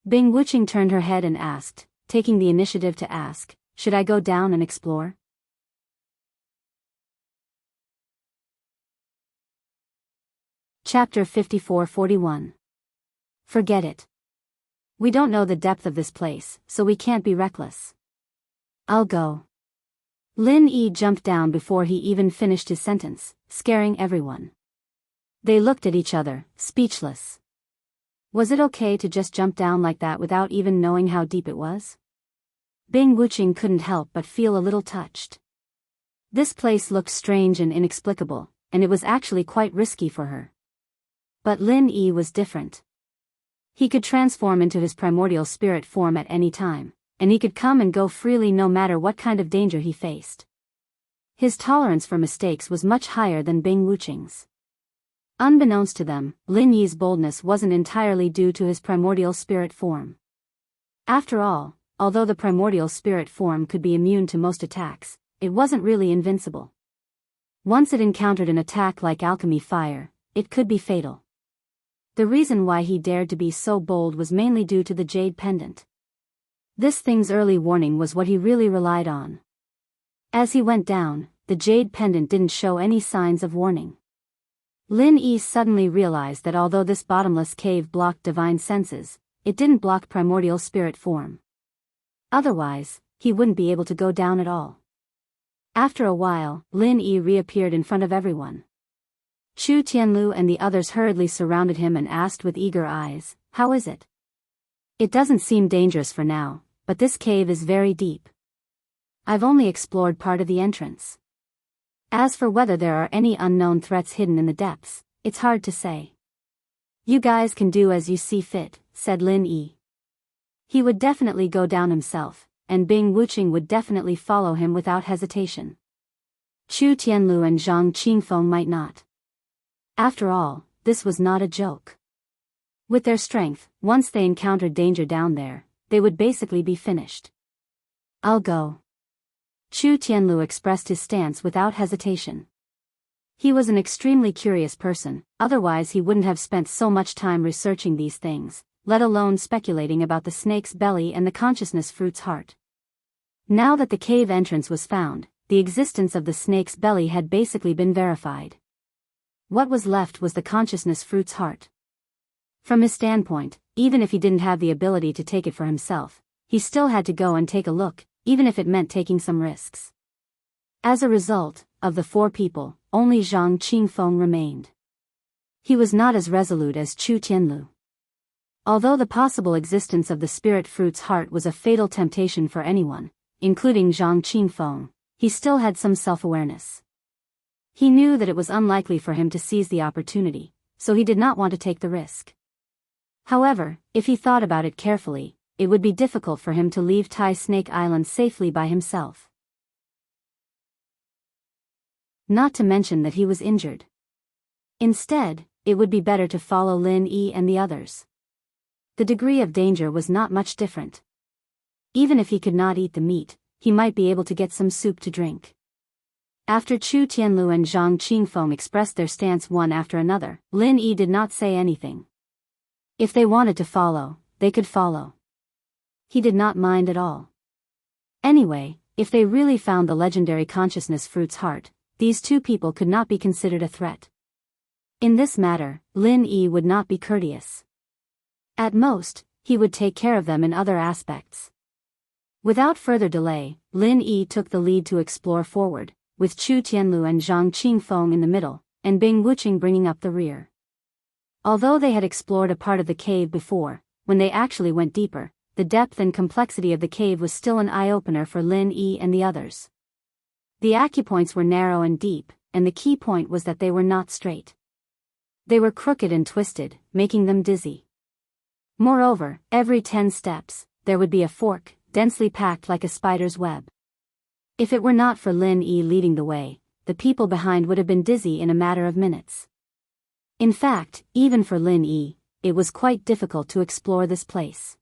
Bing Wuqing turned her head and asked, taking the initiative to ask, should I go down and explore? Chapter 54-41. Forget it. We don't know the depth of this place, so we can't be reckless. I'll go. Lin Yi jumped down before he even finished his sentence, scaring everyone. They looked at each other, speechless. Was it okay to just jump down like that without even knowing how deep it was? Bing Wuqing couldn't help but feel a little touched. This place looked strange and inexplicable, and it was actually quite risky for her. But Lin Yi was different. He could transform into his primordial spirit form at any time, and he could come and go freely no matter what kind of danger he faced. His tolerance for mistakes was much higher than Bing Wuqing's. Unbeknownst to them, Lin Yi's boldness wasn't entirely due to his primordial spirit form. After all, although the primordial spirit form could be immune to most attacks, it wasn't really invincible. Once it encountered an attack like alchemy fire, it could be fatal. The reason why he dared to be so bold was mainly due to the jade pendant. This thing's early warning was what he really relied on. As he went down, the jade pendant didn't show any signs of warning. Lin Yi suddenly realized that although this bottomless cave blocked divine senses, it didn't block primordial spirit form. Otherwise, he wouldn't be able to go down at all. After a while, Lin Yi reappeared in front of everyone. Chu Tianlu and the others hurriedly surrounded him and asked with eager eyes, "How is it?" "It doesn't seem dangerous for now, but this cave is very deep. I've only explored part of the entrance. As for whether there are any unknown threats hidden in the depths, it's hard to say." "You guys can do as you see fit," said Lin Yi. He would definitely go down himself, and Bing Wuqing would definitely follow him without hesitation. Chu Tianlu and Zhang Qingfeng might not. After all, this was not a joke. With their strength, once they encountered danger down there, they would basically be finished. "I'll go." Chu Tianlu expressed his stance without hesitation. He was an extremely curious person, otherwise he wouldn't have spent so much time researching these things, let alone speculating about the snake's belly and the consciousness fruit's heart. Now that the cave entrance was found, the existence of the snake's belly had basically been verified. What was left was the consciousness fruit's heart. From his standpoint, even if he didn't have the ability to take it for himself, he still had to go and take a look, even if it meant taking some risks. As a result, of the 4 people, only Zhang Qingfeng remained. He was not as resolute as Chu Tianlu. Although the possible existence of the spirit fruit's heart was a fatal temptation for anyone, including Zhang Qingfeng, he still had some self-awareness. He knew that it was unlikely for him to seize the opportunity, so he did not want to take the risk. However, if he thought about it carefully, it would be difficult for him to leave Tai Snake Island safely by himself. Not to mention that he was injured. Instead, it would be better to follow Lin Yi and the others. The degree of danger was not much different. Even if he could not eat the meat, he might be able to get some soup to drink. After Chu Tianlu and Zhang Qingfeng expressed their stance one after another, Lin Yi did not say anything. If they wanted to follow, they could follow. He did not mind at all. Anyway, if they really found the legendary consciousness fruit's heart, these 2 people could not be considered a threat. In this matter, Lin Yi would not be courteous. At most, he would take care of them in other aspects. Without further delay, Lin Yi took the lead to explore forward, with Chu Tianlu and Zhang Qingfeng in the middle, and Bing Wuqing bringing up the rear. Although they had explored a part of the cave before, when they actually went deeper, the depth and complexity of the cave was still an eye-opener for Lin Yi and the others. The acupoints were narrow and deep, and the key point was that they were not straight. They were crooked and twisted, making them dizzy. Moreover, every 10 steps, there would be a fork, densely packed like a spider's web. If it were not for Lin Yi leading the way, the people behind would have been dizzy in a matter of minutes. In fact, even for Lin Yi, it was quite difficult to explore this place.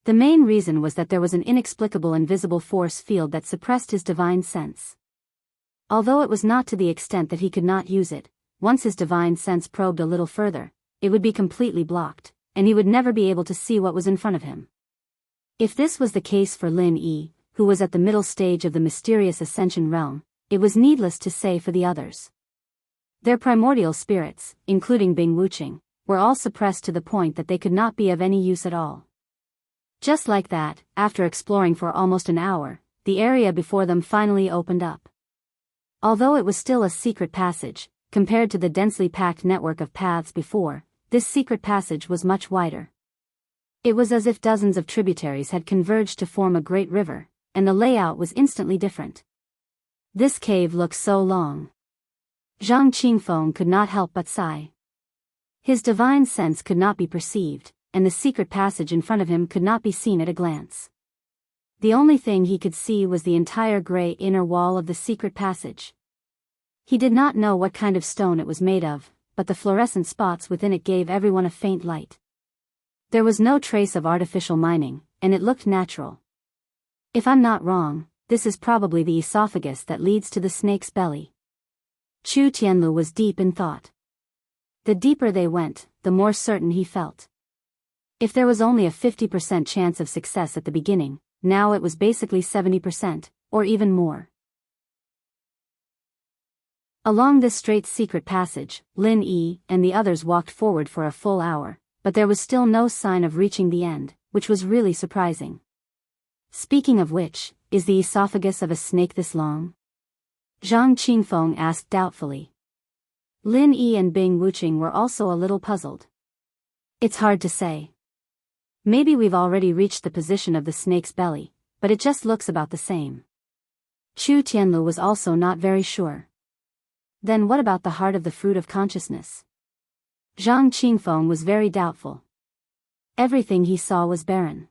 The main reason was that there was an inexplicable invisible force field that suppressed his divine sense. Although it was not to the extent that he could not use it, once his divine sense probed a little further, it would be completely blocked, and he would never be able to see what was in front of him. If this was the case for Lin Yi, who was at the middle stage of the mysterious ascension realm, it was needless to say for the others. Their primordial spirits, including Bing Wuqing, were all suppressed to the point that they could not be of any use at all. Just like that, after exploring for almost an hour, the area before them finally opened up. Although it was still a secret passage, compared to the densely packed network of paths before, this secret passage was much wider. It was as if dozens of tributaries had converged to form a great river, and the layout was instantly different. This cave looked so long. Zhang Qingfeng could not help but sigh. His divine sense could not be perceived, and the secret passage in front of him could not be seen at a glance. The only thing he could see was the entire gray inner wall of the secret passage. He did not know what kind of stone it was made of, but the fluorescent spots within it gave everyone a faint light. There was no trace of artificial mining, and it looked natural. If I'm not wrong, this is probably the esophagus that leads to the snake's belly. Chu Tianlu was deep in thought. The deeper they went, the more certain he felt. If there was only a 50% chance of success at the beginning, now it was basically 70%, or even more. Along this straight secret passage, Lin Yi and the others walked forward for a full hour, but there was still no sign of reaching the end, which was really surprising. Speaking of which, is the esophagus of a snake this long? Zhang Qingfeng asked doubtfully. Lin Yi and Bing Wuqing were also a little puzzled. It's hard to say. Maybe we've already reached the position of the snake's belly, but it just looks about the same. Chu Tianlu was also not very sure. Then what about the heart of the fruit of consciousness? Zhang Qingfeng was very doubtful. Everything he saw was barren.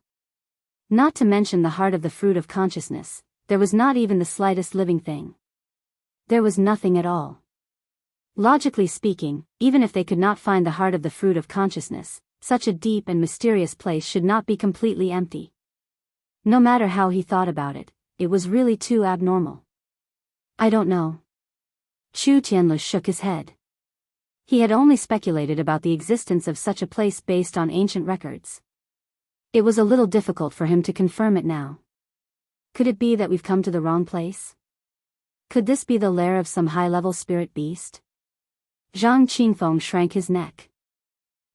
Not to mention the heart of the fruit of consciousness, there was not even the slightest living thing. There was nothing at all. Logically speaking, even if they could not find the heart of the fruit of consciousness, such a deep and mysterious place should not be completely empty. No matter how he thought about it, it was really too abnormal. I don't know. Chu Tianlu shook his head. He had only speculated about the existence of such a place based on ancient records. It was a little difficult for him to confirm it now. Could it be that we've come to the wrong place? Could this be the lair of some high-level spirit beast? Zhang Qingfeng shrank his neck.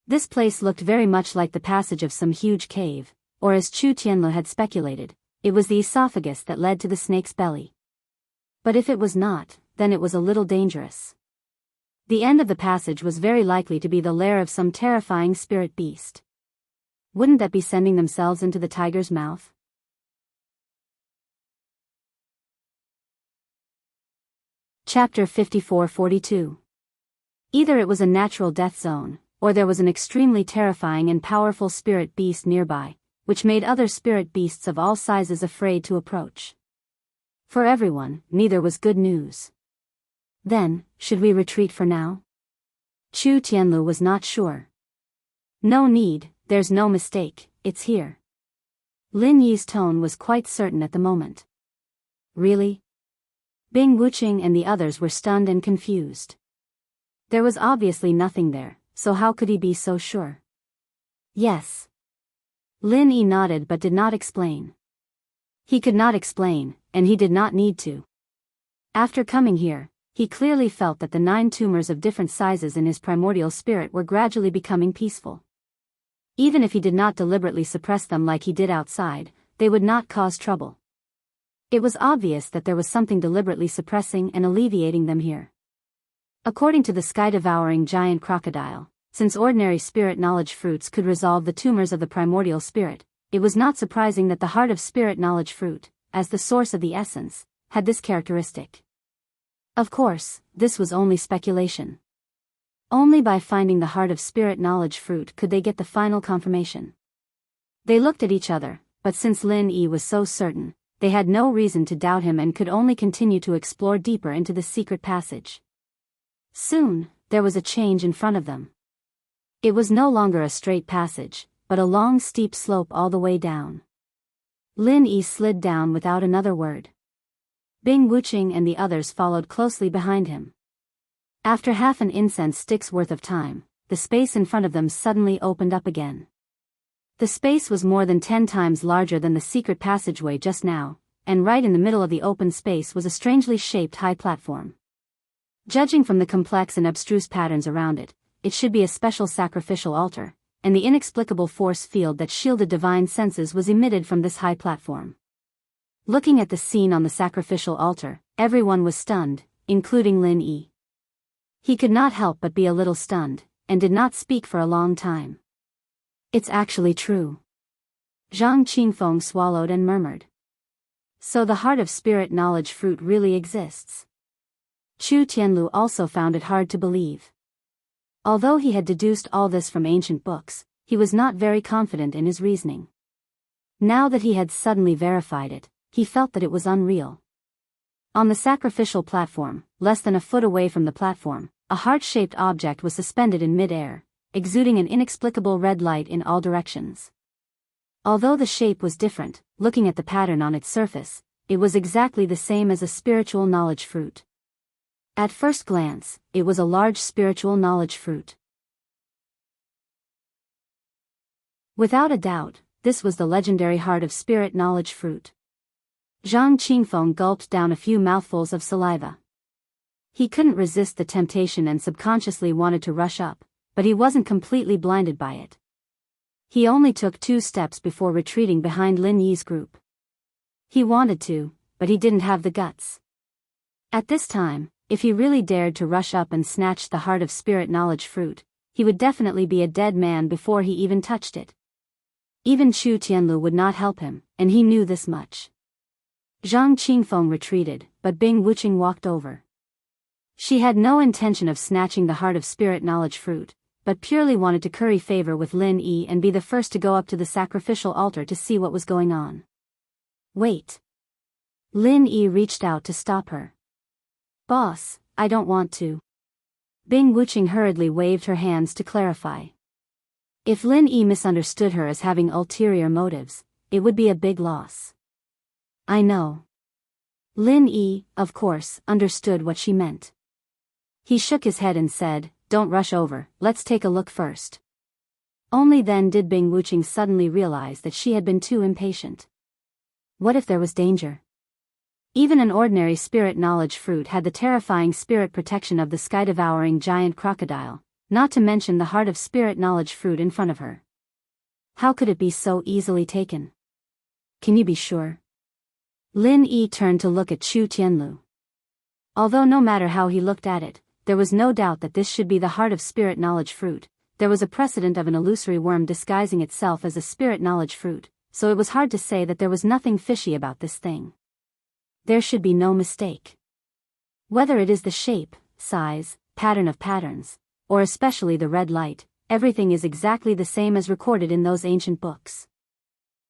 This place looked very much like the passage of some huge cave, or as Chu Tianlu had speculated, it was the esophagus that led to the snake's belly. But if it was not, then it was a little dangerous. The end of the passage was very likely to be the lair of some terrifying spirit beast. Wouldn't that be sending themselves into the tiger's mouth? Chapter 54-42. Either it was a natural death zone, or there was an extremely terrifying and powerful spirit beast nearby, which made other spirit beasts of all sizes afraid to approach. For everyone, neither was good news. Then, should we retreat for now? Chu Tianlu was not sure. No need, there's no mistake, it's here. Lin Yi's tone was quite certain at the moment. Really? Bing Wuqing and the others were stunned and confused. There was obviously nothing there, so how could he be so sure? Yes. Lin Yi nodded but did not explain. He could not explain, and he did not need to. After coming here, he clearly felt that the 9 tumors of different sizes in his primordial spirit were gradually becoming peaceful. Even if he did not deliberately suppress them like he did outside, they would not cause trouble. It was obvious that there was something deliberately suppressing and alleviating them here. According to the sky-devouring giant crocodile, since ordinary spirit knowledge fruits could resolve the tumors of the primordial spirit, it was not surprising that the heart of spirit knowledge fruit, as the source of the essence, had this characteristic. Of course, this was only speculation. Only by finding the heart of spirit knowledge fruit could they get the final confirmation. They looked at each other, but since Lin Yi was so certain, they had no reason to doubt him and could only continue to explore deeper into the secret passage. Soon, there was a change in front of them. It was no longer a straight passage, but a long steep slope all the way down. Lin Yi slid down without another word. Bing Wuqing and the others followed closely behind him. After half an incense stick's worth of time, the space in front of them suddenly opened up again. The space was more than 10 times larger than the secret passageway just now, and right in the middle of the open space was a strangely shaped high platform. Judging from the complex and abstruse patterns around it, it should be a special sacrificial altar, and the inexplicable force field that shielded divine senses was emitted from this high platform. Looking at the scene on the sacrificial altar, everyone was stunned, including Lin Yi. He could not help but be a little stunned, and did not speak for a long time. It's actually true. Zhang Qingfeng swallowed and murmured. So the heart of spirit knowledge fruit really exists. Chu Tianlu also found it hard to believe. Although he had deduced all this from ancient books, he was not very confident in his reasoning. Now that he had suddenly verified it, he felt that it was unreal. On the sacrificial platform, less than a foot away from the platform, a heart-shaped object was suspended in mid-air, exuding an inexplicable red light in all directions. Although the shape was different, looking at the pattern on its surface, it was exactly the same as a spiritual knowledge fruit. At first glance, it was a large spiritual knowledge fruit. Without a doubt, this was the legendary heart of spirit knowledge fruit. Zhang Qingfeng gulped down a few mouthfuls of saliva. He couldn't resist the temptation and subconsciously wanted to rush up, but he wasn't completely blinded by it. He only took 2 steps before retreating behind Lin Yi's group. He wanted to, but he didn't have the guts. At this time, if he really dared to rush up and snatch the heart of spirit knowledge fruit, he would definitely be a dead man before he even touched it. Even Chu Tianlu would not help him, and he knew this much. Zhang Qingfeng retreated, but Bing Wuqing walked over. She had no intention of snatching the heart of spirit knowledge fruit, but purely wanted to curry favor with Lin Yi and be the first to go up to the sacrificial altar to see what was going on. Wait. Lin Yi reached out to stop her. Boss, I don't want to. Bing Wuqing hurriedly waved her hands to clarify. If Lin Yi misunderstood her as having ulterior motives, it would be a big loss. I know. Lin Yi, of course, understood what she meant. He shook his head and said, "Don't rush over, let's take a look first." Only then did Bing Wuqing suddenly realize that she had been too impatient. What if there was danger? Even an ordinary spirit knowledge fruit had the terrifying spirit protection of the sky-devouring giant crocodile, not to mention the heart of spirit knowledge fruit in front of her. How could it be so easily taken? Can you be sure? Lin Yi turned to look at Chu Tianlu. Although no matter how he looked at it, there was no doubt that this should be the heart of spirit knowledge fruit. There was a precedent of an illusory worm disguising itself as a spirit knowledge fruit, so it was hard to say that there was nothing fishy about this thing. There should be no mistake. Whether it is the shape, size, pattern of patterns, or especially the red light, everything is exactly the same as recorded in those ancient books.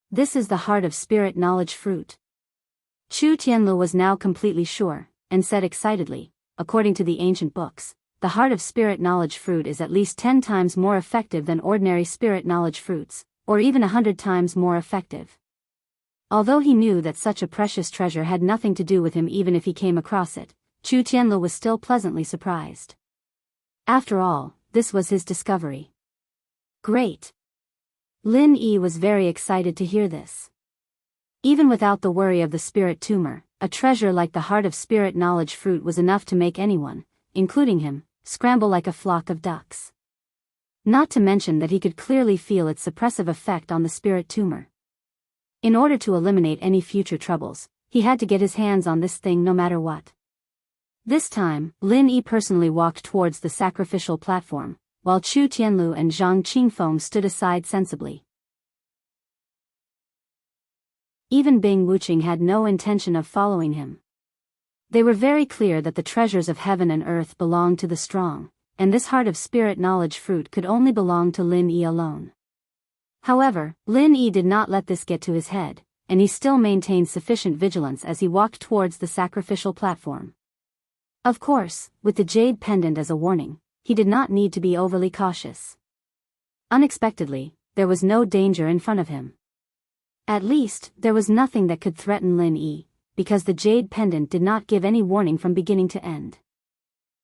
This is the heart of spirit knowledge fruit. Chu Tianlu was now completely sure, and said excitedly, according to the ancient books, the heart of spirit knowledge fruit is at least 10 times more effective than ordinary spirit knowledge fruits, or even 100 times more effective. Although he knew that such a precious treasure had nothing to do with him even if he came across it, Chu Tianlu was still pleasantly surprised. After all, this was his discovery. Great! Lin Yi was very excited to hear this. Even without the worry of the spirit tumor, a treasure like the heart of spirit knowledge fruit was enough to make anyone, including him, scramble like a flock of ducks. Not to mention that he could clearly feel its suppressive effect on the spirit tumor. In order to eliminate any future troubles, he had to get his hands on this thing no matter what. This time, Lin Yi personally walked towards the sacrificial platform, while Chu Tianlu and Zhang Qingfeng stood aside sensibly. Even Bing Wuqing had no intention of following him. They were very clear that the treasures of heaven and earth belonged to the strong, and this heart of spirit knowledge fruit could only belong to Lin Yi alone. However, Lin Yi did not let this get to his head, and he still maintained sufficient vigilance as he walked towards the sacrificial platform. Of course, with the jade pendant as a warning, he did not need to be overly cautious. Unexpectedly, there was no danger in front of him. At least, there was nothing that could threaten Lin Yi, because the jade pendant did not give any warning from beginning to end.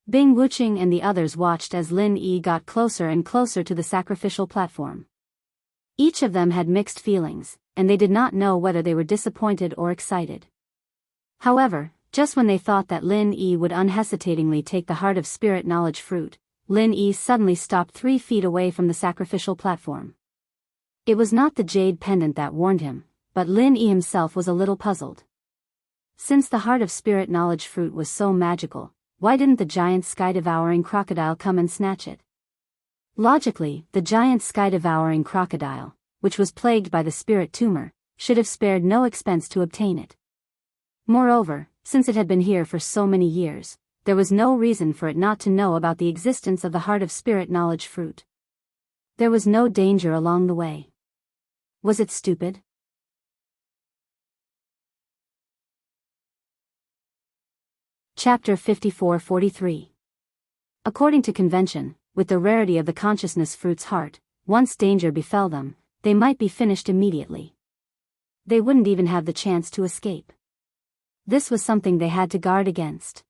Bing Wuqing and the others watched as Lin Yi got closer and closer to the sacrificial platform. Each of them had mixed feelings, and they did not know whether they were disappointed or excited. However, just when they thought that Lin Yi would unhesitatingly take the heart of spirit knowledge fruit, Lin Yi suddenly stopped 3 feet away from the sacrificial platform. It was not the jade pendant that warned him, but Lin Yi himself was a little puzzled. Since the heart of spirit knowledge fruit was so magical, why didn't the giant sky-devouring crocodile come and snatch it? Logically, the giant sky-devouring crocodile, which was plagued by the spirit tumor, should have spared no expense to obtain it. Moreover, since it had been here for so many years, there was no reason for it not to know about the existence of the heart of spirit knowledge fruit. There was no danger along the way. Was it stupid? Chapter 54-43. According to convention, with the rarity of the consciousness fruit's heart, once danger befell them, they might be finished immediately. They wouldn't even have the chance to escape. This was something they had to guard against.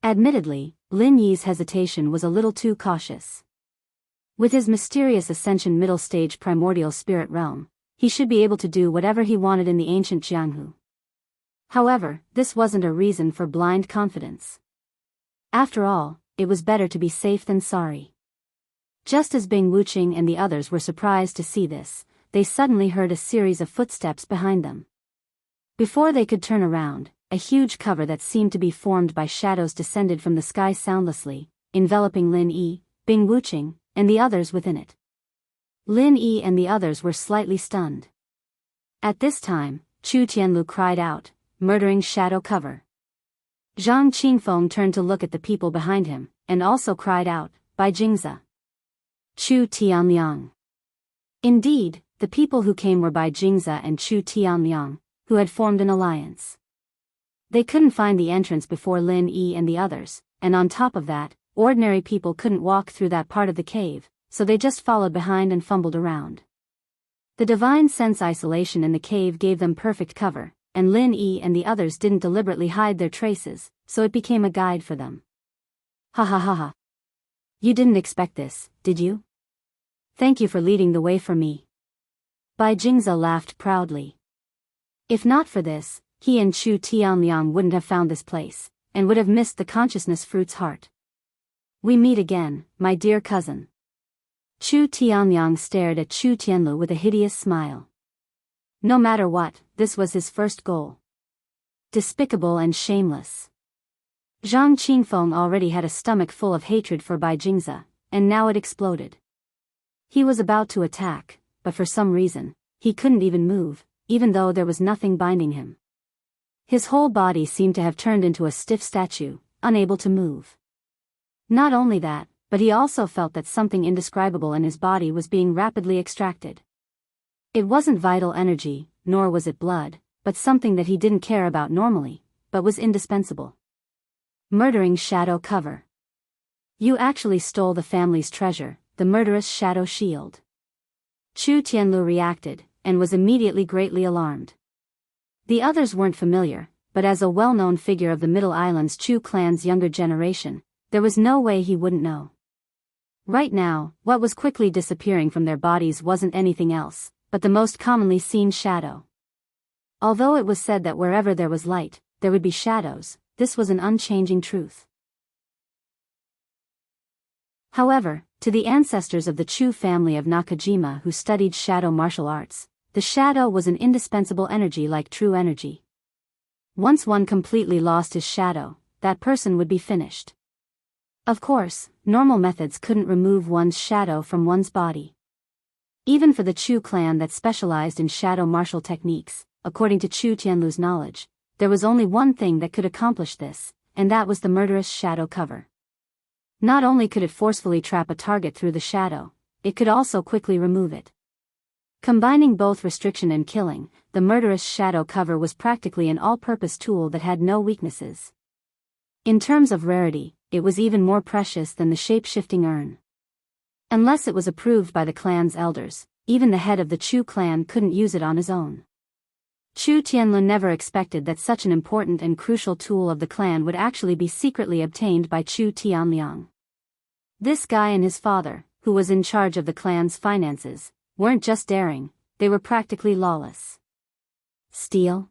Admittedly, Lin Yi's hesitation was a little too cautious. With his mysterious ascension middle stage primordial spirit realm, he should be able to do whatever he wanted in the ancient Jianghu. However, this wasn't a reason for blind confidence. After all, it was better to be safe than sorry. Just as Bing Wuqing and the others were surprised to see this, they suddenly heard a series of footsteps behind them. Before they could turn around, a huge cover that seemed to be formed by shadows descended from the sky soundlessly, enveloping Lin Yi, Bing Wuqing, and the others within it. Lin Yi and the others were slightly stunned. At this time, Chu Tianlu cried out, "Murdering shadow cover!" Zhang Qingfeng turned to look at the people behind him, and also cried out, "By Jingzi!" Chu Tianliang. Indeed, the people who came were Bai Jingzi and Chu Tianliang, who had formed an alliance. They couldn't find the entrance before Lin Yi and the others, and on top of that, ordinary people couldn't walk through that part of the cave, so they just followed behind and fumbled around. The divine sense isolation in the cave gave them perfect cover, and Lin Yi and the others didn't deliberately hide their traces, so it became a guide for them. Ha ha ha ha. You didn't expect this, did you? Thank you for leading the way for me. Bai Jingzi laughed proudly. If not for this, he and Chu Tianliang wouldn't have found this place, and would have missed the consciousness fruit's heart. We meet again, my dear cousin. Chu Tianliang stared at Chu Tianlu with a hideous smile. No matter what, this was his first goal. Despicable and shameless. Zhang Qingfeng already had a stomach full of hatred for Bai Jingzi, and now it exploded. He was about to attack, but for some reason, he couldn't even move, even though there was nothing binding him. His whole body seemed to have turned into a stiff statue, unable to move. Not only that, but he also felt that something indescribable in his body was being rapidly extracted. It wasn't vital energy, nor was it blood, but something that he didn't care about normally, but was indispensable. Murdering shadow cover. You actually stole the family's treasure, the murderous shadow shield. Chu Tianlu reacted, and was immediately greatly alarmed. The others weren't familiar, but as a well-known figure of the Middle Island's Chu clan's younger generation, there was no way he wouldn't know. Right now, what was quickly disappearing from their bodies wasn't anything else, but the most commonly seen shadow. Although it was said that wherever there was light, there would be shadows, this was an unchanging truth. However, to the ancestors of the Chu family of Nakajima who studied shadow martial arts, the shadow was an indispensable energy like true energy. Once one completely lost his shadow, that person would be finished. Of course, normal methods couldn't remove one's shadow from one's body. Even for the Chu clan that specialized in shadow martial techniques, according to Chu Tianlu's knowledge, there was only one thing that could accomplish this, and that was the murderous shadow cover. Not only could it forcefully trap a target through the shadow, it could also quickly remove it. Combining both restriction and killing, the murderous shadow cover was practically an all-purpose tool that had no weaknesses. In terms of rarity, it was even more precious than the shape-shifting urn. Unless it was approved by the clan's elders, even the head of the Chu clan couldn't use it on his own. Chu Tianlu never expected that such an important and crucial tool of the clan would actually be secretly obtained by Chu Tianliang. This guy and his father, who was in charge of the clan's finances, weren't just daring, they were practically lawless. Steal?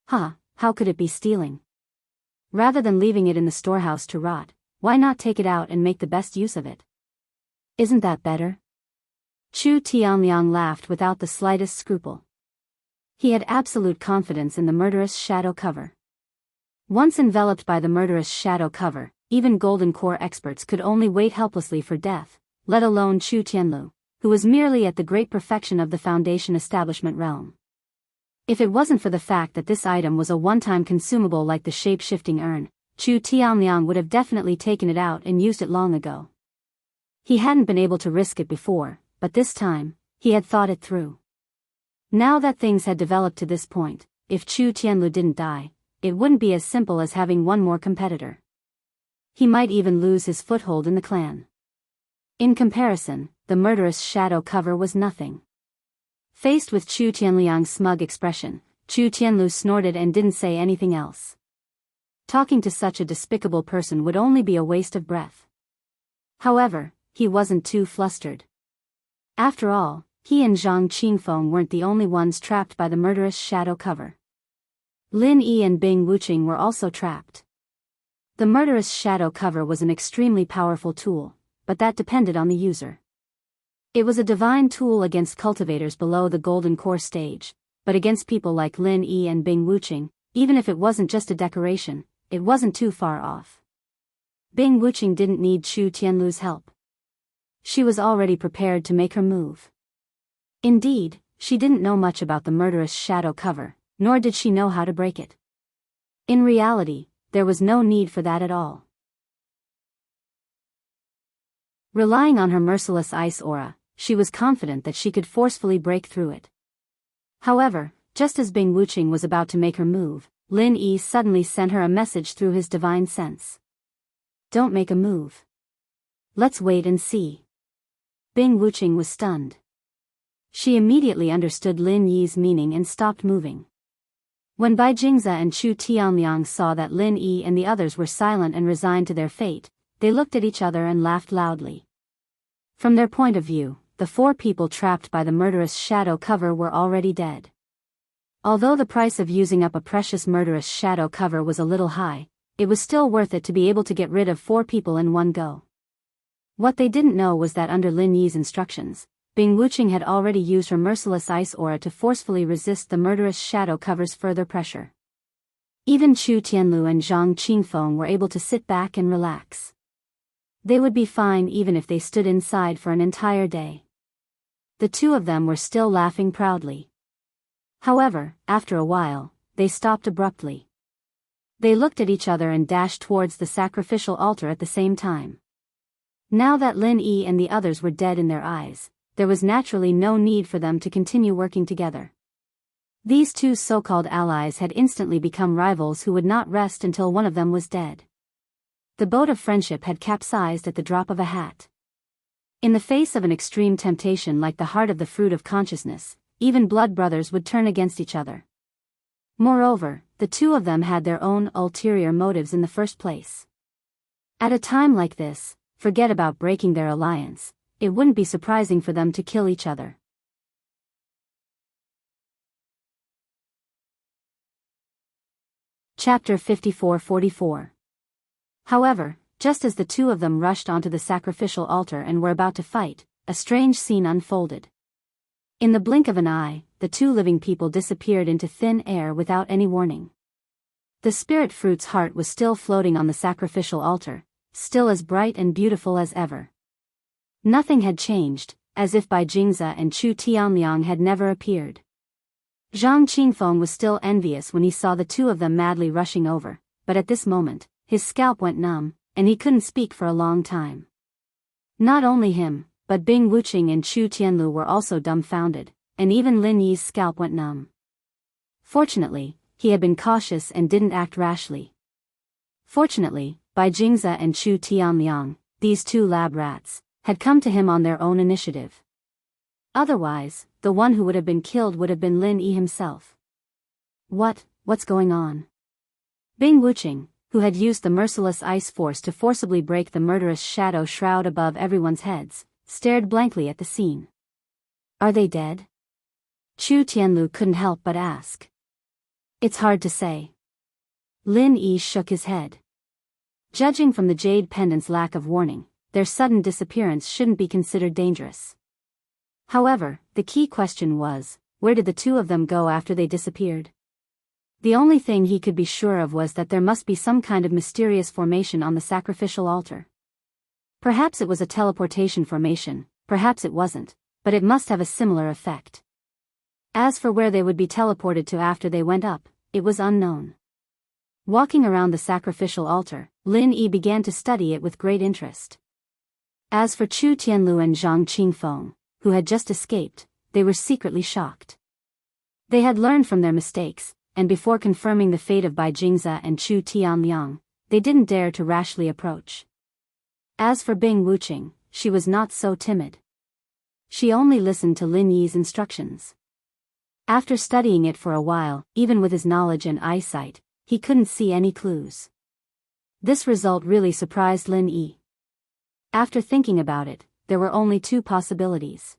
How could it be stealing? Rather than leaving it in the storehouse to rot, why not take it out and make the best use of it? Isn't that better? Chu Tianliang laughed without the slightest scruple. He had absolute confidence in the murderous shadow cover. Once enveloped by the murderous shadow cover, even Golden Core experts could only wait helplessly for death, let alone Chu Tianlu, who was merely at the great perfection of the Foundation establishment realm. If it wasn't for the fact that this item was a one-time consumable like the shape-shifting urn, Chu Tianliang would have definitely taken it out and used it long ago. He hadn't been able to risk it before, but this time, he had thought it through. Now that things had developed to this point, if Chu Tianlu didn't die, it wouldn't be as simple as having one more competitor. He might even lose his foothold in the clan. In comparison, the murderous shadow cover was nothing. Faced with Chu Tianliang's smug expression, Chu Tianlu snorted and didn't say anything else. Talking to such a despicable person would only be a waste of breath. However, he wasn't too flustered. After all, he and Zhang Qingfeng weren't the only ones trapped by the murderous shadow cover. Lin Yi and Bing Wuqing were also trapped. The murderous shadow cover was an extremely powerful tool, but that depended on the user. It was a divine tool against cultivators below the Golden Core stage, but against people like Lin Yi and Bing Wuqing, even if it wasn't just a decoration, it wasn't too far off. Bing Wuqing didn't need Chu Tianlu's help. She was already prepared to make her move. Indeed, she didn't know much about the murderous shadow cover, nor did she know how to break it. In reality, there was no need for that at all. Relying on her merciless ice aura, she was confident that she could forcefully break through it. However, just as Bing Wuqing was about to make her move, Lin Yi suddenly sent her a message through his divine sense. Don't make a move. Let's wait and see. Bing Wuqing was stunned. She immediately understood Lin Yi's meaning and stopped moving. When Bai Jingze and Chu Tianliang saw that Lin Yi and the others were silent and resigned to their fate, they looked at each other and laughed loudly. From their point of view, the 4 people trapped by the murderous shadow cover were already dead. Although the price of using up a precious murderous shadow cover was a little high, it was still worth it to be able to get rid of 4 people in one go. What they didn't know was that under Lin Yi's instructions, Bing Wuqing had already used her merciless ice aura to forcefully resist the murderous shadow cover's further pressure. Even Chu Tianlu and Zhang Qingfeng were able to sit back and relax. They would be fine even if they stood inside for an entire day. The 2 of them were still laughing proudly. However, after a while, they stopped abruptly. They looked at each other and dashed towards the sacrificial altar at the same time. Now that Lin Yi and the others were dead in their eyes, there was naturally no need for them to continue working together. These 2 so-called allies had instantly become rivals who would not rest until one of them was dead. The boat of friendship had capsized at the drop of a hat. In the face of an extreme temptation like the heart of the fruit of consciousness, even blood brothers would turn against each other. Moreover, the 2 of them had their own ulterior motives in the first place. At a time like this, forget about breaking their alliance. It wouldn't be surprising for them to kill each other. Chapter 54-44. However, just as the 2 of them rushed onto the sacrificial altar and were about to fight, a strange scene unfolded. In the blink of an eye, the 2 living people disappeared into thin air without any warning. The spirit fruit's heart was still floating on the sacrificial altar, still as bright and beautiful as ever. Nothing had changed, as if Bai Jingze and Chu Tianliang had never appeared. Zhang Qingfeng was still envious when he saw the 2 of them madly rushing over, but at this moment, his scalp went numb, and he couldn't speak for a long time. Not only him, but Bing Wuqing and Chu Tianlu were also dumbfounded, and even Lin Yi's scalp went numb. Fortunately, he had been cautious and didn't act rashly. Fortunately, Bai Jingze and Chu Tianliang, these two lab rats, had come to him on their own initiative. Otherwise, the one who would have been killed would have been Lin Yi himself. What's going on? Bing Wuqing, who had used the merciless ice force to forcibly break the murderous shadow shroud above everyone's heads, stared blankly at the scene. Are they dead? Chu Tianlu couldn't help but ask. It's hard to say. Lin Yi shook his head. Judging from the jade pendant's lack of warning, their sudden disappearance shouldn't be considered dangerous. However, the key question was, where did the two of them go after they disappeared? The only thing he could be sure of was that there must be some kind of mysterious formation on the sacrificial altar. Perhaps it was a teleportation formation, perhaps it wasn't, but it must have a similar effect. As for where they would be teleported to after they went up, it was unknown. Walking around the sacrificial altar, Lin Yi began to study it with great interest. As for Chu Tianlu and Zhang Qingfeng, who had just escaped, they were secretly shocked. They had learned from their mistakes, and before confirming the fate of Bai Jingze and Chu Tianliang, they didn't dare to rashly approach. As for Bing Wuqing, she was not so timid. She only listened to Lin Yi's instructions. After studying it for a while, even with his knowledge and eyesight, he couldn't see any clues. This result really surprised Lin Yi. After thinking about it, there were only two possibilities.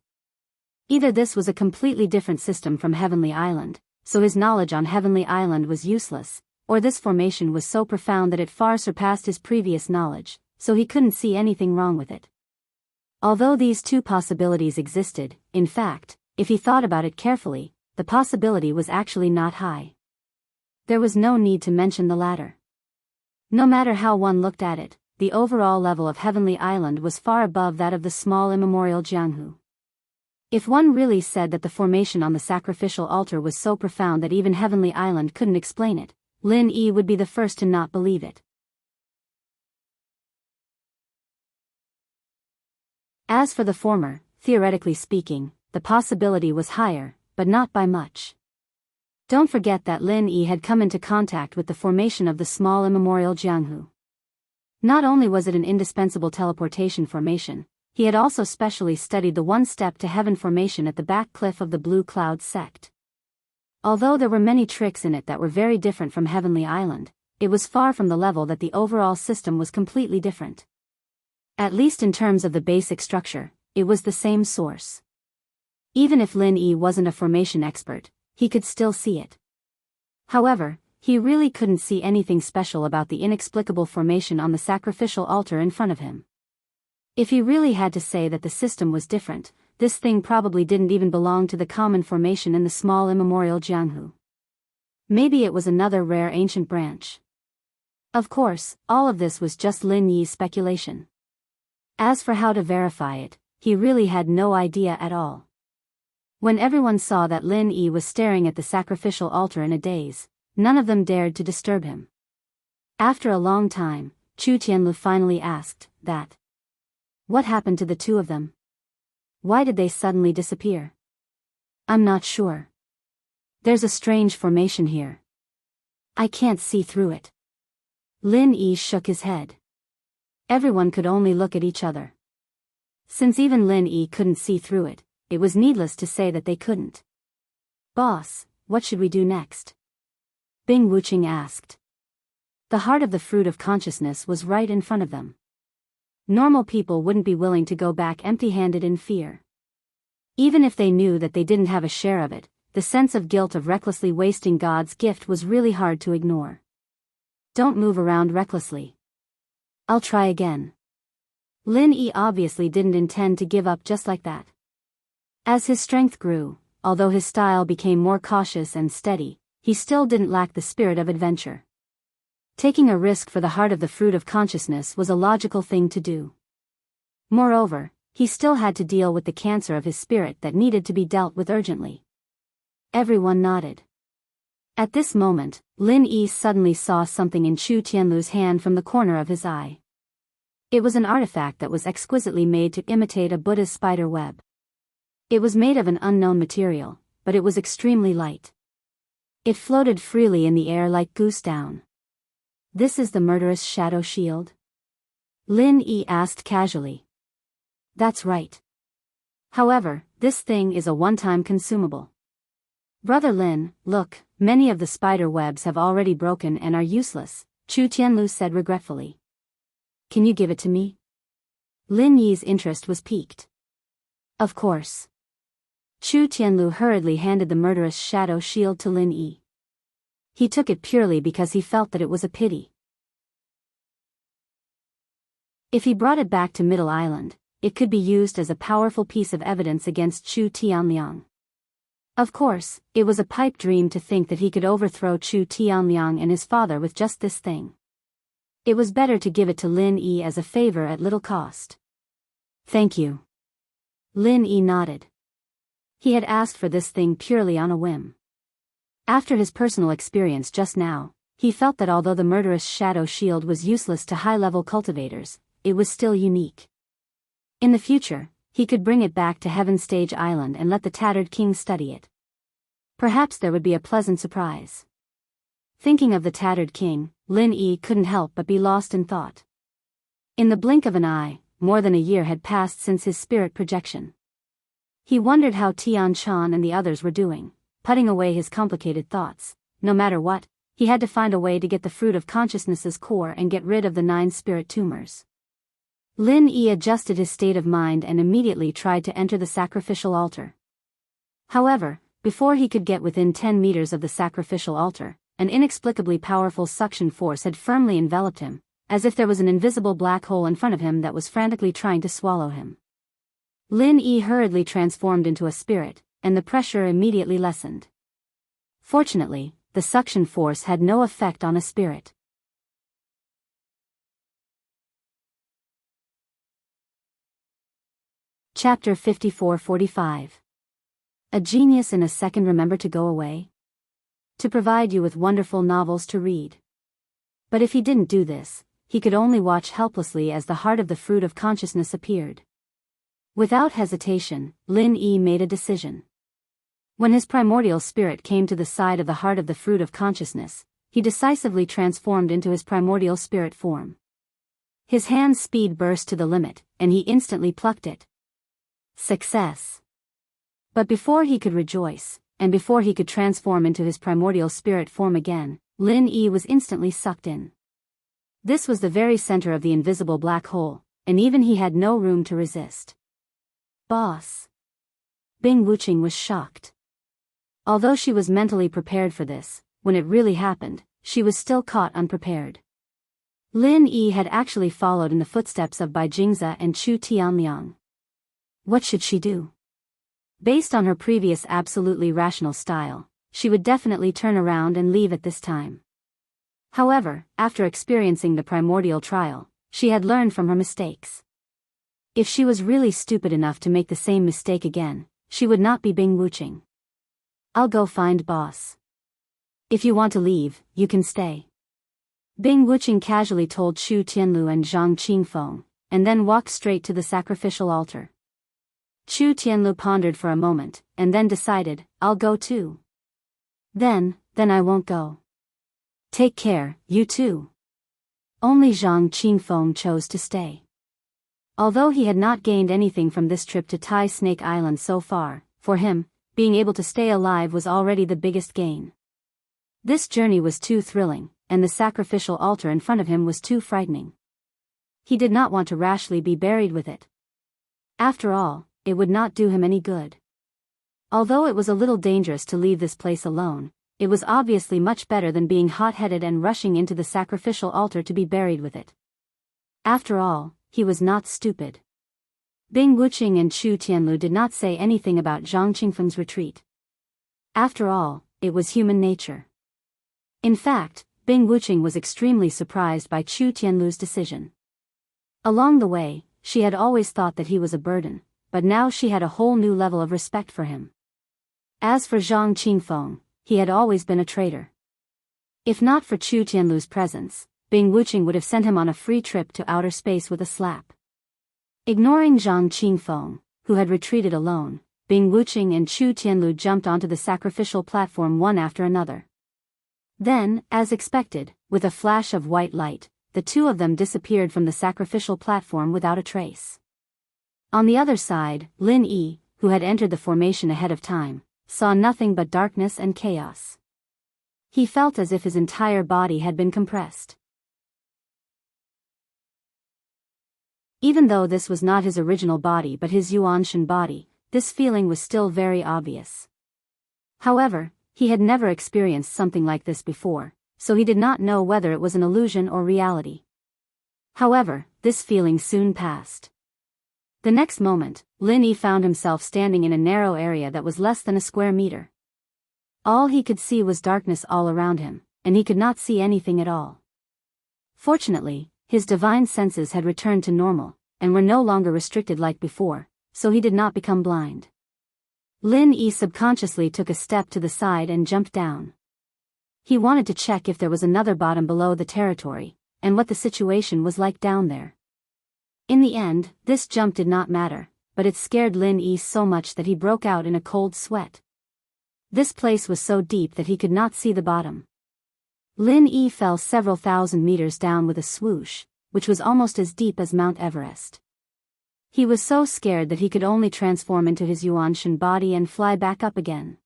Either this was a completely different system from Heavenly Island, so his knowledge on Heavenly Island was useless, or this formation was so profound that it far surpassed his previous knowledge, so he couldn't see anything wrong with it. Although these two possibilities existed, in fact, if he thought about it carefully, the possibility was actually not high. There was no need to mention the latter. No matter how one looked at it, the overall level of Heavenly Island was far above that of the small immemorial Jianghu. If one really said that the formation on the sacrificial altar was so profound that even Heavenly Island couldn't explain it, Lin Yi would be the first to not believe it. As for the former, theoretically speaking, the possibility was higher, but not by much. Don't forget that Lin Yi had come into contact with the formation of the small immemorial Jianghu. Not only was it an indispensable teleportation formation, he had also specially studied the one-step to heaven formation at the back cliff of the Blue Cloud sect. Although there were many tricks in it that were very different from Heavenly Island, it was far from the level that the overall system was completely different. At least in terms of the basic structure, it was the same source. Even if Lin Yi wasn't a formation expert, he could still see it. However, he really couldn't see anything special about the inexplicable formation on the sacrificial altar in front of him. If he really had to say that the system was different, this thing probably didn't even belong to the common formation in the small immemorial Jianghu. Maybe it was another rare ancient branch. Of course, all of this was just Lin Yi's speculation. As for how to verify it, he really had no idea at all. When everyone saw that Lin Yi was staring at the sacrificial altar in a daze, none of them dared to disturb him. After a long time, Chu Tianlu finally asked, What happened to the two of them? Why did they suddenly disappear? I'm not sure. There's a strange formation here. I can't see through it. Lin Yi shook his head. Everyone could only look at each other. Since even Lin Yi couldn't see through it, it was needless to say that they couldn't. Boss, what should we do next? Bing Wuqing asked. The heart of the fruit of consciousness was right in front of them. Normal people wouldn't be willing to go back empty-handed in fear. Even if they knew that they didn't have a share of it, the sense of guilt of recklessly wasting God's gift was really hard to ignore. Don't move around recklessly. I'll try again. Lin Yi obviously didn't intend to give up just like that. As his strength grew, although his style became more cautious and steady, he still didn't lack the spirit of adventure. Taking a risk for the heart of the fruit of consciousness was a logical thing to do. Moreover, he still had to deal with the cancer of his spirit that needed to be dealt with urgently. Everyone nodded. At this moment, Lin Yi suddenly saw something in Chu Tianlu's hand from the corner of his eye. It was an artifact that was exquisitely made to imitate a Buddha's spider web. It was made of an unknown material, but it was extremely light. It floated freely in the air like goose down. "This is the murderous shadow shield?" Lin Yi asked casually. "That's right. However, this thing is a one-time consumable." "Brother Lin, look, many of the spider webs have already broken and are useless," Chu Tianlu said regretfully. "Can you give it to me?" Lin Yi's interest was piqued. "Of course." Chu Tianlu hurriedly handed the murderous shadow shield to Lin Yi. He took it purely because he felt that it was a pity. If he brought it back to Middle Island, it could be used as a powerful piece of evidence against Chu Tianliang. Of course, it was a pipe dream to think that he could overthrow Chu Tianliang and his father with just this thing. It was better to give it to Lin Yi as a favor at little cost. "Thank you." Lin Yi nodded. He had asked for this thing purely on a whim. After his personal experience just now, he felt that although the murderous shadow shield was useless to high-level cultivators, it was still unique. In the future, he could bring it back to Heaven Stage Island and let the Tattered King study it. Perhaps there would be a pleasant surprise. Thinking of the Tattered King, Lin Yi couldn't help but be lost in thought. In the blink of an eye, more than a year had passed since his spirit projection. He wondered how Tian Chan and the others were doing, putting away his complicated thoughts. No matter what, he had to find a way to get the fruit of consciousness's core and get rid of the 9 spirit tumors. Lin Yi adjusted his state of mind and immediately tried to enter the sacrificial altar. However, before he could get within 10 meters of the sacrificial altar, an inexplicably powerful suction force had firmly enveloped him, as if there was an invisible black hole in front of him that was frantically trying to swallow him. Lin Yi hurriedly transformed into a spirit, and the pressure immediately lessened. Fortunately, the suction force had no effect on a spirit. Chapter 54-45. A genius in a second remembered to go away? To provide you with wonderful novels to read. But if he didn't do this, he could only watch helplessly as the heart of the fruit of consciousness appeared. Without hesitation, Lin Yi made a decision. When his primordial spirit came to the side of the heart of the fruit of consciousness, he decisively transformed into his primordial spirit form. His hand's speed burst to the limit, and he instantly plucked it. Success! But before he could rejoice, and before he could transform into his primordial spirit form again, Lin Yi was instantly sucked in. This was the very center of the invisible black hole, and even he had no room to resist. "Boss." Bing Wuqing was shocked. Although she was mentally prepared for this, when it really happened, she was still caught unprepared. Lin Yi had actually followed in the footsteps of Bai Jingze and Chu Tianliang. What should she do? Based on her previous absolutely rational style, she would definitely turn around and leave at this time. However, after experiencing the primordial trial, she had learned from her mistakes. If she was really stupid enough to make the same mistake again, she would not be Bing Wuqing. "I'll go find boss. If you want to leave, you can stay." Bing Wuqing casually told Chu Tianlu and Zhang Qingfeng, and then walked straight to the sacrificial altar. Chu Tianlu pondered for a moment, and then decided, "I'll go too." Then I won't go." "Take care, you too." Only Zhang Qingfeng chose to stay. Although he had not gained anything from this trip to Tai Snake Island so far, for him, being able to stay alive was already the biggest gain. This journey was too thrilling, and the sacrificial altar in front of him was too frightening. He did not want to rashly be buried with it. After all, it would not do him any good. Although it was a little dangerous to leave this place alone, it was obviously much better than being hot-headed and rushing into the sacrificial altar to be buried with it. After all, he was not stupid. Bing Wuqing and Chu Tianlu did not say anything about Zhang Qingfeng's retreat. After all, it was human nature. In fact, Bing Wuqing was extremely surprised by Chu Tianlu's decision. Along the way, she had always thought that he was a burden, but now she had a whole new level of respect for him. As for Zhang Qingfeng, he had always been a traitor. If not for Chu Tianlu's presence, Bing Wuching would have sent him on a free trip to outer space with a slap. Ignoring Zhang Qingfeng, who had retreated alone, Bing Wuching and Chu Tianlu jumped onto the sacrificial platform one after another. Then, as expected, with a flash of white light, the two of them disappeared from the sacrificial platform without a trace. On the other side, Lin Yi, who had entered the formation ahead of time, saw nothing but darkness and chaos. He felt as if his entire body had been compressed. Even though this was not his original body but his Yuanshan body, this feeling was still very obvious. However, he had never experienced something like this before, so he did not know whether it was an illusion or reality. However, this feeling soon passed. The next moment, Lin Yi found himself standing in a narrow area that was less than a square meter. All he could see was darkness all around him, and he could not see anything at all. Fortunately, his divine senses had returned to normal, and were no longer restricted like before, so he did not become blind. Lin Yi subconsciously took a step to the side and jumped down. He wanted to check if there was another bottom below the territory, and what the situation was like down there. In the end, this jump did not matter, but it scared Lin Yi so much that he broke out in a cold sweat. This place was so deep that he could not see the bottom. Lin Yi fell several thousand meters down with a swoosh, which was almost as deep as Mount Everest. He was so scared that he could only transform into his Yuanshan body and fly back up again.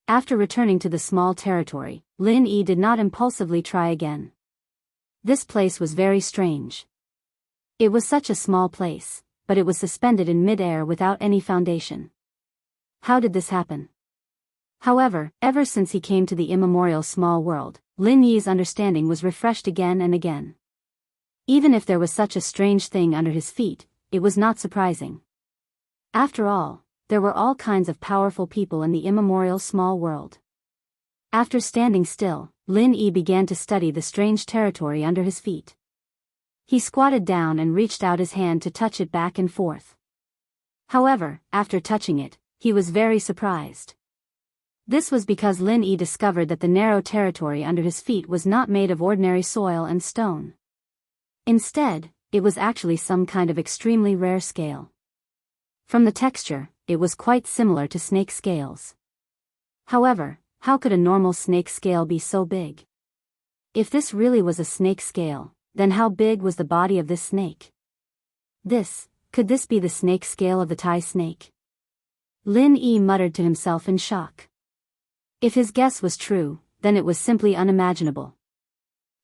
After returning to the small territory, Lin Yi did not impulsively try again. This place was very strange. It was such a small place, but it was suspended in mid-air without any foundation. How did this happen? However, ever since he came to the immemorial small world, Lin Yi's understanding was refreshed again and again. Even if there was such a strange thing under his feet, it was not surprising. After all, there were all kinds of powerful people in the immemorial small world. After standing still, Lin Yi began to study the strange territory under his feet. He squatted down and reached out his hand to touch it back and forth. However, after touching it, he was very surprised. This was because Lin Yi discovered that the narrow territory under his feet was not made of ordinary soil and stone. Instead, it was actually some kind of extremely rare scale. From the texture, it was quite similar to snake scales. However, how could a normal snake scale be so big? If this really was a snake scale, then how big was the body of this snake? Could this be the snake scale of the Tai snake? Lin Yi muttered to himself in shock. If his guess was true, then it was simply unimaginable.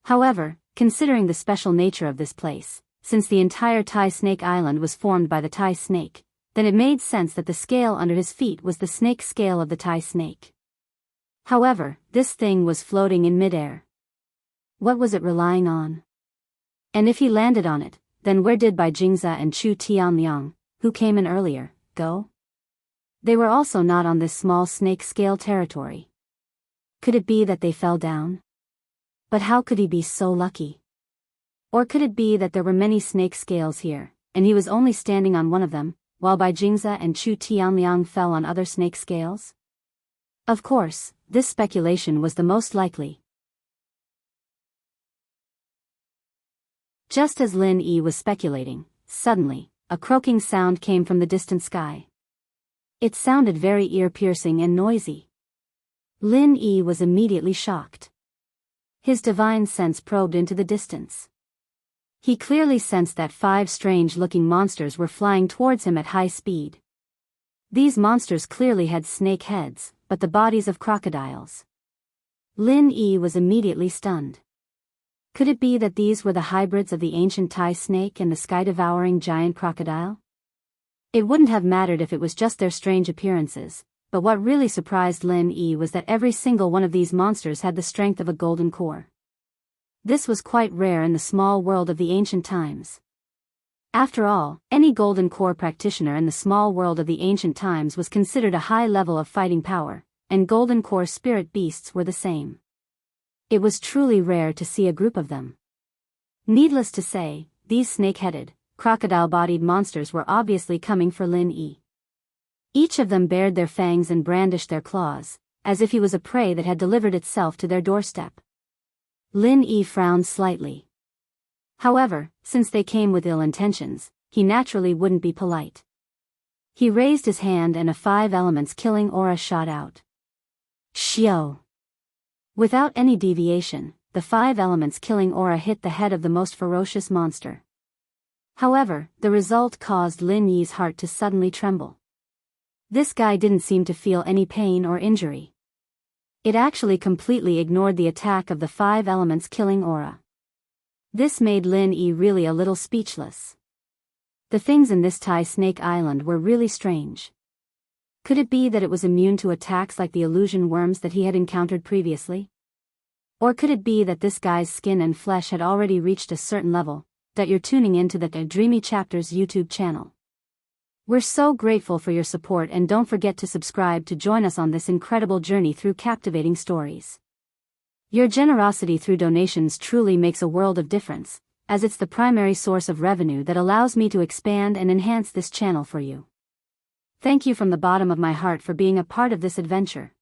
However, considering the special nature of this place, since the entire Tai Snake Island was formed by the Tai snake, then it made sense that the scale under his feet was the snake scale of the Tai snake. However, this thing was floating in midair. What was it relying on? And if he landed on it, then where did Bai Jingze and Chu Tianliang, who came in earlier, go? They were also not on this small snake scale territory. Could it be that they fell down? But how could he be so lucky? Or could it be that there were many snake scales here, and he was only standing on one of them, while Bai Jingze and Chu Tianliang fell on other snake scales? Of course, this speculation was the most likely. Just as Lin Yi was speculating, suddenly, a croaking sound came from the distant sky. It sounded very ear-piercing and noisy. Lin Yi was immediately shocked. His divine sense probed into the distance. He clearly sensed that 5 strange-looking monsters were flying towards him at high speed. These monsters clearly had snake heads, but the bodies of crocodiles. Lin Yi was immediately stunned. Could it be that these were the hybrids of the ancient Tai snake and the sky-devouring giant crocodile? It wouldn't have mattered if it was just their strange appearances, but what really surprised Lin Yi was that every single one of these monsters had the strength of a golden core. This was quite rare in the small world of the ancient times. After all, any golden core practitioner in the small world of the ancient times was considered a high level of fighting power, and golden core spirit beasts were the same. It was truly rare to see a group of them. Needless to say, these snake-headed, crocodile-bodied monsters were obviously coming for Lin Yi. Each of them bared their fangs and brandished their claws, as if he was a prey that had delivered itself to their doorstep. Lin Yi frowned slightly. However, since they came with ill intentions, he naturally wouldn't be polite. He raised his hand and a 5 elements killing aura shot out. Xiao! Without any deviation, the 5 elements killing aura hit the head of the most ferocious monster. However, the result caused Lin Yi's heart to suddenly tremble. This guy didn't seem to feel any pain or injury. It actually completely ignored the attack of the 5 elements killing aura. This made Lin Yi really a little speechless. The things in this Thai Snake Island were really strange. Could it be that it was immune to attacks like the illusion worms that he had encountered previously? Or could it be that this guy's skin and flesh had already reached a certain level, that you're tuning into the Dreamy Chapters YouTube channel? We're so grateful for your support, and don't forget to subscribe to join us on this incredible journey through captivating stories. Your generosity through donations truly makes a world of difference, as it's the primary source of revenue that allows me to expand and enhance this channel for you. Thank you from the bottom of my heart for being a part of this adventure.